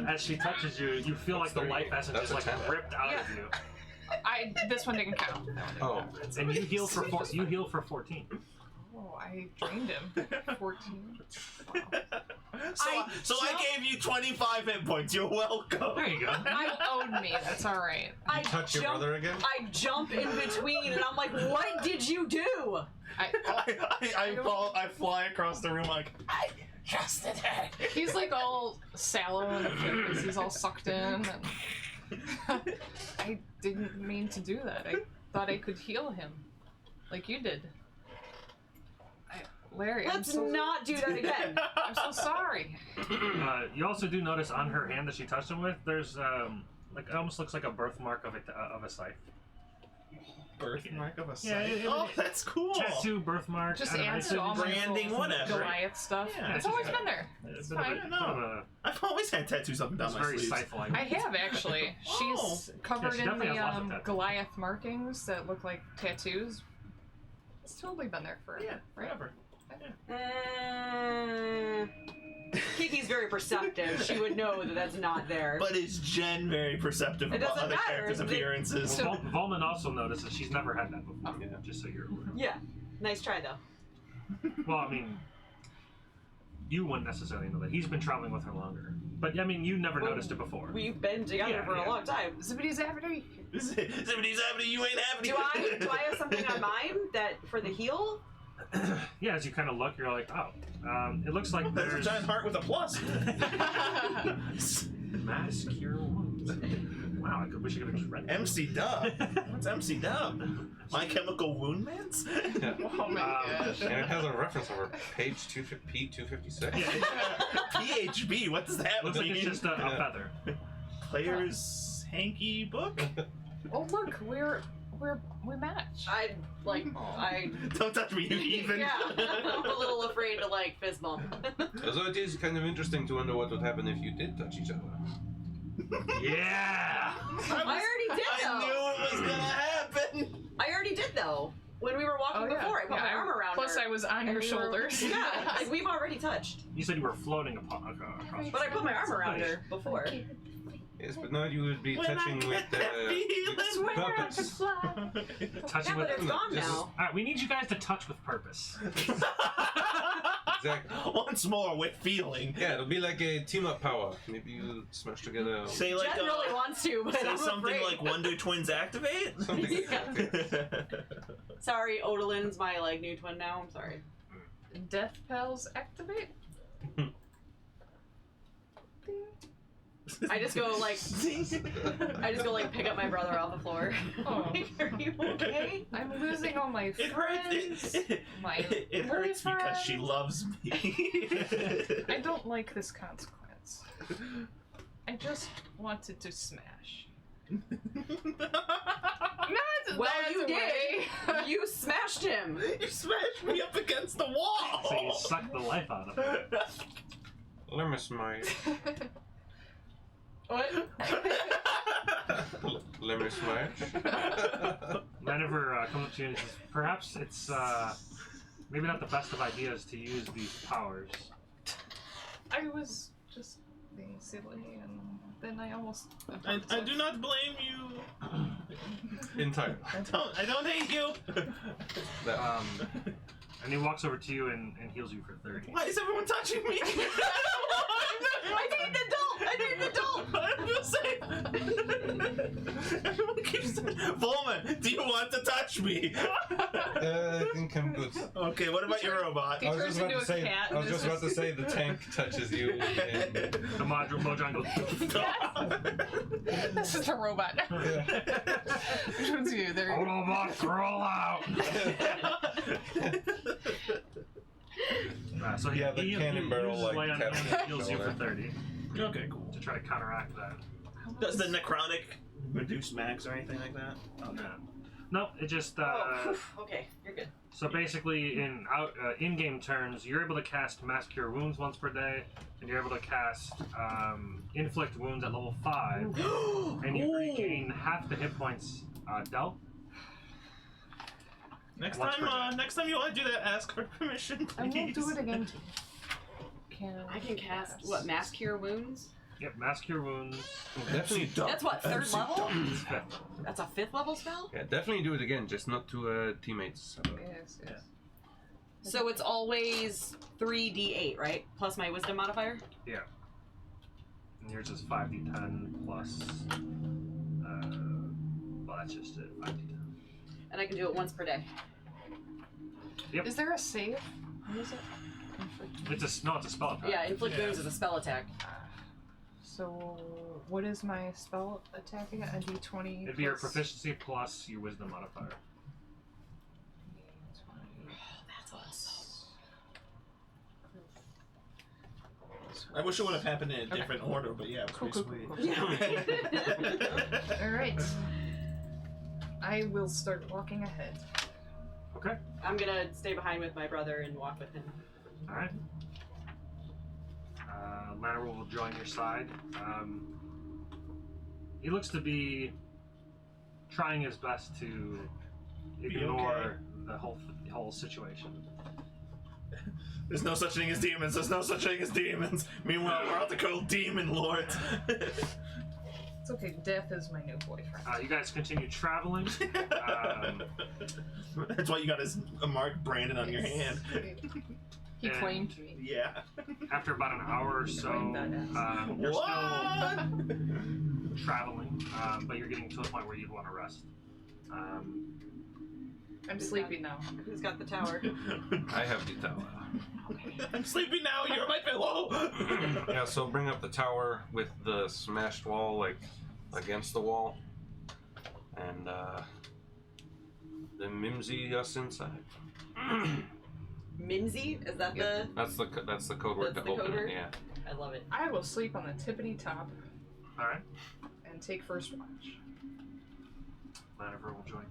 As she touches you, you feel like the life essence That's is like a 10. ripped out of you, This one didn't count. That one didn't Oh, count. and you heal for 14. Oh, I drained him. 14. Wow. So I gave you 25 hit points. You're welcome. There you go. You owed me. That's all right. I touch your brother again? I jump in between and I'm like, what did you do? I fly across the room like, I trusted her. He's like all sallow in the face. He's all sucked in. And I didn't mean to do that. I thought I could heal him, like you did. Larry, Let's not do that again. I'm so sorry. You also do notice on her hand that she touched him with, there's like it almost looks like a birthmark of a scythe. Birthmark of a Yeah, scythe. Oh, that's cool. Tattoo, birthmark. Just I don't know, adds it's to all my branding, little whatever. Goliath stuff. Yeah, it's it's always just- been there. It's It's a bit of fine. a- bit of a- I've always had tattoos up and down it's my very sleeves. scythe-like. I have actually. She's covered she in definitely the has lots of tattoos. Goliath markings that look like tattoos. It's totally been there forever. Yeah, right? whatever. Kiki's very perceptive. She would know that that's not there. But is Jen very perceptive It about doesn't other matter. characters' They- appearances? So- Volman also notices she's never had that before. Yeah. Just so you're aware. Yeah, nice try though. Well, I mean, you wouldn't necessarily know that. He's been traveling with her longer. But I mean, you never Well, noticed it before. We've been together Yeah, for yeah. a long time. Zippity zappity. Somebody's happening, you ain't happening. Do I have something on mine that for the heal? Yeah, as you kind of look, you're like, oh, it looks like There's a there's giant heart with a plus. mass cure wounds. Wow, I wish I could have just read that. MC Dub. What's MC Dub? My Chemical Wound Mans? Yeah. Oh my gosh. And it has a reference over page P256. PHB. What does that Looks like mean? it's just a feather. Player's hanky book. Oh look, we match. I Don't touch me, you heathen. yeah. I'm a little afraid to like fist bump. Although it is kind of interesting to wonder what would happen if you did touch each other. Yeah! I already did I though. knew it was gonna happen. I already did though. When we were walking before, I put my arm around Plus her. I was on your and we were- shoulders. Yeah, like we've already touched. You said you were floating across. But I put my arm around her before. Yes, but now you would be When I touching with get that feeling, with purpose. Touching Yeah, with but it's gone just- now. Alright, we need you guys to touch with purpose. Exactly. Once more with feeling. Yeah, it'll be like a team-up power. Maybe you smash together. Say like Jen really wants to, but say I'm something afraid. like Wonder Twins activate. Something. Yeah. Sorry, Odolin's my like new twin now. I'm sorry. Death Pals activate. I just go like pick up my brother off the floor. Oh. Like, are you okay? I'm losing all my It friends. hurts. My It hurts because she boyfriend. loves me. I don't like this consequence. I just wanted to smash. Well, you did. You smashed him. You smashed me up against the wall. So you sucked the life out of it. Let me smile. What? Let me smash. Lennifer comes up to you and says, perhaps it's maybe not the best of ideas to use these powers. I was just being silly, and then I almost. I do not blame you. Entirely. I don't hate you. That, And he walks over to you and heals you for 30. Why is everyone touching me? I need an adult. I need an adult. I feel safe. Everyone keeps. Volman, do you want to touch me? I think I'm good. Okay, what about your robot? He I was turns just about into to a say. cat I was and just about to say the tank touches you. And, The Mojang goes, This is a robot. Which one's you? There. Autobots, roll out! So Yeah, the cannon barrel, uses like, lay on taps hands on and heals you for shoulder. 30 Okay, cool. to try to counteract that. Does the necrotic reduce max or anything like that? Okay. No, it just Oh, okay, you're good. so basically in-game turns, you're able to cast Mass Cure Wounds once per day, and you're able to cast Inflict Wounds at level 5, and you regain half the hit points dealt. Next Once per time, day. next time you want to do that, ask for permission, please. I won't do it again. I can cast what? Mass Cure Wounds. Yep, Mass Cure Wounds. Definitely, That's what, third level? It's 5th. That's a 5th level spell. yeah, definitely do it again, just not to teammates. Yes, yes. So it's always 3d8, right? Plus my Wisdom modifier. And yours is 5d10 plus. Well, that's just it. 5d10. And I can do it once per day. Is there a save? What is it? It's a spell attack. Yeah, Inflict Wounds is a spell attack. So, what is my spell attack again? A d20. It'd be your plus- proficiency plus your wisdom modifier. That's awesome. I wish it would have happened in a Okay. different order, but yeah, it was Cool, pretty cool, sweet. Yeah. Alright. I will start walking ahead. Okay. I'm gonna stay behind with my brother and walk with him. Alright. Lanner will join your side. He looks to be trying his best to ignore the whole situation. There's no such thing as demons. There's no such thing as demons. Meanwhile, we're out to call demon lords. It's okay, Death is my new boyfriend. You guys continue traveling. That's why you got his mark branded on your hand. He And- claimed me. Yeah. After about an hour or so, you're What? still traveling, but you're getting to the point where you'd want to rest. I'm sleepy now. Who's got the tower? I have the tower. I'm sleepy now. You're my pillow. Yeah, so bring up the tower with the smashed wall, like against the wall, and then mimsy us inside. Mimsy? Is that That's the code word That's to the code open word? it. Yeah. the? I love it. I will sleep on the tippity top All right. and take first watch. Laniver will join.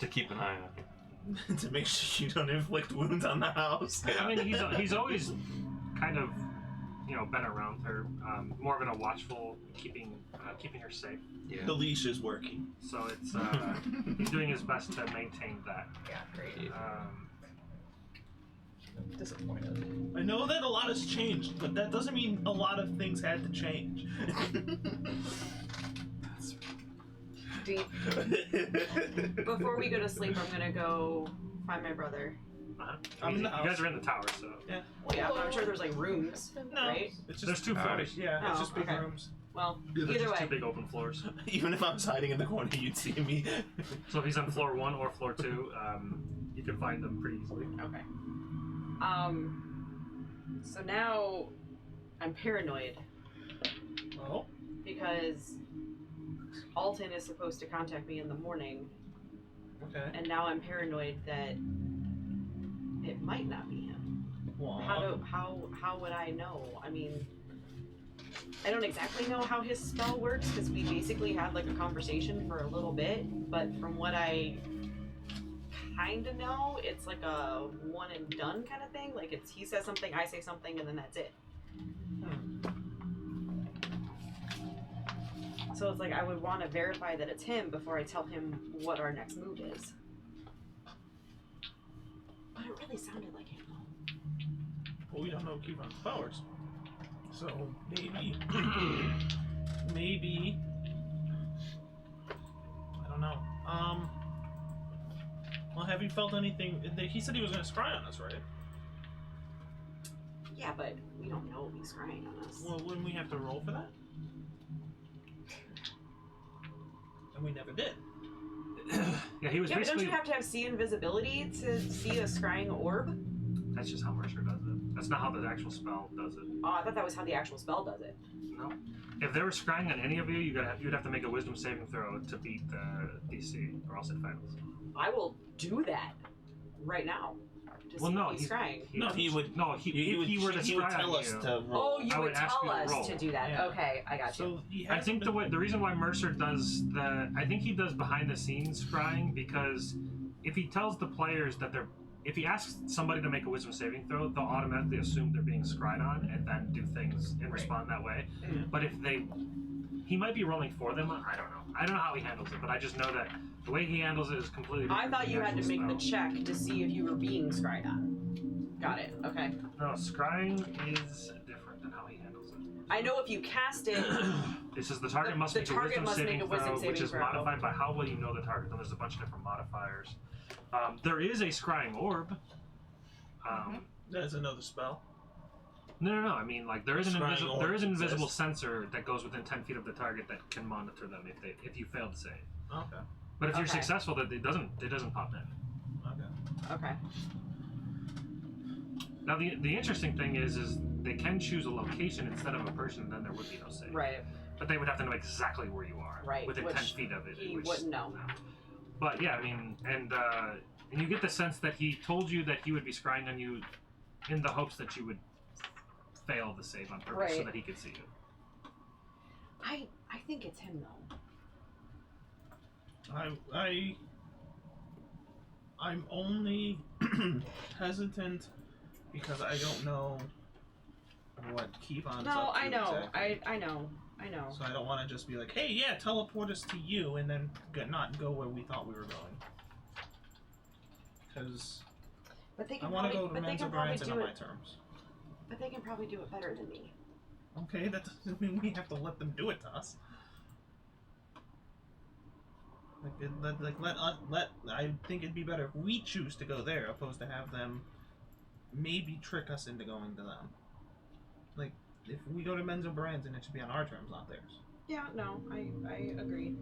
To keep an eye on you. To make sure you don't inflict wounds on the house. I mean, he's always kind of, been around her, more of in a watchful, keeping her safe. Yeah. The leash is working. So it's he's doing his best to maintain that. Yeah, great. Disappointed. I know that a lot has changed, but that doesn't mean a lot of things had to change. Deep. Before we go to sleep, I'm gonna go find my brother. I'm in the You house. guys are in the tower, so Well, yeah, but I'm sure there's like rooms, No, right? it's just there's 2 floors. Yeah, Oh, it's just big okay. rooms. Well, There's either just way. 2 big open floors. Even if I was hiding in the corner, you'd see me. So if he's on floor 1 or floor 2, you can find them pretty easily. Okay. So now I'm paranoid Well, because Alton is supposed to contact me in the morning, okay. and now I'm paranoid that it might not be him. Well, How would I know? I mean, I don't exactly know how his spell works because we basically had like a conversation for a little bit, but from what I kind of know, it's like a one and done kind of thing. Like he says something, I say something, and then that's it. So it's like I would want to verify that it's him before I tell him what our next move is. But it really sounded like him. well, we don't know Kevon's powers. So maybe, maybe, I don't know. Well, have you felt anything? He said he was going to scry on us, right? Yeah, but we don't know if he's crying on us. Well, wouldn't we have to roll for that? And we never did. Yeah, he was Yeah, but don't basically. you have to have see invisibility to see a scrying orb? That's just how Mercer does it. That's not how the actual spell does it. Oh, I thought that was how the actual spell does it. No. If they were scrying on any of you, you'd have to make a Wisdom saving throw to beat the DC, or else it fails. I will do that right now. To Well, see no, if he's scrying. No, he would. No, if he were to he would scry tell on us you, to roll. Oh, you I would would ask tell you to us roll. to do that. Yeah. Okay, I got you. So he I has think the reason why Mercer does I think he does behind the scenes scrying because if he tells the players that if he asks somebody to make a Wisdom saving throw, they'll automatically assume they're being scryed on and then do things and respond that way. Mhm. But if he might be rolling for them. I don't know. I don't know how he handles it, but I just know that the way he handles it is completely different. I thought from you the had to actual make the spell. check to see if you were being scryed on. Got it. Okay. No, scrying is different than how he handles it. I know if you cast it. It says the target must The make a target wisdom must saving make a wisdom throw, which saving is throw. modified by how well you know the target. Then there's a bunch of different modifiers. There is a scrying orb. That's another spell. No. I mean, like there is an Scrying invisible orb there is an invisible exists. sensor that goes within 10 feet of the target that can monitor them if you fail to save. Okay. But if you're Okay. successful, that it doesn't pop in. Okay. Okay. Now the interesting thing is they can choose a location instead of a person, and then there would be no save. Right. But they would have to know exactly where you are. Right, Within which 10 feet of it. he which- wouldn't know. no. But yeah, I mean, and you get the sense that he told you that he would be scrying on you in the hopes that you would fail the save on purpose so Right. that he could see you. I think it's him though. I'm only hesitant because I don't know what Kevon's No, up to I know. exactly. I know. So I don't want to just be like, hey, yeah, teleport us to you, and then not go where we thought we were going. Because But they I can want to probably, go to but they Men's can probably O'Brien's do on my it. terms. But they can probably do it better than me. Okay, that doesn't mean we have to let them do it to us. I think it'd be better if we choose to go there, opposed to have them maybe trick us into going to them. Like, if we go to Men's O'Brien's, and it should be on our terms, not theirs. Yeah, no, I agree.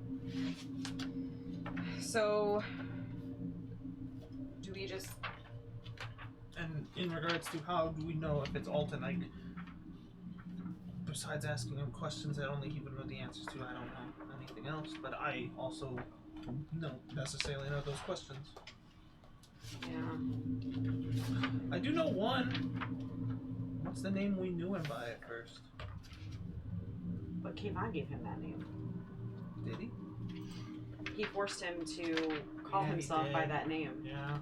So, do we just... And in regards to how do we know if it's Alton, like, besides asking him questions that only he would know the answers to, I don't know anything else. But I also don't necessarily know those questions. Yeah. I do know one. What's the name we knew him by at first? But Kayvon gave him that name. Did he? He forced him to call Yeah, he himself by did. that name. Yeah.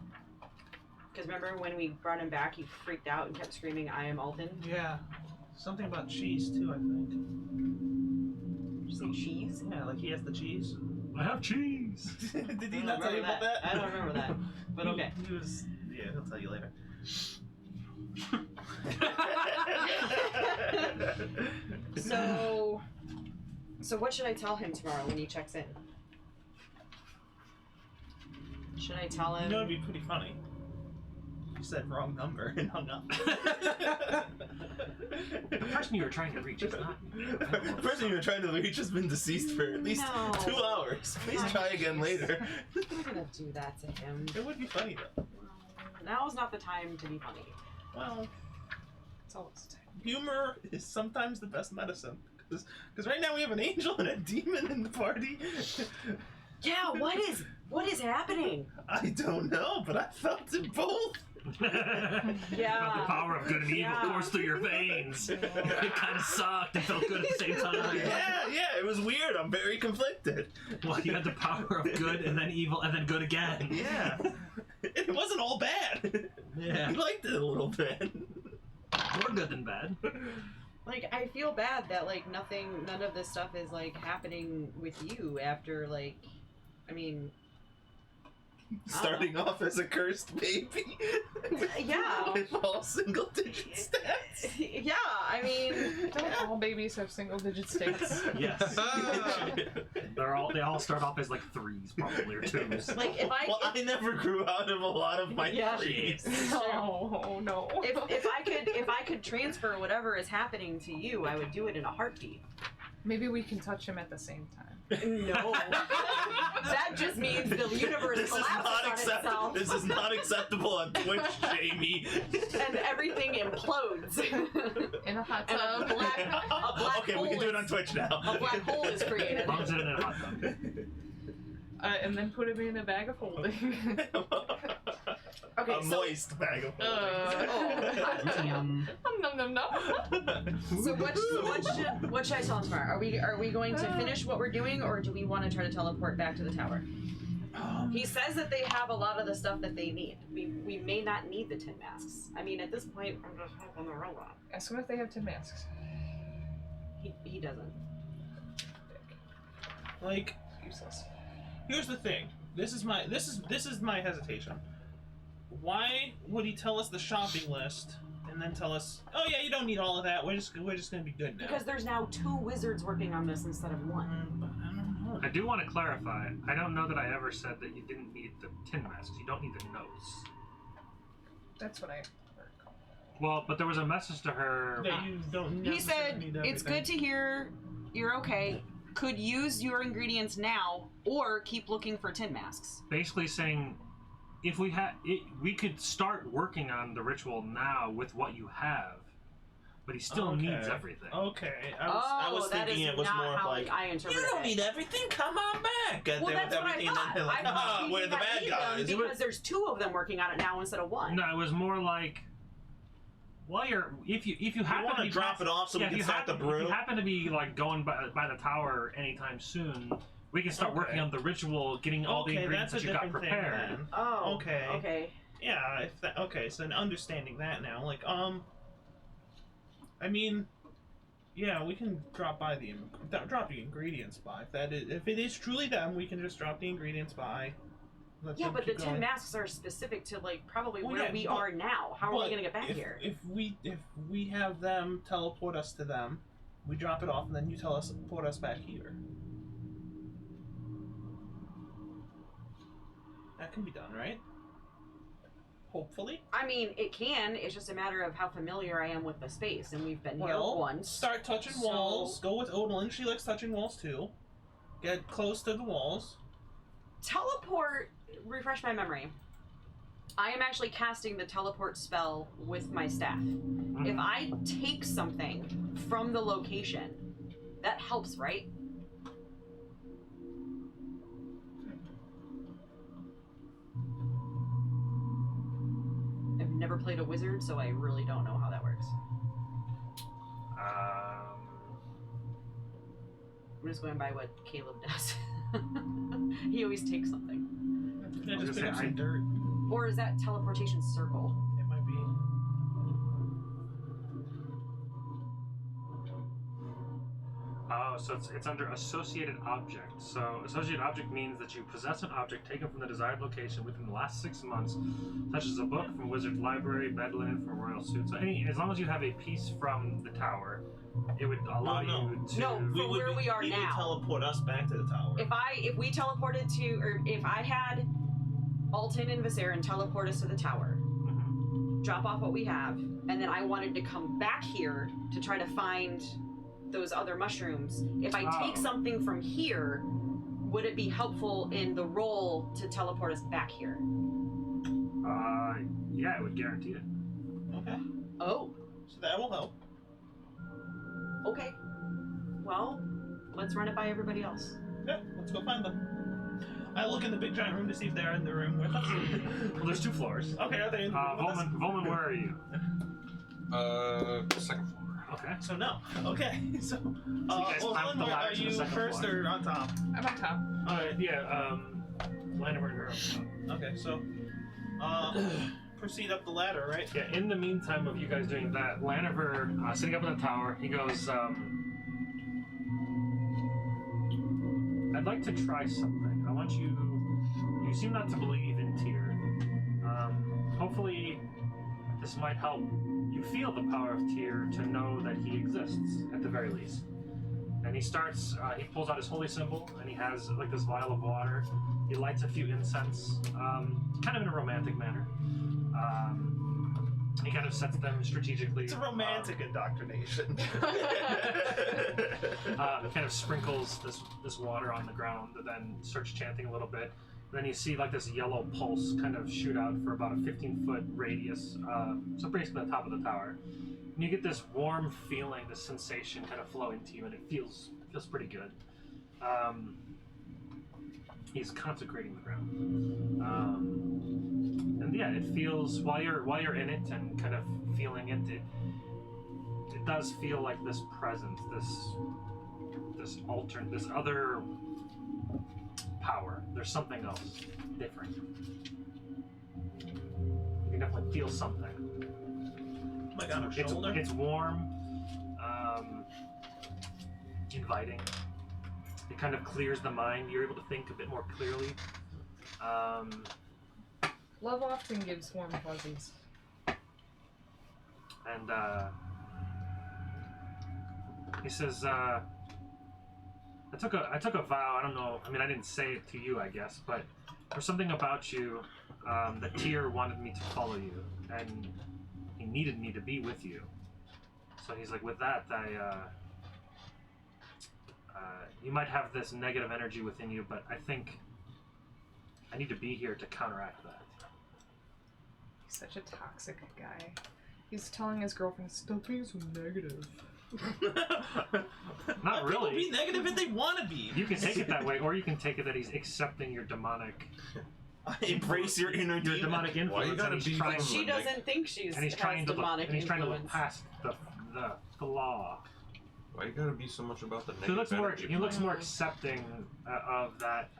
Because remember when we brought him back, he freaked out and kept screaming, "I am Alden." Yeah. Something about cheese too, I think. Did you say cheese? Yeah, like he has the cheese. I have cheese. Did he I not don't tell you remember about that? I don't remember that. But okay. He was. Yeah, he'll tell you later. So what should I tell him tomorrow when he checks in? Should I tell You him? know, it'd be pretty funny. You said wrong number and hung up. The person you were trying to reach is not you. The person you were trying to reach has been deceased for at least No. 2 hours. Please try again later. I'm not gonna do that to him. It would be funny though. Now is not the time to be funny. Well, It's always time. humor is sometimes the best medicine. Because right now we have an angel and a demon in the party. Yeah, what is happening? I don't know, but I felt it both. Yeah. Felt the power of good and evil Yeah. course through your veins. It kind of sucked and felt good at the same time. Yeah, it was weird. I'm very conflicted. Well, you had the power of good and then evil and then good again. Yeah. It wasn't all bad. Yeah. I liked it a little bit. More good than bad. Like, I feel bad that, like, none of this stuff is, like, happening with you after, like, I mean... Starting off as a cursed baby. Yeah. With all single digit stats. Yeah, I mean... Don't all babies have single digit states? Yes. They all start off as like 3s probably or 2s. Like, if I... Well, I never grew out of a lot of my Yeah. threes. Oh no. if I could transfer whatever is happening to you, I would do it in a heartbeat. Maybe we can touch him at the same time. No. That just means the universe This is collapses not on acceptable. itself This is not acceptable on Twitch, Jamie. and everything implodes. In a hot And tub. a black Okay, hole we can do it is- on Twitch now. A black hole is created. As long as it's in a hot tub. And then put him in a bag of holding. Okay, A so moist bag of oh, hot damn. Nom nom nom. So what should I tell him tomorrow? Are we going to finish what we're doing, or do we want to try to teleport back to the tower? He says that they have a lot of the stuff that they need. We may not need the tin masks. I mean, at this point, I'm just helping the robot. Ask him if they have 10 masks. He doesn't. Like, Useless. here's the thing. This is my hesitation. Why would he tell us the shopping list and then tell us, "Oh yeah, you don't need all of that. We're just gonna be good now." Because there's now 2 wizards working on this instead of 1. But I don't know. I do want to clarify. I don't know that I ever said that you didn't need the tin masks. You don't need the notes. That's what I heard. Well, but there was a message to her. That you don't He necessarily said, need "It's good to hear you're okay. Could use your ingredients now, or keep looking for tin masks." Basically saying, if we had, we could start working on the ritual now with what you have, but he still Okay. needs everything. Okay. I was that thinking is it was not more of how like, I interpreted you don't it. need everything, come on back. And Well, then that's with what I everything, thought. and then they're like, I thought we're the bad need them guys. because there's 2 of them working on it now instead of 1. No, it was more like, while you're, if you happen want to to be drop it off so we if can you start the happen- If brew? you happen to be like going by the tower anytime soon, we can start working Okay. on the ritual, getting all the Okay, ingredients that's that a you got different thing prepared. then. Oh. Okay. Okay. Yeah, okay, so understanding that now, like, I mean, yeah, we can drop the ingredients by. If it is truly them, we can just drop the ingredients by. Let Yeah, them but the keep 10 going. masks are specific to like probably Well, where yeah, we but- are now. How are we But gonna get back if, here? If we have them teleport us to them, we drop it off, and then you teleport us back here. That can be done, right? Hopefully. I mean, it can. It's just a matter of how familiar I am with the space, and we've been here Well, once. start touching so- walls. Go with Odalyn. She likes touching walls too. Get close to the walls. Teleport. Refresh my memory. I am actually casting the teleport spell with my staff. If I take something from the location, that helps, right? I've never played a wizard, so I really don't know how that works. I'm just going by what Caleb does. He always takes something. Yeah, I was just gonna pick up say, some dirt. Or is that teleportation circle? It might be. Oh, so it's under associated object. So associated object means that you possess an object taken from the desired location within the last 6 months, such as a book from Wizard's library, bed linen from Royal Suit. So as long as you have a piece from the tower, it would allow no. you to. No. For where we are he would now. teleport us back to the tower. If we teleported to, or if I had Alton and Viserion teleport us to the tower, Mhm. drop off what we have, and then I wanted to come back here to try to find those other mushrooms. If I take Oh. something from here, would it be helpful in the roll to teleport us back here? Yeah, it would guarantee it. Okay. Oh, So that will help. okay. Well, let's run it by everybody else. Yeah, let's go find them. I look in the big giant room to see if they're in the room with us. Well, there's 2 floors. Okay, are they in the room with us? Volman, where are you? Second floor. Okay. So no. Okay, so guys well, climb the Helen, ladder are to the you second first floor. or on top? I'm on top. Alright, Yeah. Lanimer and her. okay, so proceed up the ladder, right? Yeah, in the meantime of you guys doing that, Laniver, sitting up in the tower, he goes, I'd like to try something. I want you... You seem not to believe in Tyr. Hopefully, this might help you feel the power of Tyr to know that he exists, at the very least. And he starts, he pulls out his holy symbol, and he has, like, this vial of water. He lights a few incense, kind of in a romantic manner. He kind of sets them strategically. It's a romantic indoctrination. Kind of sprinkles this water on the ground, and then starts chanting a little bit. Then you see like this yellow pulse kind of shoot out for about a 15-foot radius, so basically the top of the tower. And you get this warm feeling, this sensation kind of flow into you, and it feels pretty good. He's consecrating the ground, and yeah, it feels while you're in it and kind of feeling it, it does feel like this presence, this alternate, this other power. There's something else different. You can definitely feel something. Like on her shoulder? It's warm, inviting. It kind of clears the mind. You're able to think a bit more clearly. Love often gives warm fuzzies. And he says, I took a vow. I don't know. I mean, I didn't say it to you, I guess, but there's something about you that Tyr wanted me to follow you, and he needed me to be with you. So he's like, with that, you might have this negative energy within you, but I think I need to be here to counteract that. He's such a toxic guy. He's telling his girlfriend, stop being so negative. Not Let people really. be negative if they want to be. You can take it that way, or you can take it that he's accepting your demonic, Embrace your inner your demon. demonic Why you influence, gotta and be he's trying, so She doesn't think she's and he's has trying to look, demonic and he's trying to look influence. past the law. Why you gotta be so much about the So negative he looks more energy? accepting of that,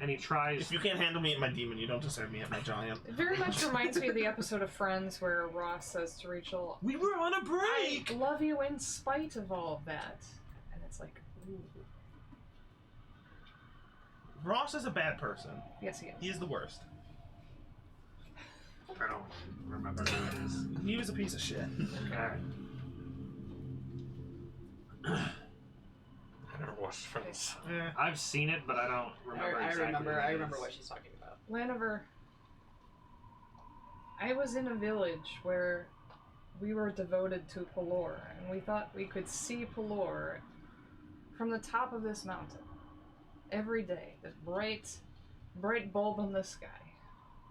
and he tries. If you can't handle me at my demon, you don't deserve me at my giant. It very much reminds me of the episode of Friends where Ross says to Rachel, We were on a I break! love you in spite of all of that. And it's like, ooh. Ross is a bad person. Yes, he is. He is the worst. I don't remember who it is. He was a piece of shit. Okay. I never watched Friends. Yeah. I've seen it, but I don't remember I exactly. remember. what I it remember is. what she's talking about. Laniver, I was in a village where we were devoted to Pelor, and we thought we could see Pelor from the top of this mountain every day. This bright bulb in the sky.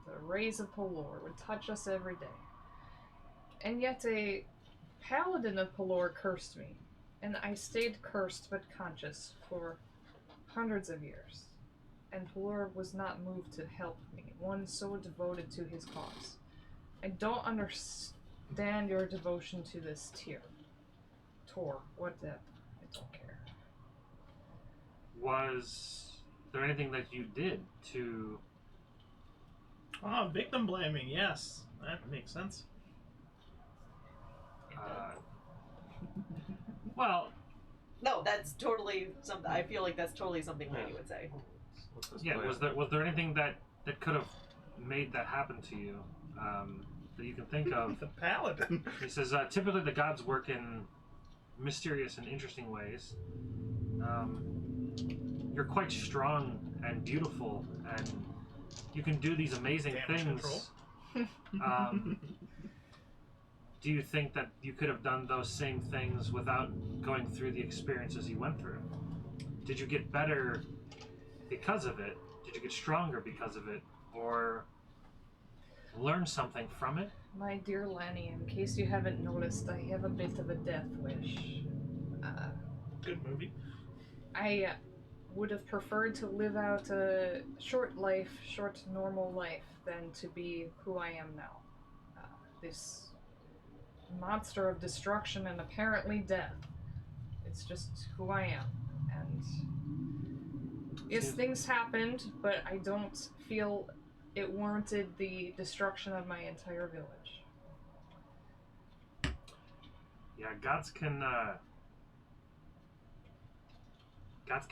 The rays of Pelor would touch us every day. And yet a paladin of Pelor cursed me, and I stayed cursed but conscious for hundreds of years. And Pelor was not moved to help me, one so devoted to his cause. I don't understand your devotion to this Tor, what the... I don't care. Was there anything that you did to... Ah, victim blaming. Yes, that makes sense. Well, No, that's totally something. I feel like that's totally something Lady would say. What's this yeah, plan? was there anything that could have made that happen to you that you can think of? The paladin. He says, typically the gods work in mysterious and interesting ways. You're quite strong and beautiful, and you can do these amazing Damage things. Do you think that you could have done those same things without going through the experiences you went through? Did you get better because of it? Did you get stronger because of it? Or learn something from it? My dear Lanny, in case you haven't noticed, I have a bit of a death wish. Good movie. I would have preferred to live out a short normal life, than to be who I am now. This monster of destruction and apparently death. It's just who I am. And yes, things happened, but I don't feel it warranted the destruction of my entire village. Yeah, gods can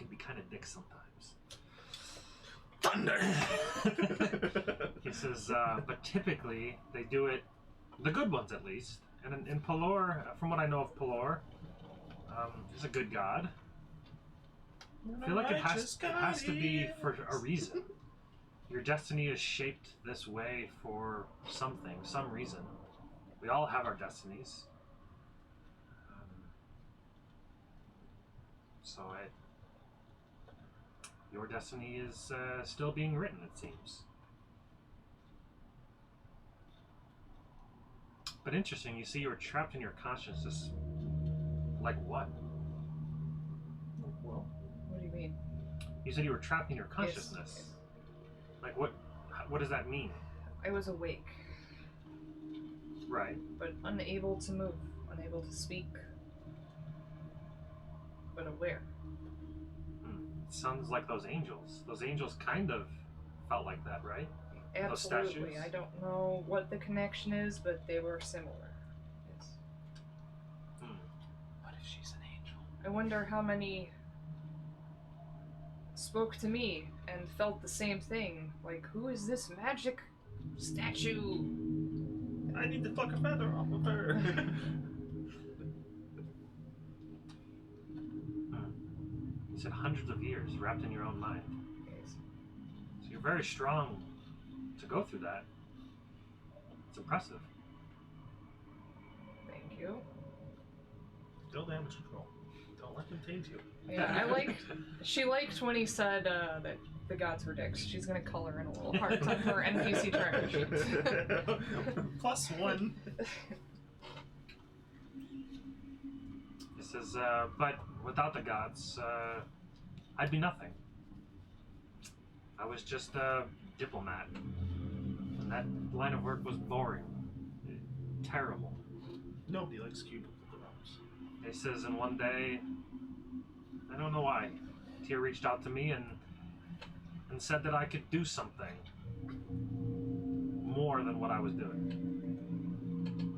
be kind of dicks sometimes. Thunder! He says, but typically they do it, the good ones at least. And in Pelor, from what I know of Pelor, he's a good god. I feel like it has to be for a reason. Your destiny is shaped this way for something, some reason. We all have our destinies. Your destiny is still being written, it seems. But interesting, you see you were trapped in your consciousness. Like what? Well, what do you mean? You said you were trapped in your consciousness. Yes. Like what does that mean? I was awake, Right. but unable to move, unable to speak, but aware. Sounds like those angels. Those angels kind of felt like that, right? Those Absolutely. statues? I don't know what the connection is, but they were similar. Yes. What if she's an angel? I wonder how many spoke to me and felt the same thing. Like, who is this magic statue? I need to fuck a feather off of her. You said hundreds of years wrapped in your own mind. Yes. So you're very strong to go through that. It's impressive. Thank you. Still damage control. Don't let them taint you. Yeah, she liked when he said that the gods were dicks. She's gonna color in a little heart on her NPC tracker sheet. +1. He says, but without the gods, I'd be nothing. I was just a diplomat. And that line of work was boring. Terrible. Nobody likes cubicle drums. He says, and one day, I don't know why, Tyr reached out to me and said that I could do something more than what I was doing.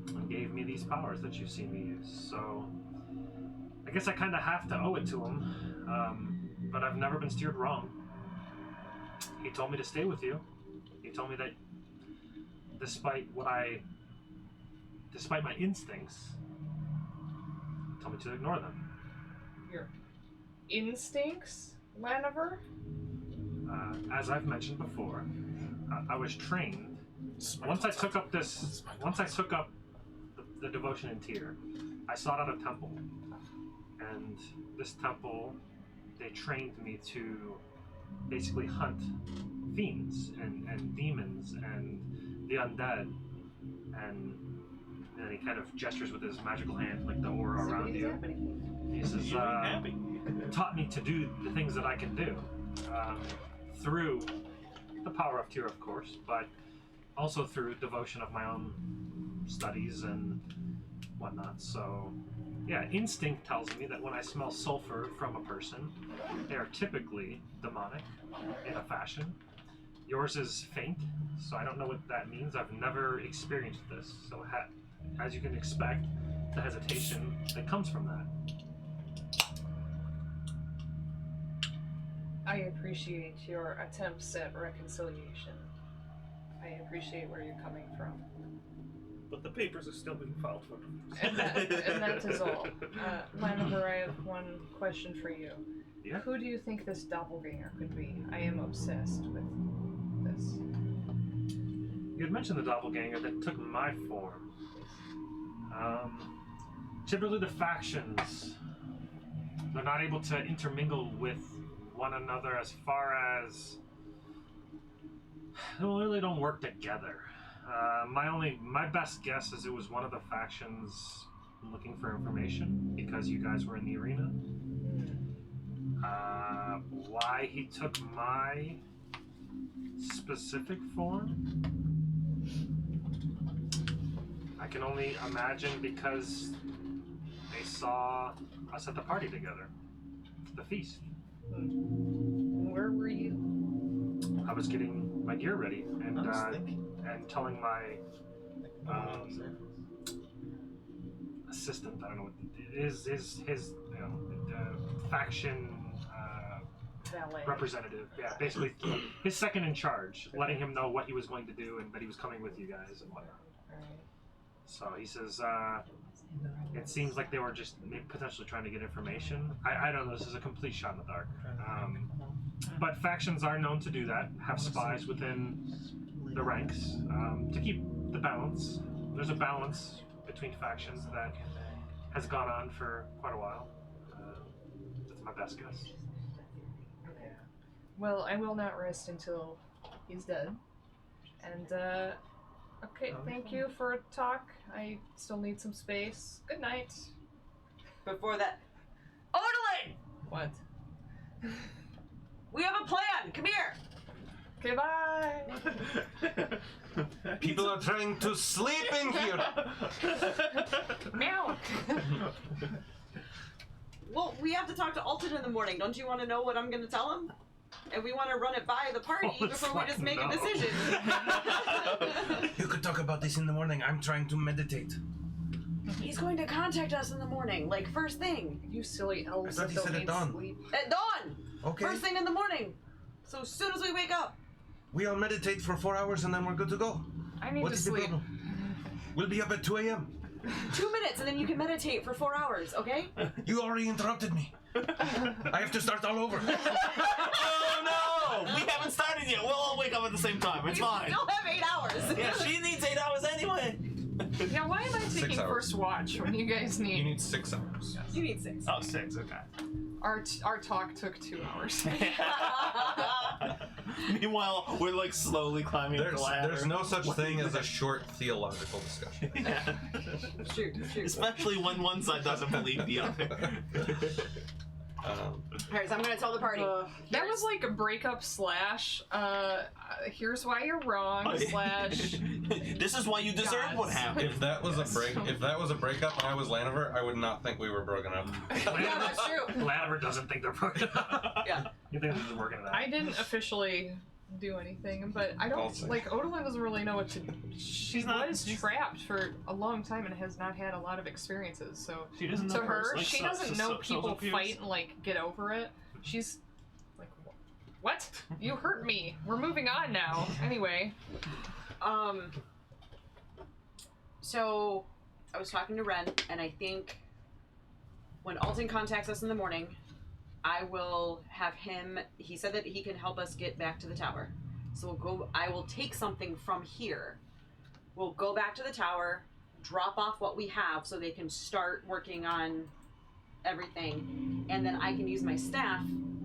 And gave me these powers that you've seen me use. So, I guess I kind of have to owe it to him. But I've never been steered wrong. He told me to stay with you. He told me that despite my instincts, he told me to ignore them. Your instincts, Laniver? As I've mentioned before, I was trained. Once I took up the devotion in Tyr, I sought out a temple, and this temple, they trained me to basically hunt fiends and demons and the undead, and then he kind of gestures with his magical hand, like the aura around Somebody's you. happening. He says, You ain't happy. taught me to do the things that I can do through the power of Tyr, of course, but also through devotion of my own studies and whatnot. So, yeah, instinct tells me that when I smell sulfur from a person, they are typically demonic in a fashion. Yours is faint, so I don't know what that means. I've never experienced this, so as you can expect, the hesitation that comes from that. I appreciate your attempts at reconciliation. I appreciate where you're coming from. But the papers are still being filed for. And that is all. Laniver, I have one question for you. Yeah? Who do you think this doppelganger could be? I am obsessed with this. You had mentioned the doppelganger that took my form. Typically the factions, they're not able to intermingle with one another as far as they really don't work together. My best guess is it was one of the factions looking for information because you guys were in the arena. Why he took my specific form, I can only imagine because they saw us at the party together, the feast. Where were you? I was getting my gear ready and I was thinking. and telling my assistant, I don't know what his faction Valet. representative, yeah, basically his second in charge, letting him know what he was going to do and that he was coming with you guys and whatnot. Alright. So he says, it seems like they were just potentially trying to get information. I don't know, this is a complete shot in the dark. But factions are known to do that, have spies within the ranks to keep the balance. There's a balance between factions that has gone on for quite a while. That's my best guess. Okay. Well, I will not rest until he's dead. And, okay, thank you for a talk. I still need some space. Good night. Before that, Odalin! What? We have a plan! Come here! Okay, bye! People are trying to sleep in here. Meow! Well, we have to talk to Alton in the morning. Don't you want to know what I'm going to tell him? And we want to run it by the party Alton's before we just make a like, no. decision. You could talk about this in the morning. I'm trying to meditate. He's going to contact us in the morning, like first thing. You silly elves I thought that he don't said at need dawn. sleep. At dawn! Okay. First thing in the morning. So as soon as we wake up. We all meditate for 4 hours and then we're good to go. I need What to is the sleep. problem? We'll be up at 2 a.m. 2 minutes and then you can meditate for 4 hours, okay? You already interrupted me. I have to start all over. Oh no! We haven't started yet. We'll all wake up at the same time. It's We fine. still have 8 hours. Yeah, she needs 8 hours anyway. Yeah, why am I taking hours. first watch when you guys You need... need 6 hours. You need 6. Oh, 6. Okay. Our talk took 2 hours. Meanwhile, we're like slowly climbing up the ladder. There's no such thing as a short theological discussion. Yeah. Shoot. Especially when one side doesn't believe the other. Alright, so I'm going to tell the party. That was like a breakup slash, here's why you're wrong, slash... This is why you deserve what happened. If that was a breakup and I was Laniver, I would not think we were broken up. Yeah, that's true. Laniver doesn't think they're broken up. Yeah. You think they're working it out. I didn't officially do anything, but I don't, Also. like, Odalin doesn't really know what to do. She not- was trapped for a long time and has not had a lot of experiences, so... She doesn't To know her, like, she doesn't know social people abuse. fight and, like, get over it. She's like, what? You hurt me. We're moving on now. Anyway. So I was talking to Ren, and I think when Alton contacts us in the morning, I will have him. He said that he can help us get back to the tower. So we'll go. I will take something from here. We'll go back to the tower, drop off what we have, so they can start working on everything, and then I can use my staff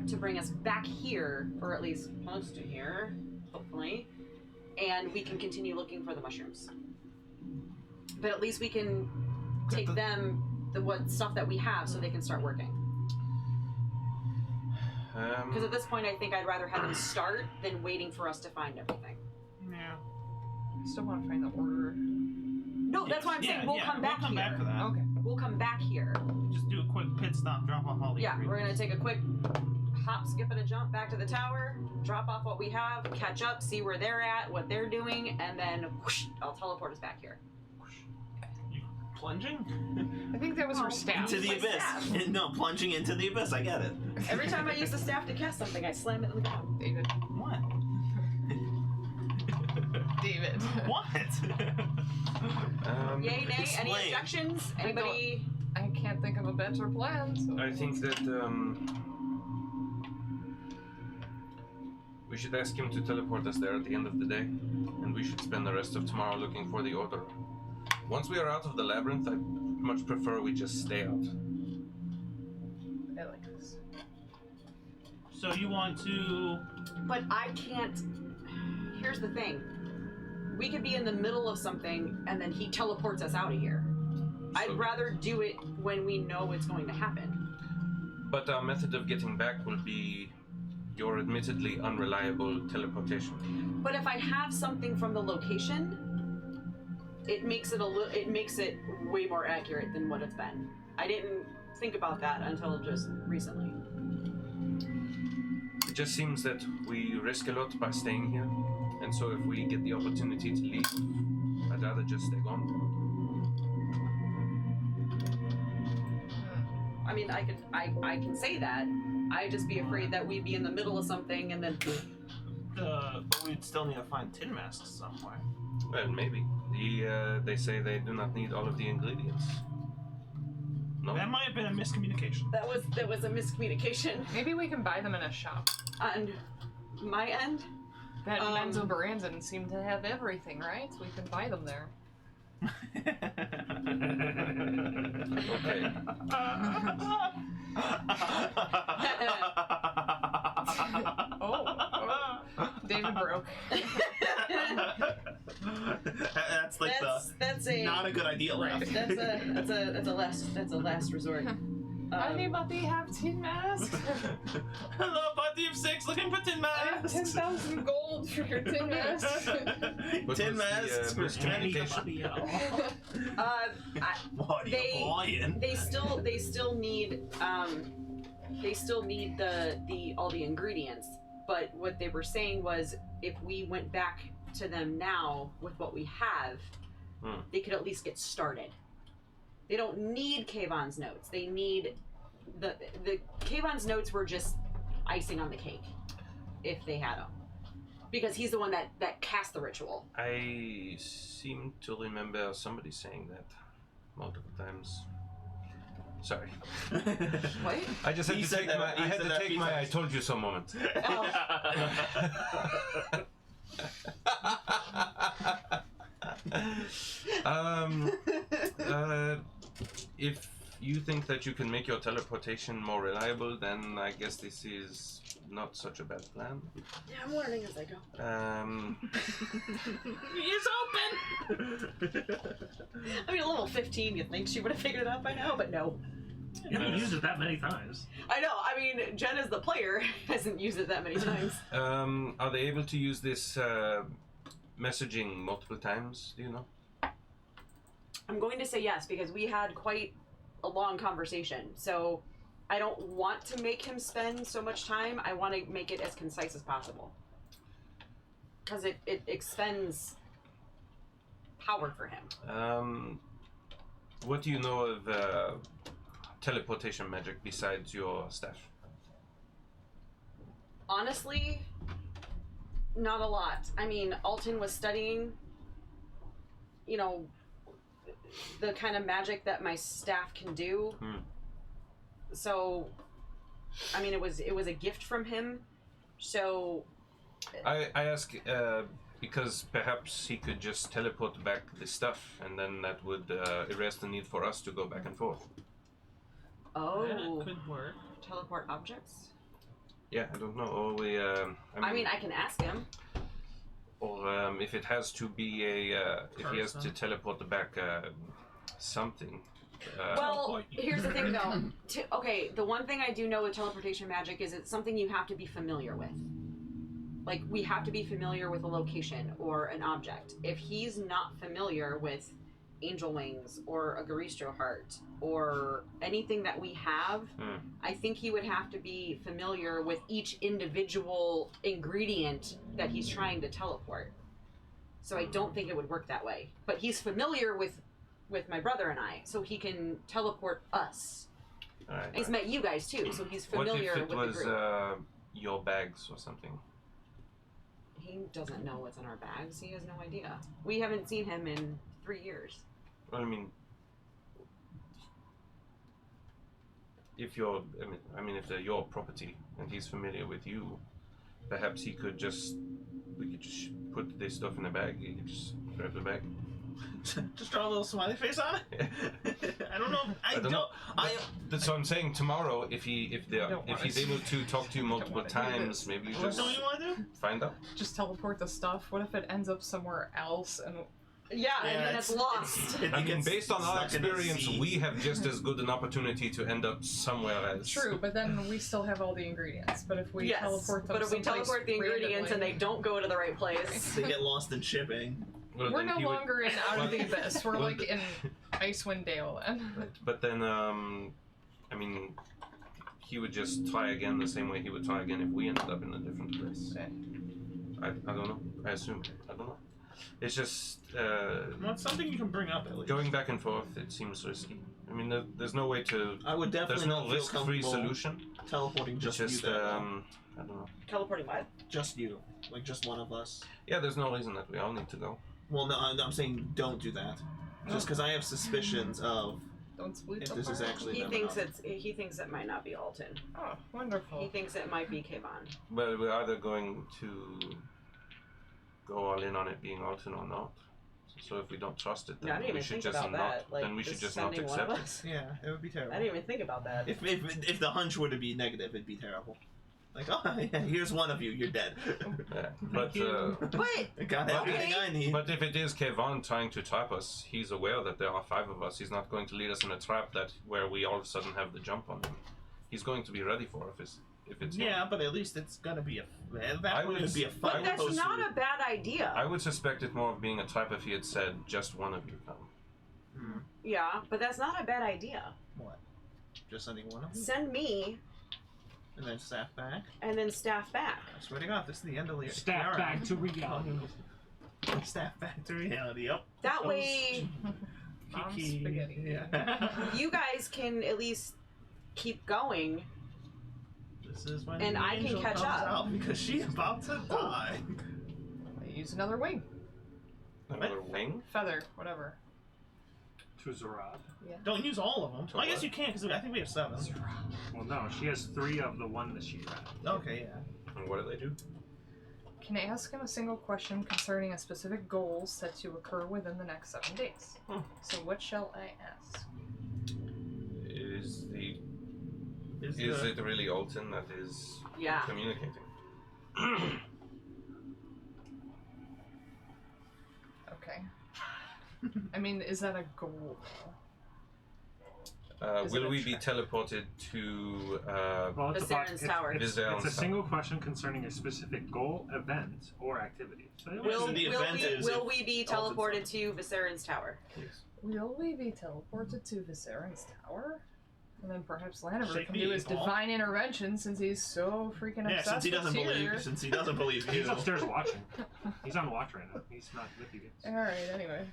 to bring us back here, or at least close to here, hopefully, and we can continue looking for the mushrooms. But at least we can take them what stuff that we have so they can start working. Because at this point, I think I'd rather have them start than waiting for us to find everything. Yeah. I still want to find the order. No, that's why I'm saying we'll come back we'll come here. back for that. Okay. We'll come back here. Just do a quick pit stop, drop off all the Yeah, we're ingredients. gonna take a quick hop, skip, and a jump back to the tower, drop off what we have, catch up, see where they're at, what they're doing, and then whoosh, I'll teleport us back here. Plunging? I think that was her staff. Into the My abyss. staff. No, plunging into the abyss. I get it. Every time I use the staff to cast something, I slam it in the ground. David. What? David. What? Yay, nay, any Explain. objections? Anybody? I can't think of a better plan. So. I think that we should ask him to teleport us there at the end of the day, and we should spend the rest of tomorrow looking for the order. Once we are out of the labyrinth, I much prefer we just stay out. I like this. So you want to... But I can't. Here's the thing. We could be in the middle of something and then he teleports us out of here. I'd rather do it when we know it's going to happen. But our method of getting back will be your admittedly unreliable teleportation. But if I have something from the location, it makes it it makes it way more accurate than what it's been. I didn't think about that until just recently. It just seems that we risk a lot by staying here, and so if we get the opportunity to leave, I'd rather just stay gone. I mean, I can say that. I'd just be afraid that we'd be in the middle of something and then. But we'd still need to find tin masks somewhere. Well, maybe. They say they do not need all of the ingredients. No? That might have been a miscommunication. That was a miscommunication Maybe we can buy them in a shop. on my end. That Menzo Baranzan seemed to have everything, right? We can buy them there. Okay. Oh, David broke. That's like That's a not a good idea laugh. that's a last resort. Anybody have tin masks? Hello, party of six looking for tin I have masks. 10,000 gold for your tin masks. What Tin was masks the, for miscommunication? Anybody at all. What are you They- buying? They still need the all the ingredients. But what they were saying was, if we went back to them now with what we have, they could at least get started. They don't need Kayvon's notes. They need the Kayvon's notes were just icing on the cake, if they had them, because he's the one that cast the ritual. I seem to remember somebody saying that multiple times. Sorry. What? I just had He to said take that- my. he I had said to that take few my. I times. told you so moment. If you think that you can make your teleportation more reliable, then I guess this is not such a bad plan. Yeah, I'm learning as I go. It's open. I mean, a level 15, you'd think she would have figured it out by now, but no. You haven't used it that many times. I know. I mean, Jen, as the player, hasn't used it that many times. Are they able to use this messaging multiple times? Do you know? I'm going to say yes, because we had quite a long conversation. So I don't want to make him spend so much time. I want to make it as concise as possible. Because it expends power for him. What do you know of teleportation magic besides your staff? Honestly, not a lot. I mean, Alton was studying, the kind of magic that my staff can do. So, I mean, it was a gift from him. So, I ask because perhaps he could just teleport back the stuff, and then that would erase the need for us to go back and forth. oh, That could work. teleport objects. Yeah, I don't know. Or we, I mean, I can ask him. or if it has to be a, if he has to Person. teleport back something. Well, here's the thing though. Okay, the one thing I do know with teleportation magic is it's something you have to be familiar with. Like, we have to be familiar with a location or an object. If he's not familiar with angel wings or a Garistro heart or anything that we have, I think he would have to be familiar with each individual ingredient that he's trying to teleport. So I don't think it would work that way. But he's familiar with my brother and I, so he can teleport us. Alright. He's met you guys too, so he's What familiar if it with was the group. your bags or something? He doesn't know what's in our bags. He has no idea. We haven't seen him in 3 years. Well, I mean, if you're, I mean, if they're your property and he's familiar with you, perhaps we could just put this stuff in a bag. You could just grab the bag. Just draw a little smiley face on it. I don't know. I don't know. That's what I'm saying. Tomorrow, if he's wanna able to talk to you multiple wanna do times, this. maybe you What just do you want to do? find out. Just teleport the stuff. What if it ends up somewhere else? And Yeah, and then it's lost. I mean, based on our experience, we have just as good an opportunity to end up somewhere else. true, but then we still have all the ingredients. But if we Yes, teleport them, but if we someplace teleport the ingredients and they randomly- don't go to the right place, They get lost in shipping. Well, we're then no he would- longer in Out of the Abyss. We're well, like in Icewind Dale. And Right. But then, I mean, he would just try again the same way he would try again if we ended up in a different place. I don't know. I assume. I don't know. It's just Well, it's something you can bring up at least. going back and forth. It seems risky. I mean, there's no way to. I would definitely There's no not feel risk-free comfortable solution. teleporting It's just, just, you. There. I don't know. teleporting what? Just you, like just one of us. Yeah, there's no reason that we all need to go. Well, no, I'm saying don't do that. Just because I have suspicions of don't split if the this is apart. actually He them thinks enough. he thinks it might not be Alton. Oh, He wonderful. thinks it might be Kayvon. Well, we're either going to go all in on it being Alton or not. So if we don't trust it, Yeah, I then didn't we even should think just about not. that. Like, Then we should just not sending one of accept it. us. Yeah, it would be terrible. I didn't even think about that. If the hunch were to be negative, it'd be terrible. Like, oh yeah, here's one of you, you're dead. Yeah. But But I got Okay. everything I need. but if it is Kevon trying to trap us, he's aware that there are 5 of us. He's not going to lead us in a trap that where we all of a sudden have the jump on him. He's going to be ready for it if it's him. Yeah, but at least it's gonna be a. I That would- would be a I fun. but that's opposed not to- a bad idea. I would suspect it more of being a trap if he had said just one of you come. Yeah, but that's not a bad idea. What? Just sending one of them, Send me and then staff back. and then staff back. I swear to God, this is the end of the Staff back to reality. Staff back to reality. Yep. That way, Mom's Kiki. spaghetti. Yeah. you guys can at least keep going. This is when And the I can angel catch comes up. out because she's about to die. I use another wing, Another wing? feather, whatever. To Zarad. Don't use all of them. To I guess what? you can because I think we have 7. Well, no, she has 3 of the one that she grabbed. Okay, yeah. And what do they do? Can I ask him a single question concerning a specific goal set to occur within the next 7 days? So what shall I ask? Is Is it really Alton that is Yeah. communicating? Okay. I mean, is that a goal? Is it Will a we be trap? teleported to Well, it's Viseran's Tower. It's Viseran's a Tower. single question concerning a specific goal, event, or activity. So it Will, So the will, event we, is will if we be Alton's teleported to Viseran's Tower? Will we be teleported to Viseran's Tower? And then perhaps Laniver Shake can the do his 8 ball. divine intervention since he's so freaking Yeah, obsessed since he doesn't with believe. Tyr. Since he doesn't believe you. He's upstairs watching. He's on watch right now. He's not with you guys. Alright, anyway.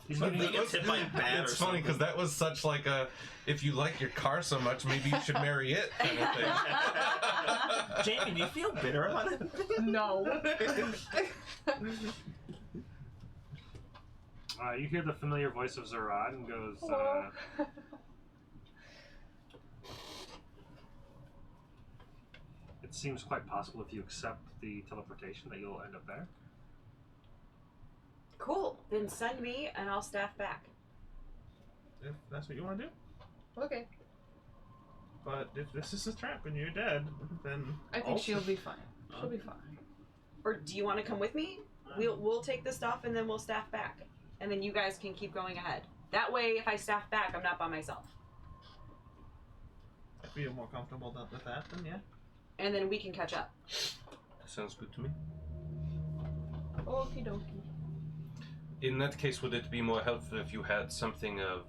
He's But getting he gets hit by a bat It's or funny because something. that was such like a if you like your car so much, maybe you should marry it kind of thing. Jamie, do you feel bitter about it? No. You hear the familiar voice of Zarad and goes, Hello. it seems quite possible if you accept the teleportation that you'll end up there. Cool. Then send me and I'll staff back. If that's what you want to do. Okay. But if this is a trap and you're dead, then I think also- she'll be fine. She'll be fine. Or do you want to come with me? We'll take the stuff and then we'll staff back, and then you guys can keep going ahead. That way, if I staff back, I'm not by myself, I feel more comfortable with that. Then yeah. and then we can catch up. Sounds good to me. Okie dokie. In that case, would it be more helpful if you had something of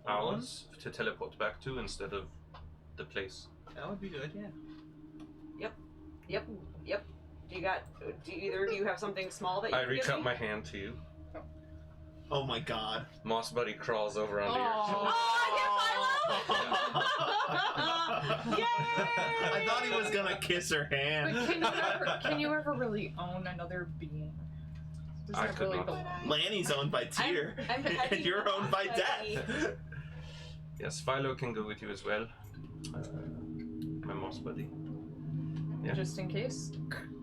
ours to teleport back to instead of the place? That would be good. Yeah. Yep. Do either of you have something small that you I can reach give out me? my hand to you. Oh my god. Moss Buddy crawls over onto your shoulder. Oh, Yay! I thought he was gonna kiss her But hand. can you ever really own another being? Does I that could really not. belong? Lanny's owned by Tyr, I'm petty and you're owned by Moss Death. Yes, Philo can go with you as well. My Moss Buddy. Yeah. Just in case,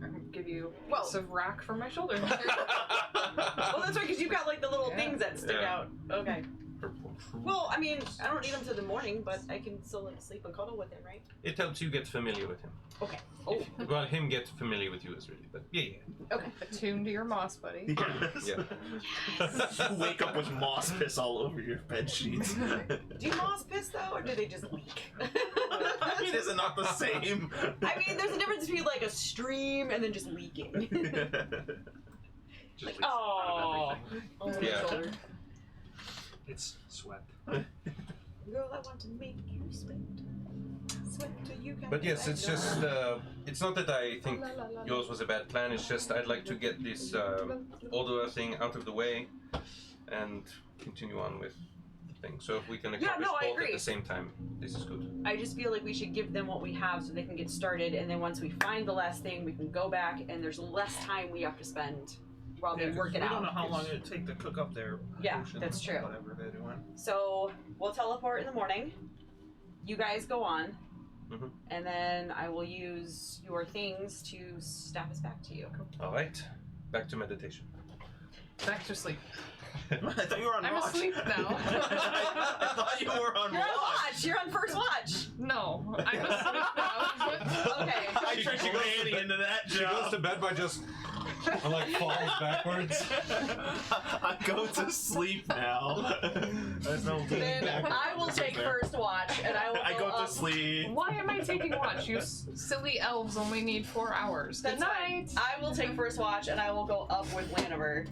I can give you Well- bits of rack from my shoulder. Oh, that's right, because you've got like the little Yeah. things that stick Yeah. out. Okay. Purple fruit. Well, I mean, I don't need him till the morning, but I can still like sleep and cuddle with him, right? It helps you get familiar with him. Okay. Oh. Well, him get familiar with you is really, but yeah. Okay. Attuned to your moss, buddy. Yes. Yeah. Wake up with moss piss all over your bed sheets. Do moths piss though, or do they just leak? I mean, is it not the same? I mean, there's a difference between like a stream and then just leaking. Just Like, leaks out of oh. everything. Oh, my Yeah. shoulder. It's sweat. Girl, I want to make you sweat. Sweat till you can. But yes, it's just, it's not that I think yours was a bad plan, it's just I'd like to get this Odor thing out of the way and continue on with the thing. So if we can accomplish no, I both at agree. the same time, this is good. I just feel like we should give them what we have so they can get started, and then once we find the last thing, we can go back, and there's less time we have to spend while Yeah, they 'cause work it we don't know out. how long it'd take to cook up their Yeah, potions, that's true. Whatever they're doing. So we'll teleport in the morning. You guys go on, Mhm. and then I will use your things to staff us back to you. Alright, back to meditation. Back to sleep. I thought you were on I'm watch. asleep now. I thought you were on You're on watch. watch. You're on first watch. No, I'm asleep now. Okay. I tricked Lanny into that She goes job. to bed by just, falls backwards. I go to sleep now. There's no getting Then back. I will take first watch, and I will I go up. to sleep. Why am I taking watch? You silly elves only need 4 hours. That's Good night. fine. I will take first watch, and I will go up with Laniver.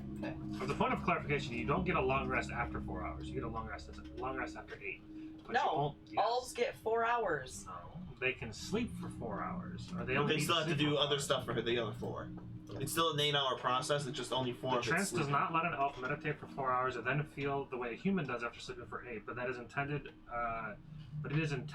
For the point of clarification, you don't get a long rest after 4 hours. You get a long rest after 8. But No, you won't, yes. Elves get 4 hours. No, they can sleep for 4 hours, or they But only they need still have to sleep do for 4 other hours. stuff for the other 4. It's still an 8-hour process. It's just only 4 The of it's trance does sleeping. not let an elf meditate for 4 hours and then feel the way a human does after sleeping for 8. But that is intended. But it isn't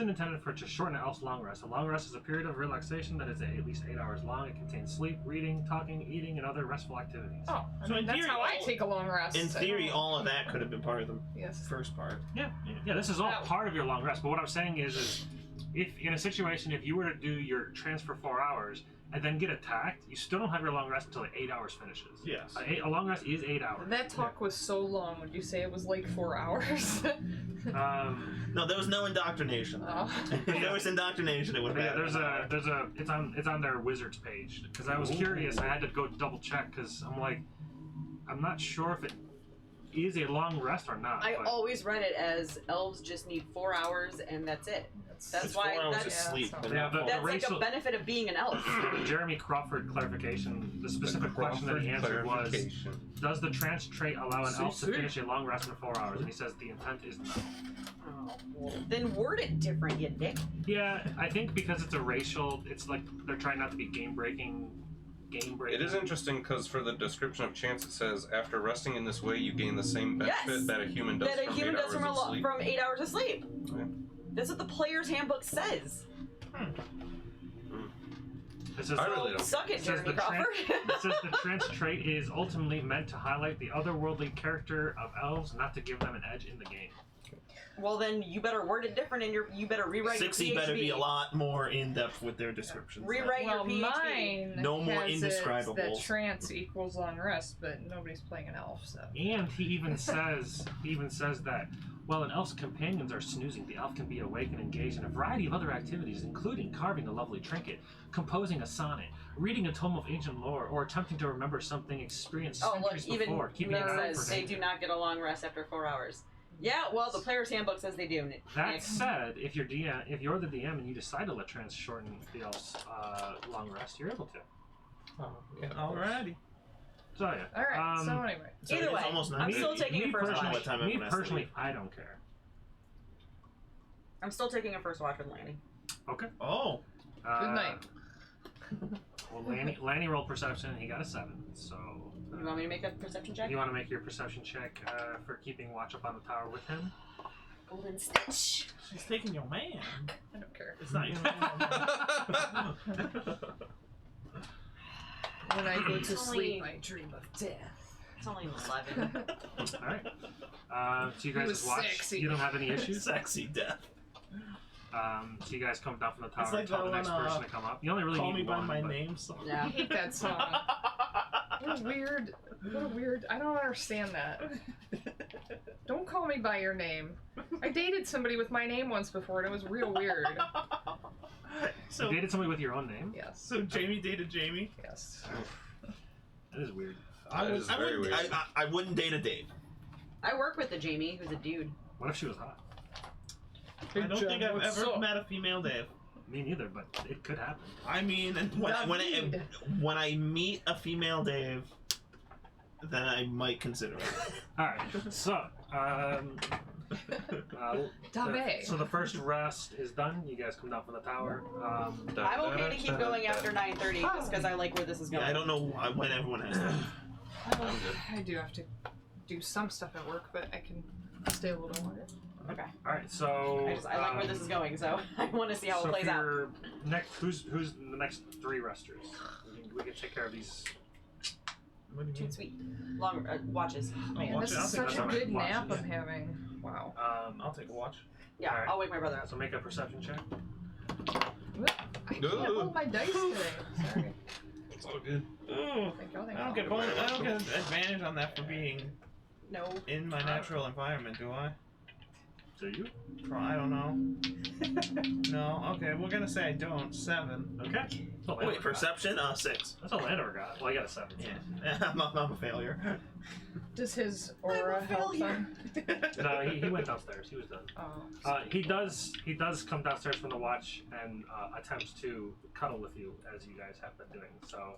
intended for it to shorten an elf's long rest. A long rest is a period of relaxation that is at least 8 hours long. It contains sleep, reading, talking, eating, and other restful activities. Oh, I So mean, in that's theory, how I all- take a long rest. In so- theory, all of that could have been part of the Yes. first part. Yeah, this is all Wow. part of your long rest. But what I'm saying is if in a situation, if you were to do your trance for 4 hours and then get attacked, you still don't have your long rest until the 8 hours finishes. Yes. A long rest is 8 hours. That talk was so long. Would you say it was like 4 hours? No, there was no indoctrination. Oh. If there was indoctrination, it would But have yeah, it's on their wizards page because I was curious. I had to go double check because I'm not sure if it is a long rest or not. I but always read it as elves just need 4 hours, and that's it. That's It's why 4 hours that's- of sleep. Yeah, but yeah, not the- all. That's like a racial- benefit of being an elf. the Jeremy Crawford clarification, the specific question that he answered was, does the trance trait allow an elf to finish a long rest in 4 hours? And he says the intent is no. Oh, well, then word it different, you dick. Yeah, I think because it's a racial, it's like they're trying not to be game breaking. It is interesting because for the description of chance it says, after resting in this way you gain the same benefit Yes! that a human does That a from human 8 does hours of sleep. from 8 hours of sleep. Yeah. That's what the player's handbook says. It says, I really don't. Suck it, It says Jeremy the Crawford. it says the trance trait is ultimately meant to highlight the otherworldly character of elves, not to give them an edge in the game. Well, then you better word it different, and you better rewrite your 60 PHP. better be a lot more in depth with their descriptions. Rewrite Well, your PHP. mine No more has it indescribables. that trance equals long rest, but nobody's playing an elf, so. And he even says that While an elf's companions are snoozing, the elf can be awake and engaged in a variety of other activities, including carving a lovely trinket, composing a sonnet, reading a tome of ancient lore, or attempting to remember something experienced Oh, look, centuries even before, keeping an eye out says for they danger. do not get a long rest after 4 hours. Yeah, well, the player's handbook says they do. That said, if you're the DM and you decide to let trance shorten the elf's long rest, you're able to. Oh, yeah. Alrighty. So yeah. Alright, so anyway. So Either it's way, almost I'm 9:30. still taking a first personally, watch. What time am I me gonna have to personally, leave? I don't care. I'm still taking a first watch with Lanny. Okay. Oh. Good night. Well, Lanny rolled perception and he got a 7. So. You want me to make a perception check? You want to make your perception check for keeping watch up on the tower with him? Golden Stitch. She's taking your man. I don't care. It's not your man. When I go to It's sleep, only- I dream of death. It's only 11. All right. So you He guys was just watch. sexy. You don't have any issues. Sexy death. So you guys come down from the tower It's like and tell that the next one, person to come up. You only really Call need me by one. my but- name song. I Yeah. hate that song. What a weird. I don't understand that. Don't call me by your name. I dated somebody with my name once before and it was real weird. So, You dated somebody with your own name? Yes. so Jamie dated Jamie. Yes. That is weird. That is very weird. I wouldn't date a Dave. I work with the Jamie, who's a dude. What if she was hot? I don't think I've ever met a female Dave. Me neither, but it could happen. I mean, and when I meet a female Dave, then I might consider it. All right. So, so the first rest is done. You guys come down from the tower. I'm okay to keep going after 9:30 just because I like where this is going. Yeah, I don't know when everyone has that. I do have to do some stuff at work, but I can stay a little longer. Okay. All right. So I like where this is going, so I want to see how so it plays out. for next, who's the next 3 resters? We can take care of these. What do you Too mean? sweet. Long watches. Man, watch this it. I'll is take such a that. good Watch nap it. I'm having. Wow. I'll take a watch. Yeah, Alright. I'll wake my brother up. So make a perception check. I can't hold my dice today. Sorry. It's all good. Ooh, Thank y'all. I don't get advantage on that for being No. in my natural environment, do I? Do you? I don't know. No. Okay, we're gonna say I don't. 7. Okay. That's a Wait, Landor perception? 6. got. That's a Landor got. Well, I got a 7. so- Yeah, I'm a failure. Does his aura help them? No, he went downstairs. He was done. Oh. He does come downstairs from the watch and attempts to cuddle with you as you guys have been doing. So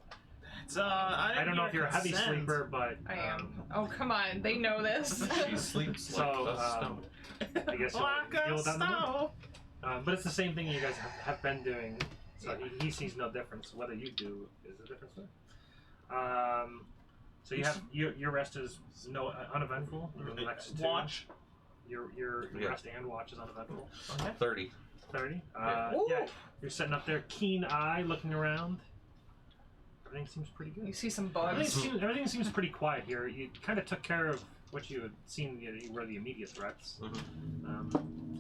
It's, I don't know if you're a heavy consent. sleeper, but I am. Oh, come on. They know this. She sleeps So, like a stone. I guess you'll Like deal a with that in the morning. stone. But it's the same thing you guys have been doing, so he sees no difference. Whether you do is the difference there. So you have your rest is uneventful. The next 2. Watch. Your Yeah. rest and watch is uneventful. 30. 30. Ooh. Yeah, you're sitting up there, keen eye, looking around. Everything seems pretty good. You see some bugs. Everything seems pretty quiet here. You kind of took care of what you had seen were the immediate threats.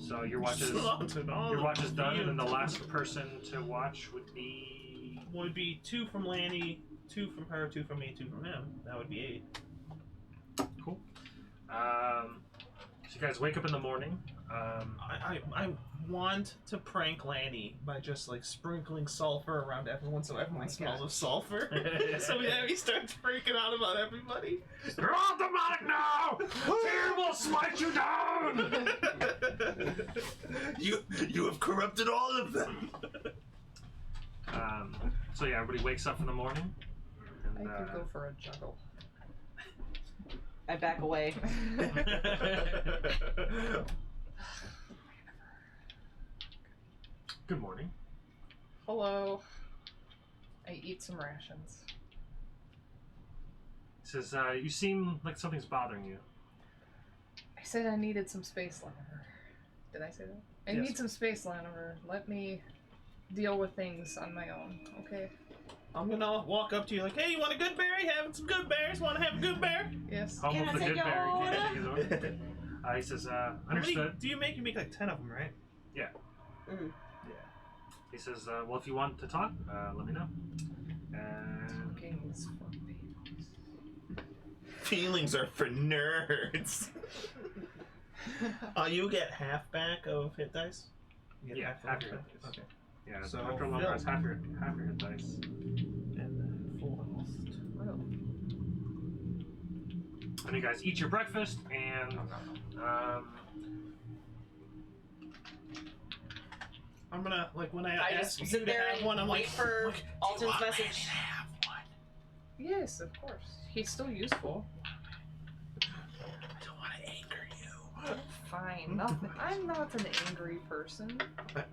So your watch is Slaughtered all your of watch is the done, and then the fields. last person to watch would be. Would be 2 from Lanny, 2 from her, 2 from me, 2 from him. That would be 8. Cool. So you guys wake up in the morning. I want to prank Lanny by just like sprinkling sulfur around everyone so everyone smells of sulfur. So yeah, he starts freaking out about everybody. You're all demonic now! Fear will smite you down! You have corrupted all of them. So yeah, everybody wakes up in the morning. I And, could go for a juggle. I back away. good morning. Hello. I eat some rations. He says, you seem like something's bothering you. I said I needed some space, Laniver. Did I say that? I Yes. need some space, Laniver. Let me deal with things on my own, okay? I'm gonna walk up to you like, hey, you want a good berry? Having some good berries? Want to have a good bear? Yes. Home Can of I the take good your berry. order? Can't take his order. He says, How many understood. do you make? You make like 10 of them, right? Mm. He says, well, if you want to talk, let me know. And Talking's for babies. Feelings are for nerds. You get half back of hit dice. You get Yeah, half your hit dice. dice. Okay. Yeah, So, after a long Phil. rest, half your hit dice. And then full health. And you guys eat your breakfast, and I'm gonna when I I ask just you sit to there have and one, I'm wait like, for "Look, do you Alton's want me message. to have one? Yes, of course. He's still useful. I don't want to anger you. Fine, nothing. I'm not an angry person,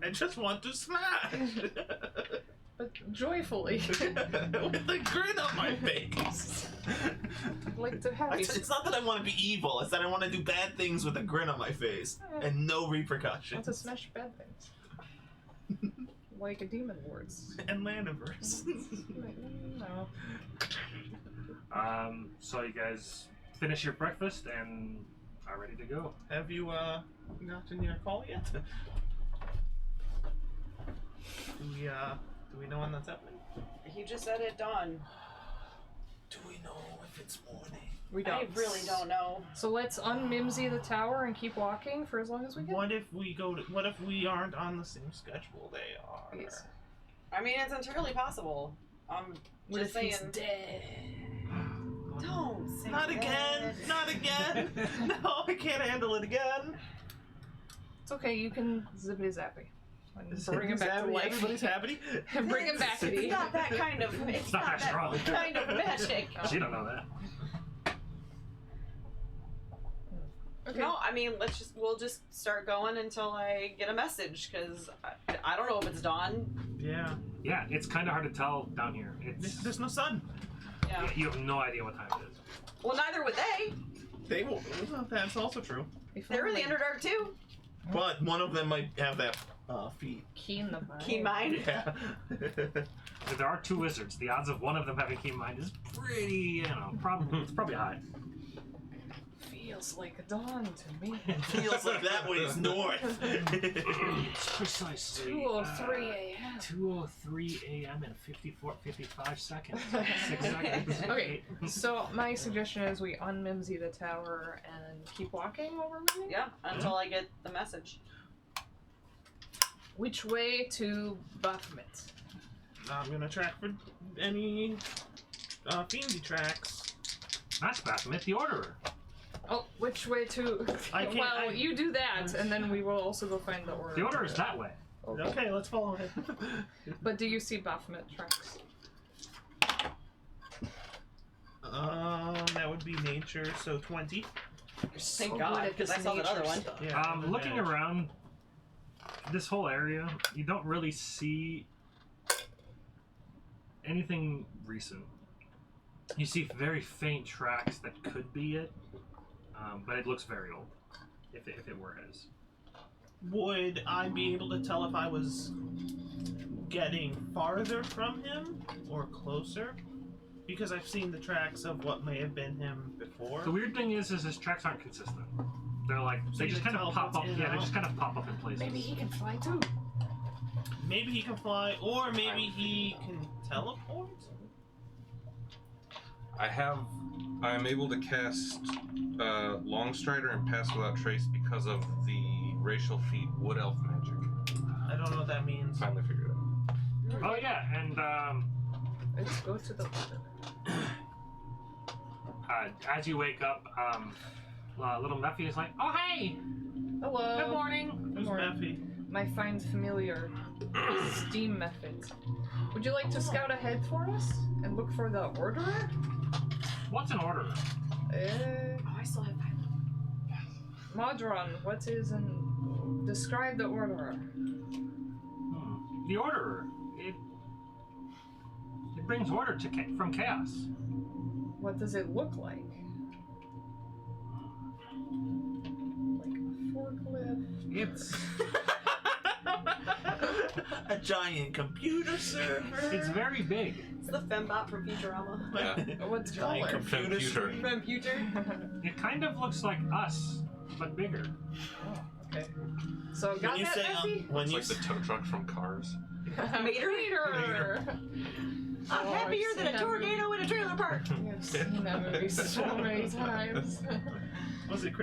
I just want to smash. but joyfully. With a grin on my face. I'd like to have you. It's not that I want to be evil, it's that I want to do bad things with a grin on my face and no Want repercussions. to smash bad things. Like a demon lords. And Landiverse. No. so you guys finish your breakfast and are ready to go. Have you gotten your call yet? Do we know when that's happening? He just said at dawn. Do we know if it's morning? We don't. I really don't know. So let's unmimsy the tower and keep walking for as long as we can. What if we aren't on the same schedule they are? Yes. I mean, it's entirely possible. What Just if he's saying. dead? Don't say Not that. again! Not again! No, I can't handle it again! It's okay, you can zippity zappy. And bring him back to Happy? life. Everybody's happy? Bring him back to It's the. not that kind of. It's not not that strong. that kind of magic. She don't know that. Okay. No, I mean, we'll just start going until I get a message, because I don't know if it's dawn. Yeah. Yeah, it's kind of hard to tell down here. It's There's no sun. Yeah. you have no idea what time it is. Well, neither would they. They will. That's also true. If They're in the only Underdark too. But one of them might have that feat. Keen the mind. Keen mind. Yeah. If there are two wizards, the odds of one of them having keen mind is pretty, it's probably high. Feels like dawn to me. Feels like that way's north. It's precisely 2:03 a.m. 2:03 a.m. and 55 seconds. 6 seconds. Okay, so my suggestion is we unmimsy the tower and keep walking while we're moving. Yeah, until I get the message. Which way to Baphomet? I'm gonna track for any fiendy tracks. That's Baphomet, the Orderer. Oh, which way to? I can't- Well, I- you do that, and then we will also go find the Order. The Orderer is that way. Okay, let's follow it. But do you see Baphomet tracks? That would be nature, so 20. Thank so good God, at because I this saw that nature other one. stuff. Yeah. Looking advantage. around this whole area, you don't really see anything recent. You see very faint tracks that could be it, but it looks very old, if it were his. Would I be able to tell if I was getting farther from him or closer? Because I've seen the tracks of what may have been him before. The weird thing is his tracks aren't consistent. They're like, So they you just can kind of tell pop what's up. in and Yeah, they out? just kind of pop up in places. Maybe he can fly too. Maybe he can fly, or maybe he can teleport? I'm able to cast Longstrider and Pass Without Trace because of the racial feat Wood Elf Magic. I don't know what that means. Finally figured it out. Oh yeah, and Let's go to the Order. as you wake up, little Mephi is like, "Oh hey, Hello. good morning." Who's Or- Mephi? My fine familiar, Steam Method. Would you like to scout ahead for us and look for the Orderer? What's an Orderer? Oh, I still have 5. Modron, what is and describe the Orderer? The Orderer. It brings order from chaos. What does it look like? Like a forklift? It's A giant computer server. it's very big. It's the Fembot from Futurama. Yeah. What's Giant color? computer Computer. server. Computer. It kind of looks like us, but bigger. Oh, okay. So got When you that, say Messy? when It's you like the tow truck from Cars. Mater. I'm Oh, happier I've than seen a that tornado in a trailer park. I've seen that movie so many times. Was it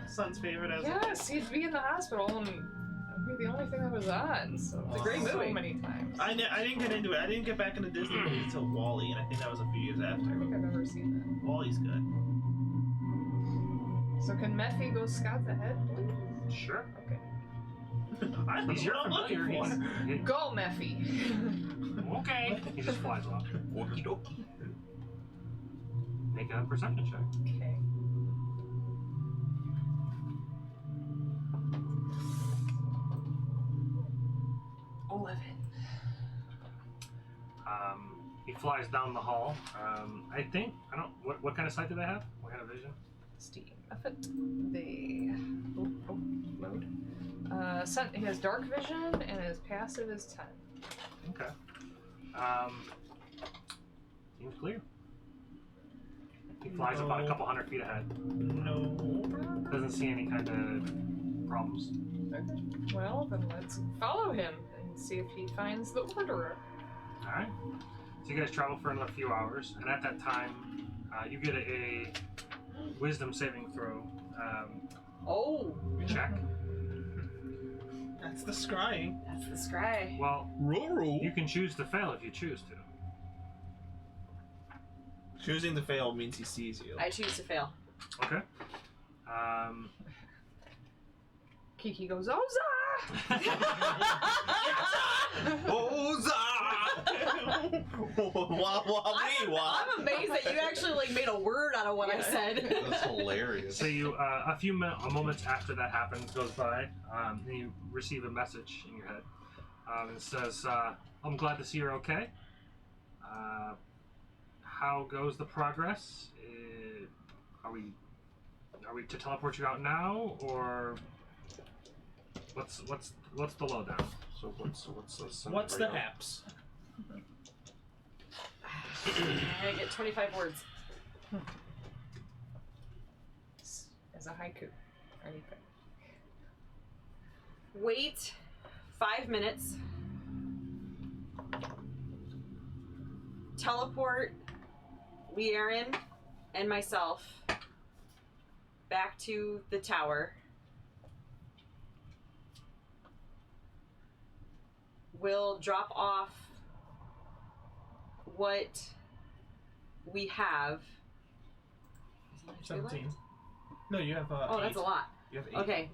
Son's favorite as Yes, he'd be in the hospital and it'd be the only thing that was on. So It's a great so movie. many times. I didn't get into it. I didn't get back into Disney movies until Wall-E, and I think that was a few years I after. don't think I've ever seen Wall-E's good. that. So can Mephi go Scott the Head, please? Sure. Okay. I don't He's know your what I'm familiar. looking for. He's, Go, Mephi. okay. He just flies off. Okie dokie. Make a perception check. Okay. He flies down the hall. I think What kind of sight do they have? What kind of vision? Steam. Effort. They. Load. He has dark vision and his passive is 10. Okay. Seems clear. He flies about a couple hundred feet ahead. No. Doesn't see any kind of problems. Okay. Well, then let's follow him and see if he finds the Orderer. All right. So you guys travel for another few hours, and at that time, you get a wisdom saving throw Oh, check. That's the scrying. that's the scry. Well, Roro. you can choose to fail if you choose to. Choosing to fail means he sees you. I choose to fail. Okay. Kiki goes, Oza! Oza! I'm amazed that you actually made a word out of what I said. That's hilarious. So you, a few moments after that happens, goes by, and you receive a message in your head. It says, "I'm glad to see you're okay. How goes the progress? Are we to teleport you out now, or what's the lowdown?" So what's the What's the haps? I get 25 words. As a haiku. Anything. Wait 5 minutes. Teleport Liaren and myself back to the tower. We'll drop off what we have. Is that actually 17. left? No, you have Oh, 8. that's a lot. You have 8. Okay.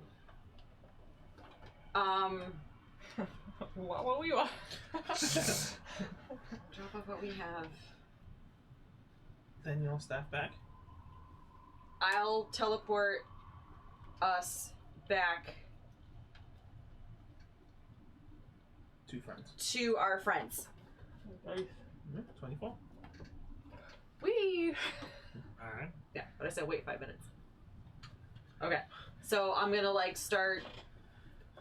What we want? Drop off what we have. Then you'll staff back. I'll teleport us back 2 friends. to our friends. 24. We. All right. Yeah, but I said wait 5 minutes. Okay, so I'm gonna start.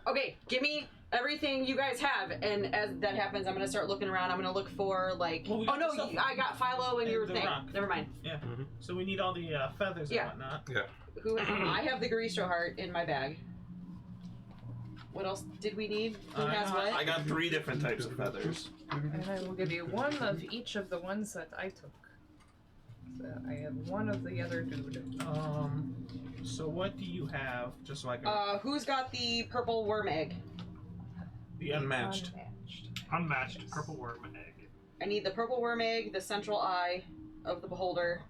Okay, give me everything you guys have, and as that happens, I'm gonna start looking around. I'm gonna look for Well, we oh got no, the stuff. I got Philo and And your the thing. rock. Never mind. So we need all the feathers Yeah. and whatnot. Who I have the Garistro heart in my bag. What else did we need? Who has what? I got 3 different types of feathers. And I will give you one of each of the ones that I took. So I have one of the other dude. So what do you have? Just so I can. Who's got the purple worm egg? The unmatched. Unmatched purple worm egg. I need the purple worm egg, the central eye of the beholder,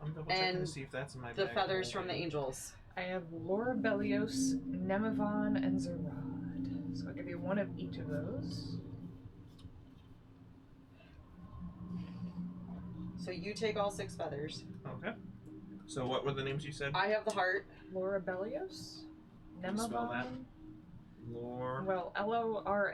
I'm double checking and to see if that's in my the bag. feathers from the angels. I have Laura Belios, Nemavon, and Zerad. So I'll give you one of each of those. So you take all 6 feathers. Okay. So what were the names you said? I have the heart. Laura Belios, you spell that? Nemavon. Lore. Well, Lora.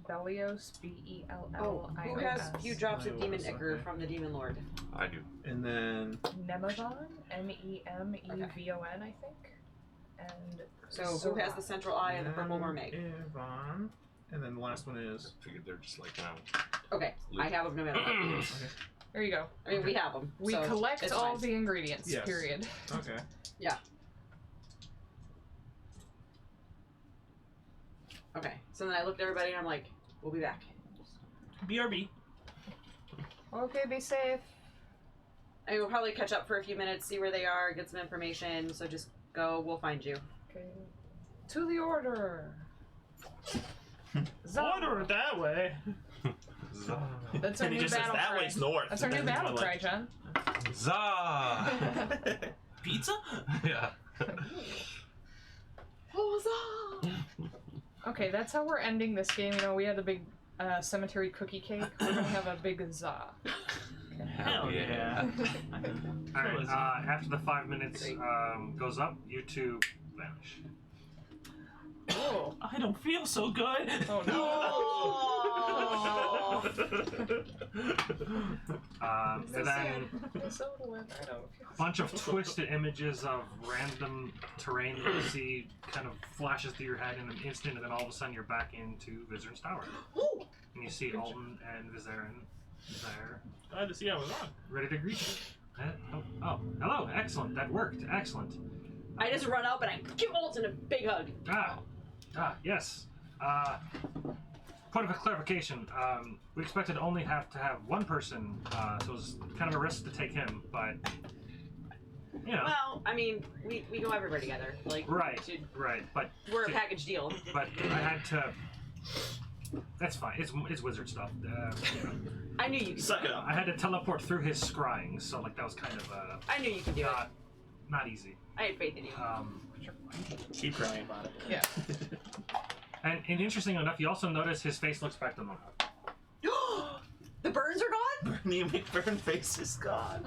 Belios, Bellios. Who has a few drops of I demon was, ichor okay. from the demon lord? I do. And then Nemavon, Memevon, I think. And So who has the central eye and the purple worm egg? Yvonne. And then the last one is. I figured they're just like, Okay, I have them no matter what. Okay. there you go. I mean, we have them. We so collect it's all fine. the ingredients. Yes. Period. Okay. Okay, so then I looked at everybody and I'm like, we'll be back. BRB. Okay, be safe. I will probably catch up for a few minutes, see where they are, get some information. So just go. We'll find you. Okay. To the order. Zah. Order it that way. That's our And he new just says battle that cry. way's north. That's our new And then battle he's cry, like, John. Za! Pizza? Yeah. Okay, that's how we're ending this game. You know, we had the big cemetery cookie cake. We're gonna have a big za. Hell yeah. All right. After the 5 minutes goes up, you two vanish. Oh, I don't feel so good. oh no. Oh. And then It's over with. I don't feel a bunch of twisted images of random terrain that you see kind of flashes through your head in an instant, and then all of a sudden you're back into Vizern's Tower. And you see Alton and Vizarin there, Glad to see I was on. ready to greet you. Hello, excellent, that worked, excellent. I just run up and I give Alton a big hug. Yes. Point of clarification, we expected only have to have one person, so it was kind of a risk to take him, but, you know. Well, I mean, we go everywhere together. Like, Right, but we're a package deal. I had to. That's fine. It's wizard stuff. You know. I knew you could. Suck it up. I had to teleport through his scrying, so like that was kind of I knew you could do it. not easy. I had faith in you. Keep crying about it. Yeah. And interesting enough, you also notice his face looks back to normal. The burns are gone? Bernie McBurn face is gone.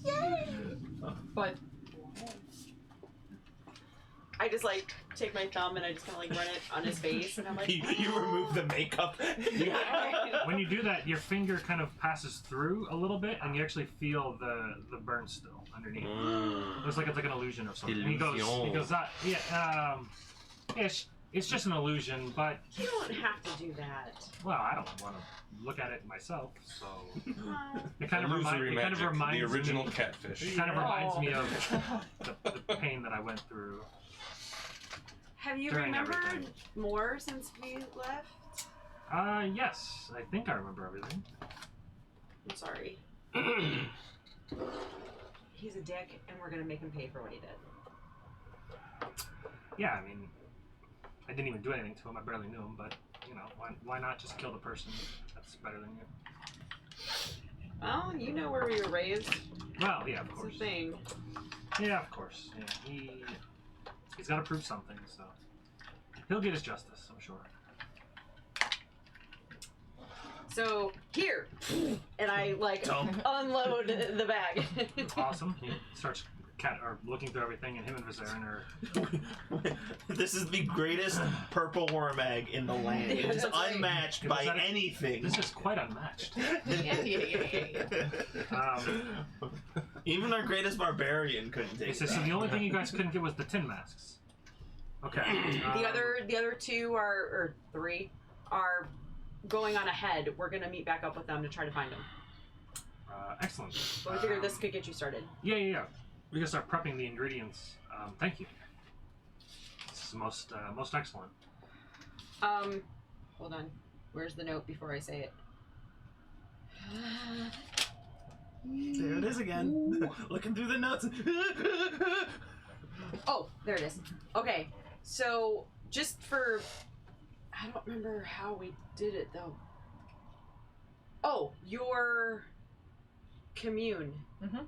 Yay! But I just like take my thumb and I just kind of like run it on his face, and I'm like, You remove the makeup. When you do that, your finger kind of passes through a little bit, and you actually feel the burn still underneath. Mm. Looks like it's like an illusion or something. And he goes, it's just an illusion, but you don't have to do that. well, I don't want to look at it myself, so it kind of Illusory reminds magic, the original me. catfish. It kind of reminds me of the pain that I went through. Have you During remembered everything. more since we left? Yes, I think I remember everything. I'm sorry. He's a dick, and we're gonna make him pay for what he did. Yeah, I mean, I didn't even do anything to him. I barely knew him, but you know, why not just kill the person that's better than you? Well, you know where we were raised. Well, yeah, of It's a course. thing. Yeah, of course. Yeah, he's got to prove something, so he'll get his justice, I'm sure. So here, and I like Dump. unload the bag. Awesome. He starts looking through everything, and him and Vizarin are. This is the greatest purple worm egg in the land. Yeah, It is that's right. unmatched Is by that- anything. This is quite unmatched. Even our greatest barbarian couldn't take He says, that. so the only thing you guys couldn't get was the tin masks. Okay. The other two or three are going on ahead. We're gonna meet back up with them to try to find them. Excellent. But we figured this could get you started. Yeah. We can start prepping the ingredients. Thank you. This is most excellent. Hold on. Where's the note before I say it? There it is again. Looking through the notes. Oh, there it is. Okay, so just for... I don't remember how we did it, though. Oh, your commune. Mhm.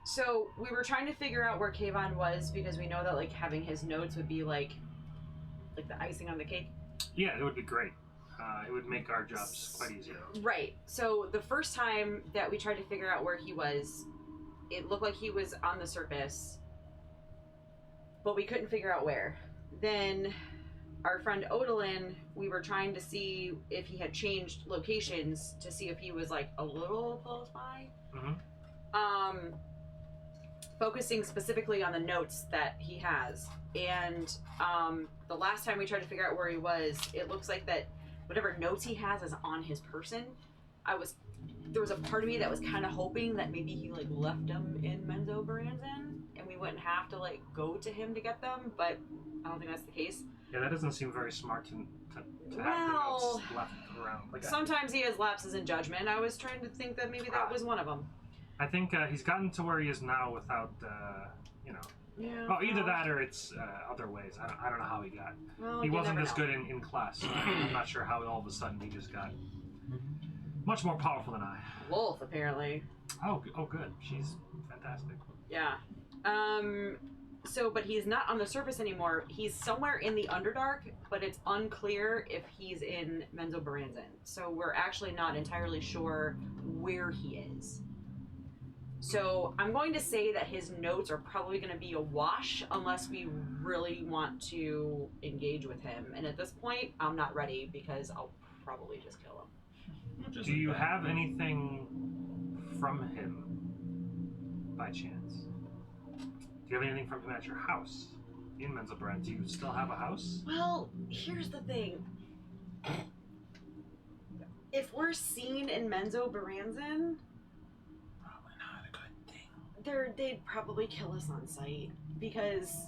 So we were trying to figure out where Kayvon was because we know that like having his notes would be like the icing on the cake. Yeah, it would be great. It would make our jobs quite easier. Right. So the first time that we tried to figure out where he was, it looked like he was on the surface, but we couldn't figure out where. Then our friend Odalin, we were trying to see if he had changed locations to see if he was like a little close by. Mhm. Focusing specifically on the notes that he has. And the last time we tried to figure out where he was, it looks like that whatever notes he has is on his person. There was a part of me that was kind of hoping that maybe he like left them in Menzo Baranzan and we wouldn't have to like go to him to get them, but I don't think that's the case. Yeah, that doesn't seem very smart to have the Well, notes left around. Like, sometimes he has lapses in judgment. I was trying to think that maybe that was one of them. I think he's gotten to where he is now without, Yeah. well, either that or it's other ways. I don't know how he got. Well, He you wasn't never this know. good in class. So I'm not sure how all of a sudden he just got much more powerful than I. Wolf, apparently. Oh, good. She's fantastic. Yeah. So, but he's not on the surface anymore. He's somewhere in the Underdark, but it's unclear if he's in Menzoberranzan. So we're actually not entirely sure where he is. So I'm going to say that his notes are probably going to be a wash unless we really want to engage with him. And at this point, I'm not ready because I'll probably just kill him. Do you have anything from him by chance? Do you have anything from him at your house in Menzelbrand? Do you still have a house? Well, here's the thing. If we're seen in Menzoberranzan, Probably not a good thing. they'd probably kill us on sight because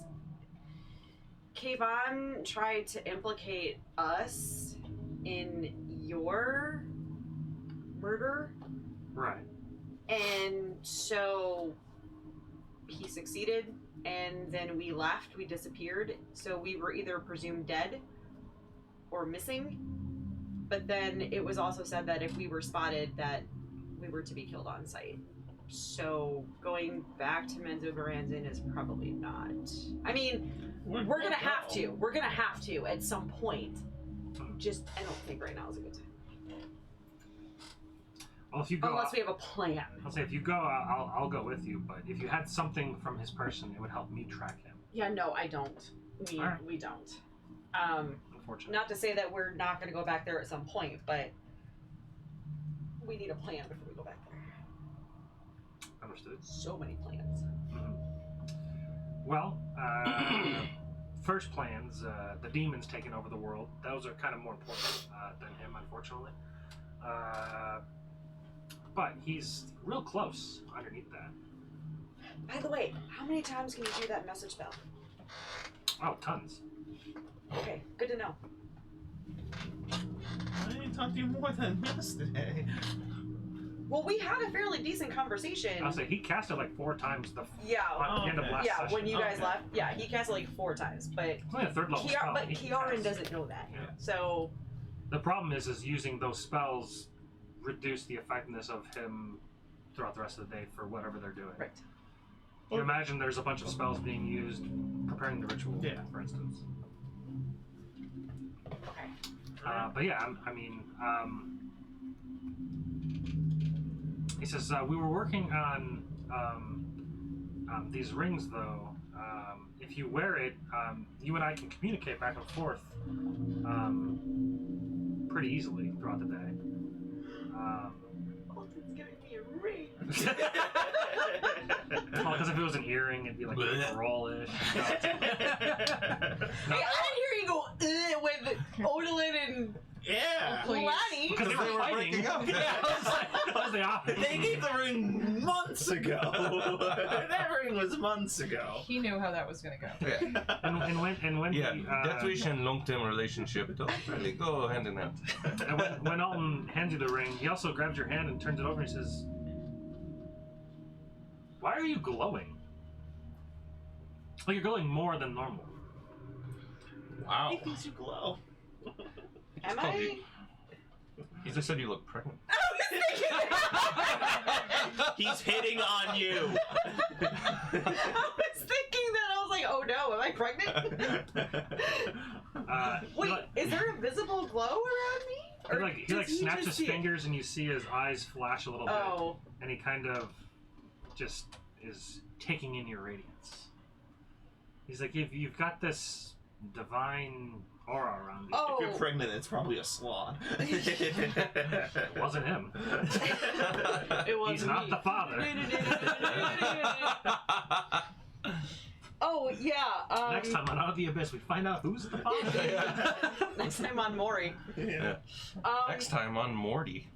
Kayvon tried to implicate us in your murder, Right. and so he succeeded, and then we left, we disappeared, so we were either presumed dead or missing, but then it was also said that if we were spotted that we were to be killed on sight. So going back to Menzoberranzan is probably not. I mean, we're gonna have to. We're gonna have to at some point. Just, I don't think right now is a good time. Well, if you go, Unless we have a plan. I'll say if you go, I'll go with you. But if you had something from his person, it would help me track him. Yeah, no, I don't. Alright. We don't. Unfortunately. Not to say that we're not going to go back there at some point, but we need a plan before we go back there. Understood. So many plans. Well, first plans, the demons taking over the world. Those are kind of more important than him, unfortunately. But he's real close underneath that. By the way, how many times can you do that message spell? Oh, tons. Okay, good to know. I didn't talk to you more than yesterday. Well, we had a fairly decent conversation. I'll say he cast it like 4 times at Yeah. the end of Okay. last Yeah, session. when you guys Okay. left. Yeah, he cast it like 4 times, but It's only a 3rd level spell. But He can Kiaran cast. doesn't know that. Yeah. So, The problem is using those spells reduce the effectiveness of him throughout the rest of the day for whatever they're doing. right. You imagine there's a bunch of spells being used preparing the ritual, Yeah. for instance. Okay. But yeah, I mean, he says, we were working on these rings, though. If you wear it, you and I can communicate back and forth pretty easily throughout the day. Alton's giving me a ring. Well, because if it was an earring, it'd be like roll-ish. Hey, I didn't hear you go with Odalin and Yeah. Lani. Because they were fighting. breaking up. Yeah, that was the opposite. They gave the ring months ago. That ring was months ago. He knew how that was gonna go. Yeah. And when Yeah, he, death wish and long-term relationship don't really go hand in hand. and when Alton hands you the ring, he also grabs your hand and turns it over and says, "Why are you glowing? Like you're glowing more than normal." Wow. He thinks you glow. Am called I? you- He just said you look pregnant. He's hitting on you. I was thinking that. I was like, oh no, am I pregnant? Wait, is there a visible glow around me? He does like snaps just his see it? fingers and you see his eyes flash a little bit, Oh, and he kind of just is taking in your radiance. He's like, you've got this divine aura around you. oh. If you're pregnant, it's probably a sloth. It wasn't him. It wasn't He's not me. the father. Oh yeah. Next time on Out of the Abyss, we find out who's the father. Next time on Maury. Yeah. Next time on Morty.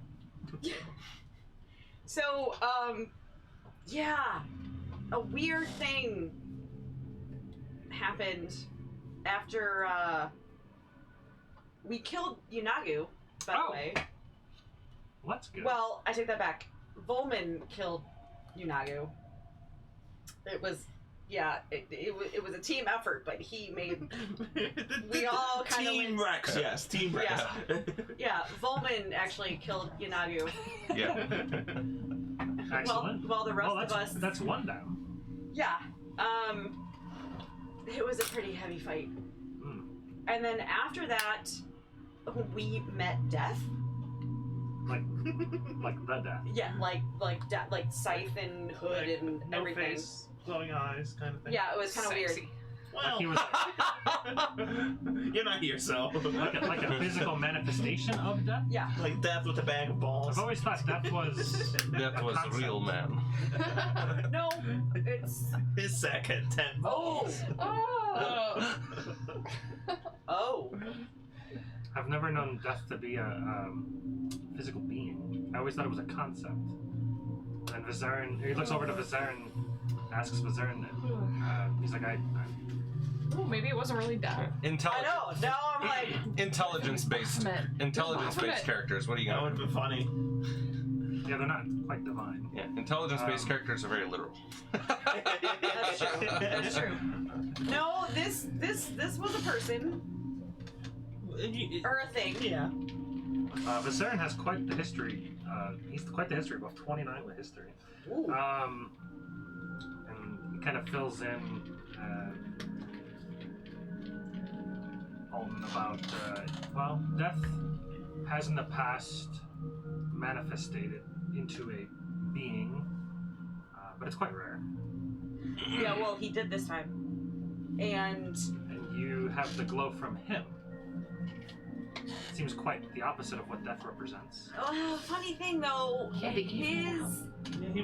So, yeah, a weird thing happened after we killed Yunagu, by Oh. the way. Well, that's good. Well, I take that back. Volman killed Yunagu. It was, it was a team effort, but he made. We all kind of Team Rex, yes, Team Rex. Yeah, Volman actually killed Yunagu. Yeah. Excellent. While the rest well, of us. that's one down. Yeah. It was a pretty heavy fight. Mm. And then after that, we met Death. Like the death. Yeah, like Scythe and Hood and no everything. face, glowing eyes, kind of thing. Yeah, it was kind of weird. Sexy. Well, He was You're not here, so. like a physical manifestation of death. Yeah. Like death with a bag of balls. I've always thought death was That was concept. real man. No, it's. His sack had 10 balls. Oh. Oh. I've never known death to be a physical being. I always thought it was a concept. And Vizarin, he looks over to Vizarin, asks Vizarin, he's like, Oh, maybe it wasn't really death. I know. Now I'm like. Intelligence-based Baphomet. characters. What are you That gonna would have been funny. yeah, they're not quite divine. Yeah, intelligence-based characters are very literal. That's true. That's true. No, this was a person or a thing. Yeah. Vizarin has quite the history. He's quite the history buff, 29 with history. Ooh. And he kind of fills in about death has in the past manifested into a being, but it's quite rare. Yeah. Well, he did this time, and. And you have the glow from him. Seems quite the opposite of what death represents. Funny thing though,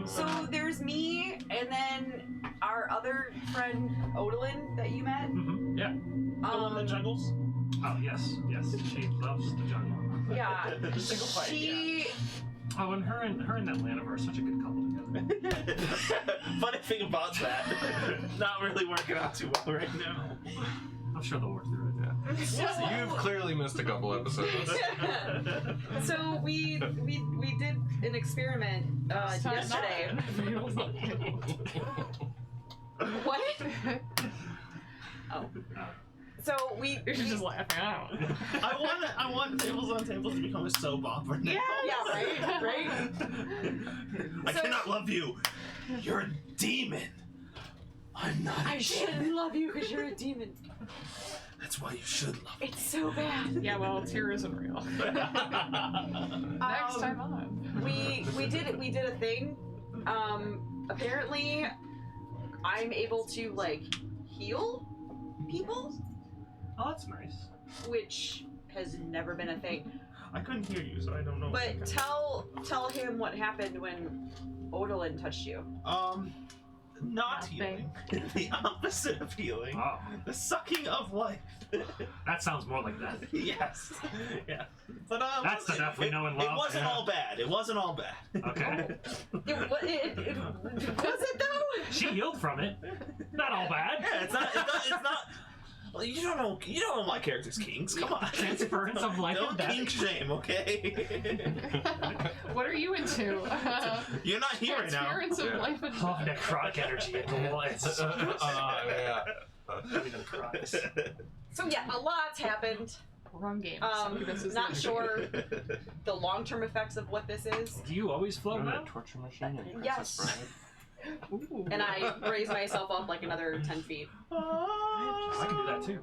so there's me, and then our other friend Odalyn that you met. Mm-hmm. Yeah. The one that juggles? Oh yes. She loves the jungle. Yeah. Single fight, She. Oh, and her and Atlanta are such a good couple together. Funny thing about that, not really working out too well right now. I'm sure they'll work through it. So you've clearly missed a couple episodes. So we did an experiment yesterday. What? Oh. So we. You're just laughing out. I want Tables on Tables to become a soap opera now. Yeah, right. I So- cannot love you. You're a demon. I'm not. I shouldn't love you because you're a demon. That's why you should love It's so bad. Yeah, well, tear isn't real. me. Next time on. We did a thing. Apparently, I'm able to like heal people, Oh, that's nice. which has never been a thing. I couldn't hear you, so I don't know. But tell him what happened when Odalyn touched you. Not Nothing. healing. The opposite of healing. Oh, The sucking of life. that sounds more like that. Yes. Yeah. But That's the death we know and love. It wasn't yeah. all bad. It wasn't all bad. Okay. Was it though? She healed from it. Not all bad. Yeah, it's not. It's not. Well, you don't know my character's kinks. Come on. Transference of life Don't and death. kink shame, okay? What are you into? You're not here right now. Transference of Yeah. life and Oh, necrotic energy in the lights. Yeah. Necrotics. So yeah, a lot's happened. Wrong game. This is Not the- sure the long-term effects of what this is. Do you always float Remember now? that torture machine in Yes. Princess Bride? Ooh. And I raise myself up like another 10 feet. I can do that too.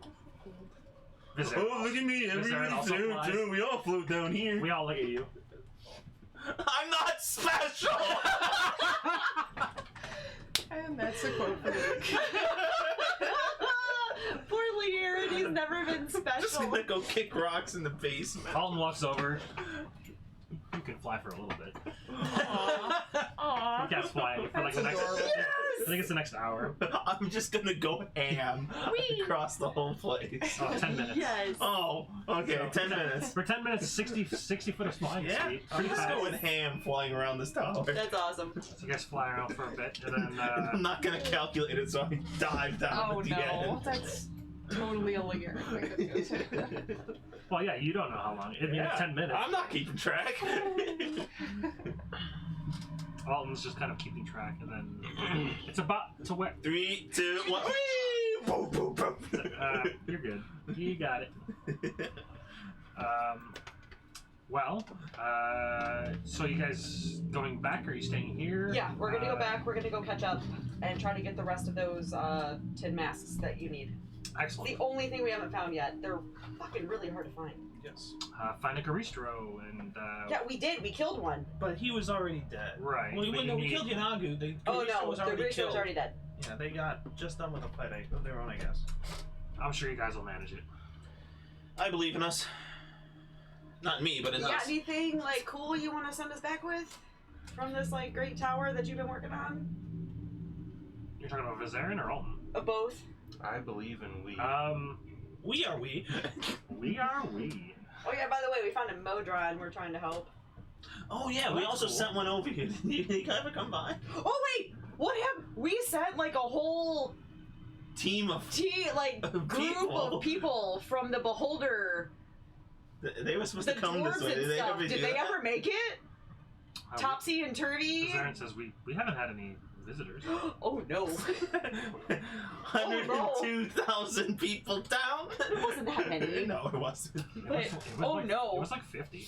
Visit. Oh, look at me. Is there an Everybody's also doing flies? too. We all float down here. We all look at you. I'm not special! And that's a quote for the week. Poor Lear, he's never been Just special. gonna go kick rocks in the basement. Alton walks over. You can fly for a little bit. Aww. You can't fly for like the That's next. adorable. I think it's the next hour. I'm just gonna go ham across the whole place. Oh, 10 minutes. Yes. Oh, okay, So- 10 minutes. For 10 minutes, 60 foot of flying Yeah, speed. I'm Pretty just fast. going ham flying around this tower. That's awesome. So you guys fly around for a bit, and then I'm not gonna calculate it, so I dive down Oh at the no, end. that's Totally a year. Like, that's good. Well, yeah, you don't know how long. I mean, it's 10 minutes. I'm not keeping track. Alton's just kind of keeping track, and then it's about to wet. 3, 2, 1. Whee! Boom, boom, boom. You're good. You got it. So you guys going back, or are you staying here? Yeah, we're gonna go back. We're gonna go catch up and try to get the rest of those tin masks that you need. Excellent. The only thing we haven't found yet. They're fucking really hard to find. Yes. Find a Garistro and. Yeah, we did. We killed one. But he was already dead. Right. Well, but when you we need- killed Yanagu, the Oh Garisto no, was the already Grisha killed. was already dead. Yeah, they got just done with a fight of their own, I guess. I'm sure you guys will manage it. I believe in us. Not me, but in You got us. anything like cool you want to send us back with from this like great tower that you've been working on? You're talking about Vizarin or Alton? Both. I believe in we. We are we. We are we. Oh yeah, by the way, we found a Modron. We're trying to help. Oh yeah, Oh, we that's also cool. sent one over here. Did you ever come by? Oh wait, what happened? We sent like a whole Team of. group People. of people from the Beholder, They were supposed the to come this dwarves way. and Did they stuff. ever Did do they that? ever make it? Topsy and Turvy? Vizarin says we haven't had any visitors. Oh no. 102,000 people down. It wasn't that many. No, it wasn't. It But- was oh, like, no. It was like 50.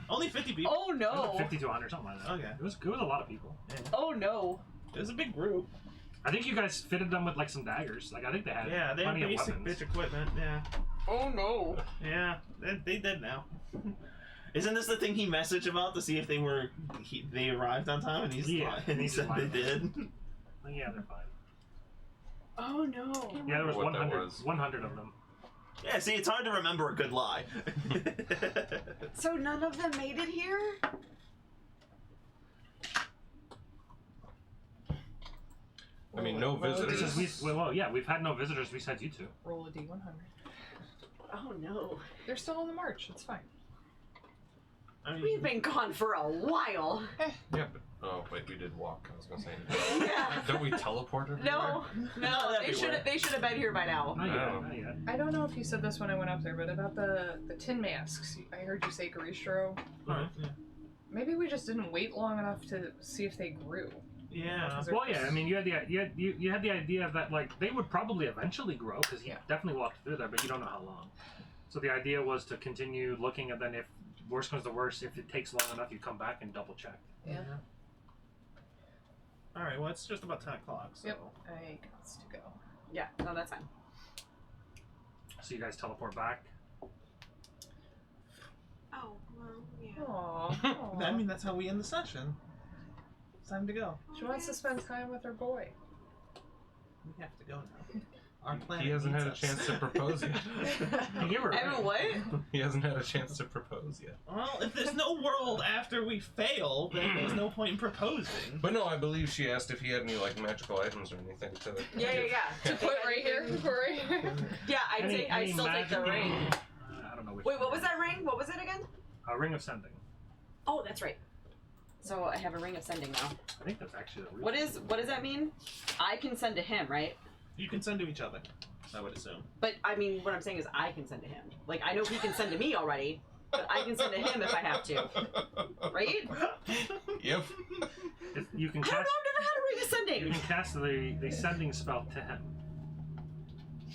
Only 50 people. Oh It was no. like 50 to 100, something like that. Okay. It was a lot of people. Oh no. It was a big group. I think you guys fitted them with like some daggers. Like I think they had Yeah, they have plenty of basic weapons. bitch equipment. Yeah. Oh no. Yeah. They dead now. Isn't this the thing he messaged about to see if they they arrived on time? And Yeah, and he he's said they lying. did. Yeah, they're fine. Oh no. Yeah, there was What that 100, was. 100 of them. Yeah, see, it's hard to remember a good lie. So none of them made it here? I mean, no Well, This visitors. is we've had no visitors besides you two. Roll a d100. Oh no. They're still on the march. It's fine. I mean, We've been gone for a while. Yeah, but wait, we did walk. I was gonna say. Yeah. Don't we teleport everywhere? No, Not they should everywhere. have been here by now. Not yet, Oh. not yet. I don't know if you said this when I went up there, but about the tin masks. I heard you say Garistro. alright, yeah. Maybe we just didn't wait long enough to see if they grew. Yeah. 'Cause they're Well, yeah. just- I mean, you had the idea that like they would probably eventually grow because you Yeah. definitely walked through there, but you don't know how long. So the idea was to continue looking, and then if worst comes to worst, if it takes long enough, you come back and double check. Yeah. Alright, well, it's just about 10 o'clock, so. Yep. I got to go. Yeah, no, that's fine. So you guys teleport back. Oh, well, yeah. Aww. I mean, that's how we end the session. It's time to go. She wants to spend time with her boy. We have to go now. Our planet He hasn't had a needs us. chance to propose yet. You were Evan, what? He hasn't had a chance to propose yet. Well, if there's no world after we fail, then there's no point in proposing. But no, I believe she asked if he had any like magical items or anything to. Yeah. To put right here. Put right here. Yeah, I'd still take the ring. I don't know which. Wait, what was that ring? What was it again? A ring of sending. Oh, that's right. So I have a ring of sending now. I think that's actually the real. What does that mean? I can send to him, right? You can send to each other, I would assume. But I mean, what I'm saying is I can send to him. Like I know he can send to me already, but I can send to him if I have to, right? Yep. You can I don't know. cast. I've never had a ring of You sending. can cast the sending spell to him.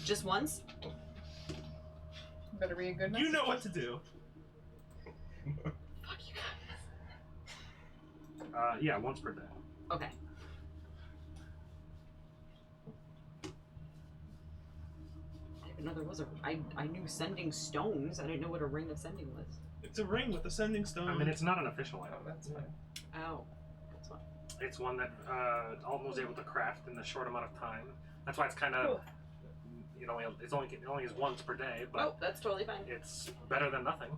Just once. Better be a good You message. know what to do. Fuck you guys. Yeah, once per day. Okay. I didn't know there was a. I knew sending stones. I didn't know what a ring of sending was. It's a ring with a sending stone. I mean, it's not an official item. Oh, that's fine. Oh. That's fine. It's one that Alton was able to craft in a short amount of time. That's why it's kind of, Cool. it only is once per day, but Oh, that's totally fine. it's better than nothing.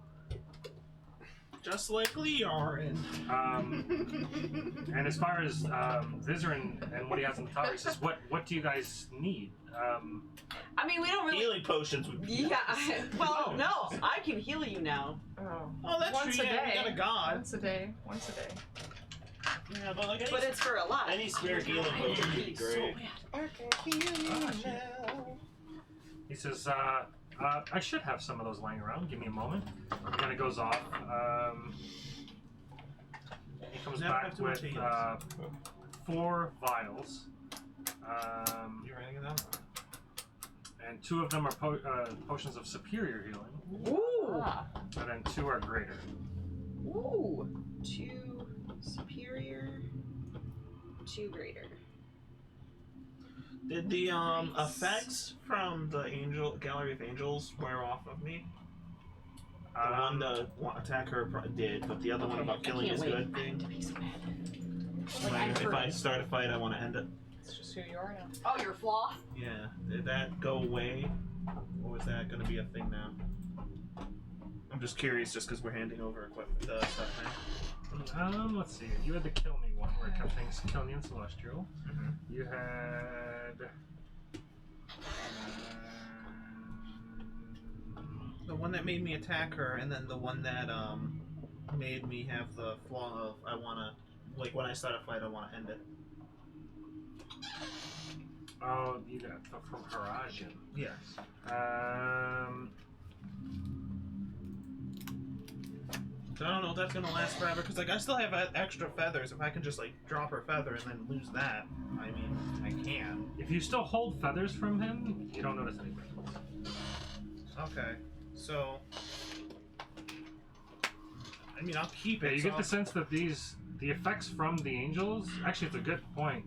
just like Leorin. And as far as Vizarin and what he has in the tower, he says, "What do you guys need?" I mean, we don't really. Healing potions would be Yeah. nice. Well, no, I can heal you now. Oh. Oh, that's Once true. a Yeah, we day. got a god. Once a day. Once a day. Yeah, but like But it's for a lot. Any spirit healing potion would be great. He says, I should have some of those lying around. Give me a moment. Kind of goes off. He comes Never back have to with rotate 4 vials. You're writing it down? And 2 of them are potions of superior healing, Ooh. and then 2 are greater. Ooh. 2 superior, 2 greater. Did the Nice. effects from the Gallery of Angels wear off of me? The one the attacker did, but the other one about killing can't is wait. good thing. To be so mad. If I start a fight, I want to end it. It's just who you are now. Oh, your flaw? Yeah. Did that go away, or was that going to be a thing now? I'm just curious, just because we're handing over equipment stuff now. Let's see. You had the kill me one where it kept things kill me and celestial. Mhm. You had. The one that made me attack her, and then the one that made me have the flaw of I wanna, like when I start a fight, I wanna end it. Oh, you got from Horizon. Yes. So I don't know if that's gonna last forever, because like I still have extra feathers. If I can just like drop her feather and then lose that, I mean I can. If you still hold feathers from him, you don't notice anything. Okay. So I mean I'll keep Yeah, it. you so get the sense that the effects from the angels. Actually, it's a good point.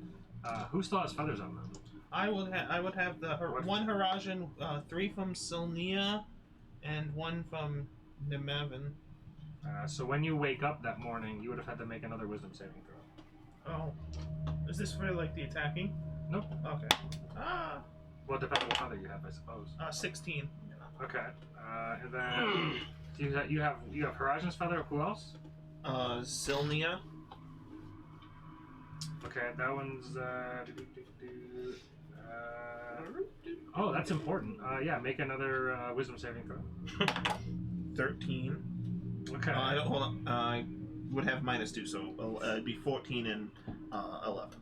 Who still has feathers on them? I would have the one Horizon, 3 from Silnia, and 1 from Nemevin. So when you wake up that morning, you would have had to make another wisdom saving throw. Oh, is this for like the attacking? Nope. Okay. Well, it depends on what feather you have, I suppose. 16. Okay. And then you have Horizon's feather. Who else? Silnia. Okay, that one's. Oh, that's important. Yeah, make another wisdom saving throw. 13. Okay. I don't, hold on. I would have -2, so it'd be 14 and 11.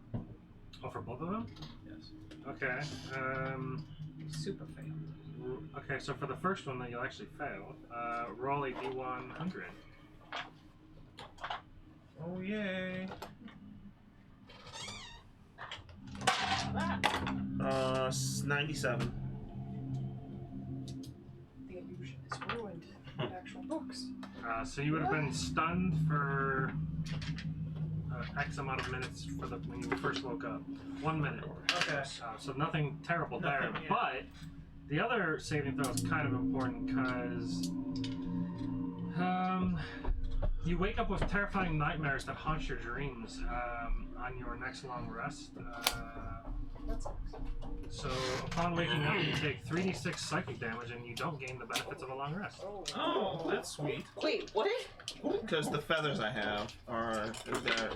Oh, for both of them? Yes. Okay. Super fail. Okay, so for the first one that you'll actually fail, roll a d100. Oh yay! 97. The illusion is ruined. Not actual books. So you would have been stunned for X amount of minutes when you first woke up. 1 minute. Okay. So nothing terrible Nothing, there. yeah. But the other saving throw is kind of important because you wake up with terrifying nightmares that haunt your dreams on your next long rest. That sucks. So upon waking up, you take 3d6 psychic damage and you don't gain the benefits of a long rest. Oh, that's sweet. Wait, what? Because the feathers I have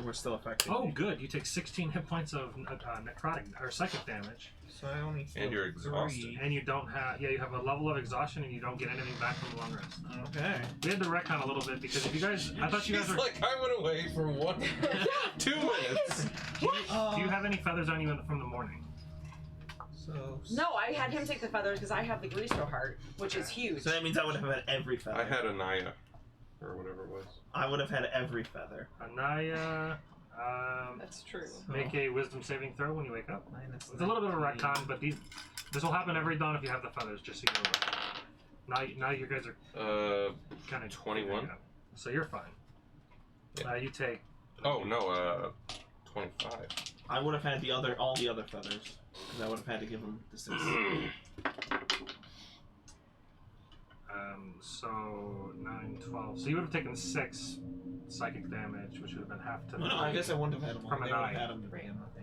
were still affecting Oh, me. good. You take 16 hit points of necrotic or psychic damage, So I only And you're feel exhausted. 3. and you don't have. Yeah, you have a level of exhaustion, and you don't get anything back from the long rest. Okay. We had to retcon a little bit because if you guys, I thought you guys He's were. like, I went away for 2 minutes. Do you have any feathers on you from the morning? So No, I had him take the feathers because I have the Greaster heart, which is huge. So that means I would have had every feather. I had Anaya, or whatever it was. I would have had every feather. Anaya, That's true. make a wisdom saving throw when you wake up. minus It's a little bit of a 19. retcon, but this will happen every dawn if you have the feathers, just so you know. Now you guys are kind of 21. So you're fine. Yeah. You take. Oh no, 25. I would have had all the other feathers. Because I would have had to give them the 6. So 9, 12. So you would have taken 6 psychic damage, which would have been half to. No, I guess I wouldn't have had them all. From They an would eye. have had them to begin with, yeah.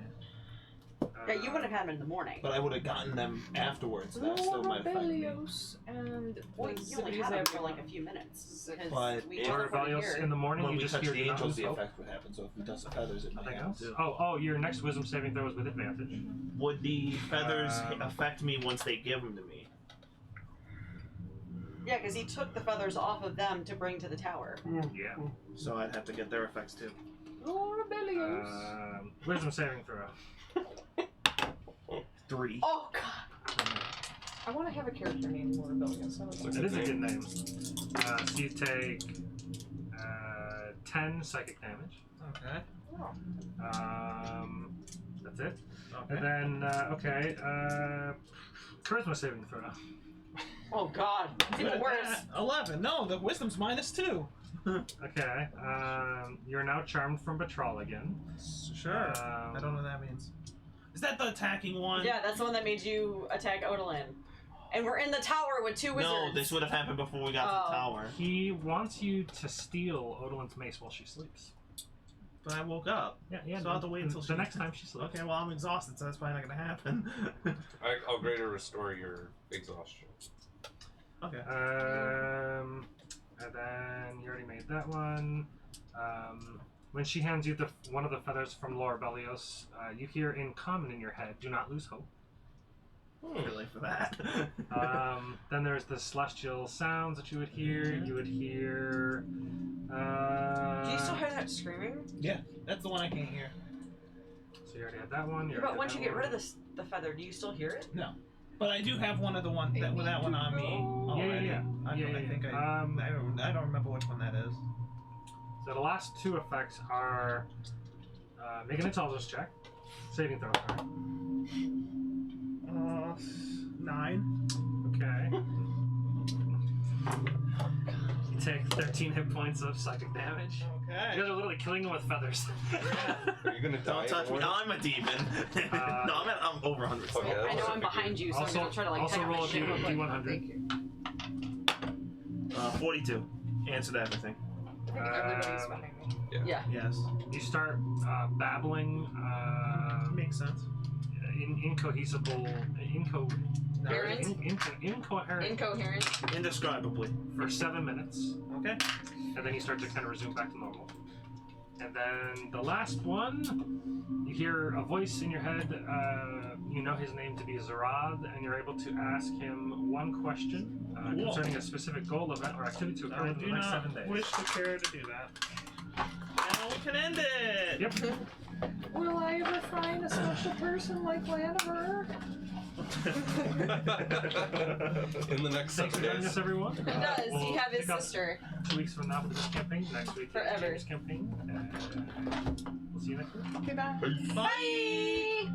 Yeah, you wouldn't have had them in the morning. But I would have gotten them afterwards. That still might affect me. Rebellios and Well, the you only cities had them have for like a become- few minutes. 'Cause But we if- just Or recorded Rebellios here. in the morning, When you we just touch hear the angels, the oh, effect would happen. So if we touch the feathers, it might nothing happen else. too. Oh, your next wisdom saving throw is with advantage. Would the feathers Um, affect me once they give them to me? Yeah, because he took the feathers off of them to bring to the tower. Yeah. So I'd have to get their effects too. Oh, Rebellios. Wisdom saving throw. 3. Oh god. I want to have a character named Laura Billion, so What's It his is a good name? name. So you take 10 psychic damage. Okay. That's it. Okay. And then, charisma saving throw. Oh god, it's even worse. 11. No, the wisdom's -2. Okay. You're now charmed from Betrayal again. Sure. I don't know what that means. Is that the attacking one? Yeah, that's the one that made you attack Odalin. And we're in the tower with 2 wizards. No, this would have happened before we got to the tower. He wants you to steal Odolin's mace while she sleeps. But I woke up. Yeah. So I'll have to wait until the next time she sleeps. Okay, well, I'm exhausted, so that's probably not going to happen. I'll greater restore your exhaustion. Okay. And then you already made that one. When she hands you one of the feathers from Laura Bellios, you hear in common in your head, "Do not lose hope." Too late for that. Then there's the celestial sounds that you would hear. You would hear. Do you still hear that screaming? Yeah, that's the one I can't hear. So you already had that one. But once you get rid of the feather, do you still hear it? No. But I do have one of the one that one on me already. Yeah. I think I don't remember which one that is. So the last 2 effects are make an intelligence check, saving throw. Sorry. 9. Okay. You take 13 hit points of psychic damage. You Okay. guys are literally killing them with feathers. Are you gonna die? Don't touch me. Edward? I'm a demon. no, I'm over 100. Okay, I know that's I'm what I behind you, so also, I'm gonna try to like also peck roll my a shit. D100. Thank you. 42. Answered everything. I think everybody's behind me. Yeah. Yes. You start babbling Makes sense. incoherent Incoherent. Indescribably. for 7 minutes, Okay. and then you start to kind of resume back to normal. And then the last one, you hear a voice in your head. You know his name to be Zarad, and you're able to ask him one question Cool. concerning a specific goal, event, or activity to occur I within do the next not 7 days. wish to care to do that. Now we can end it! Yep. Will I ever find a special person like Laniver? In the next Thanks for 7 joining days. us, everyone. He does. We'll He have his pick up sister. 2 weeks from now for this campaign. Next week, for Forever. this campaign. We'll see you next week. Okay, bye. Bye.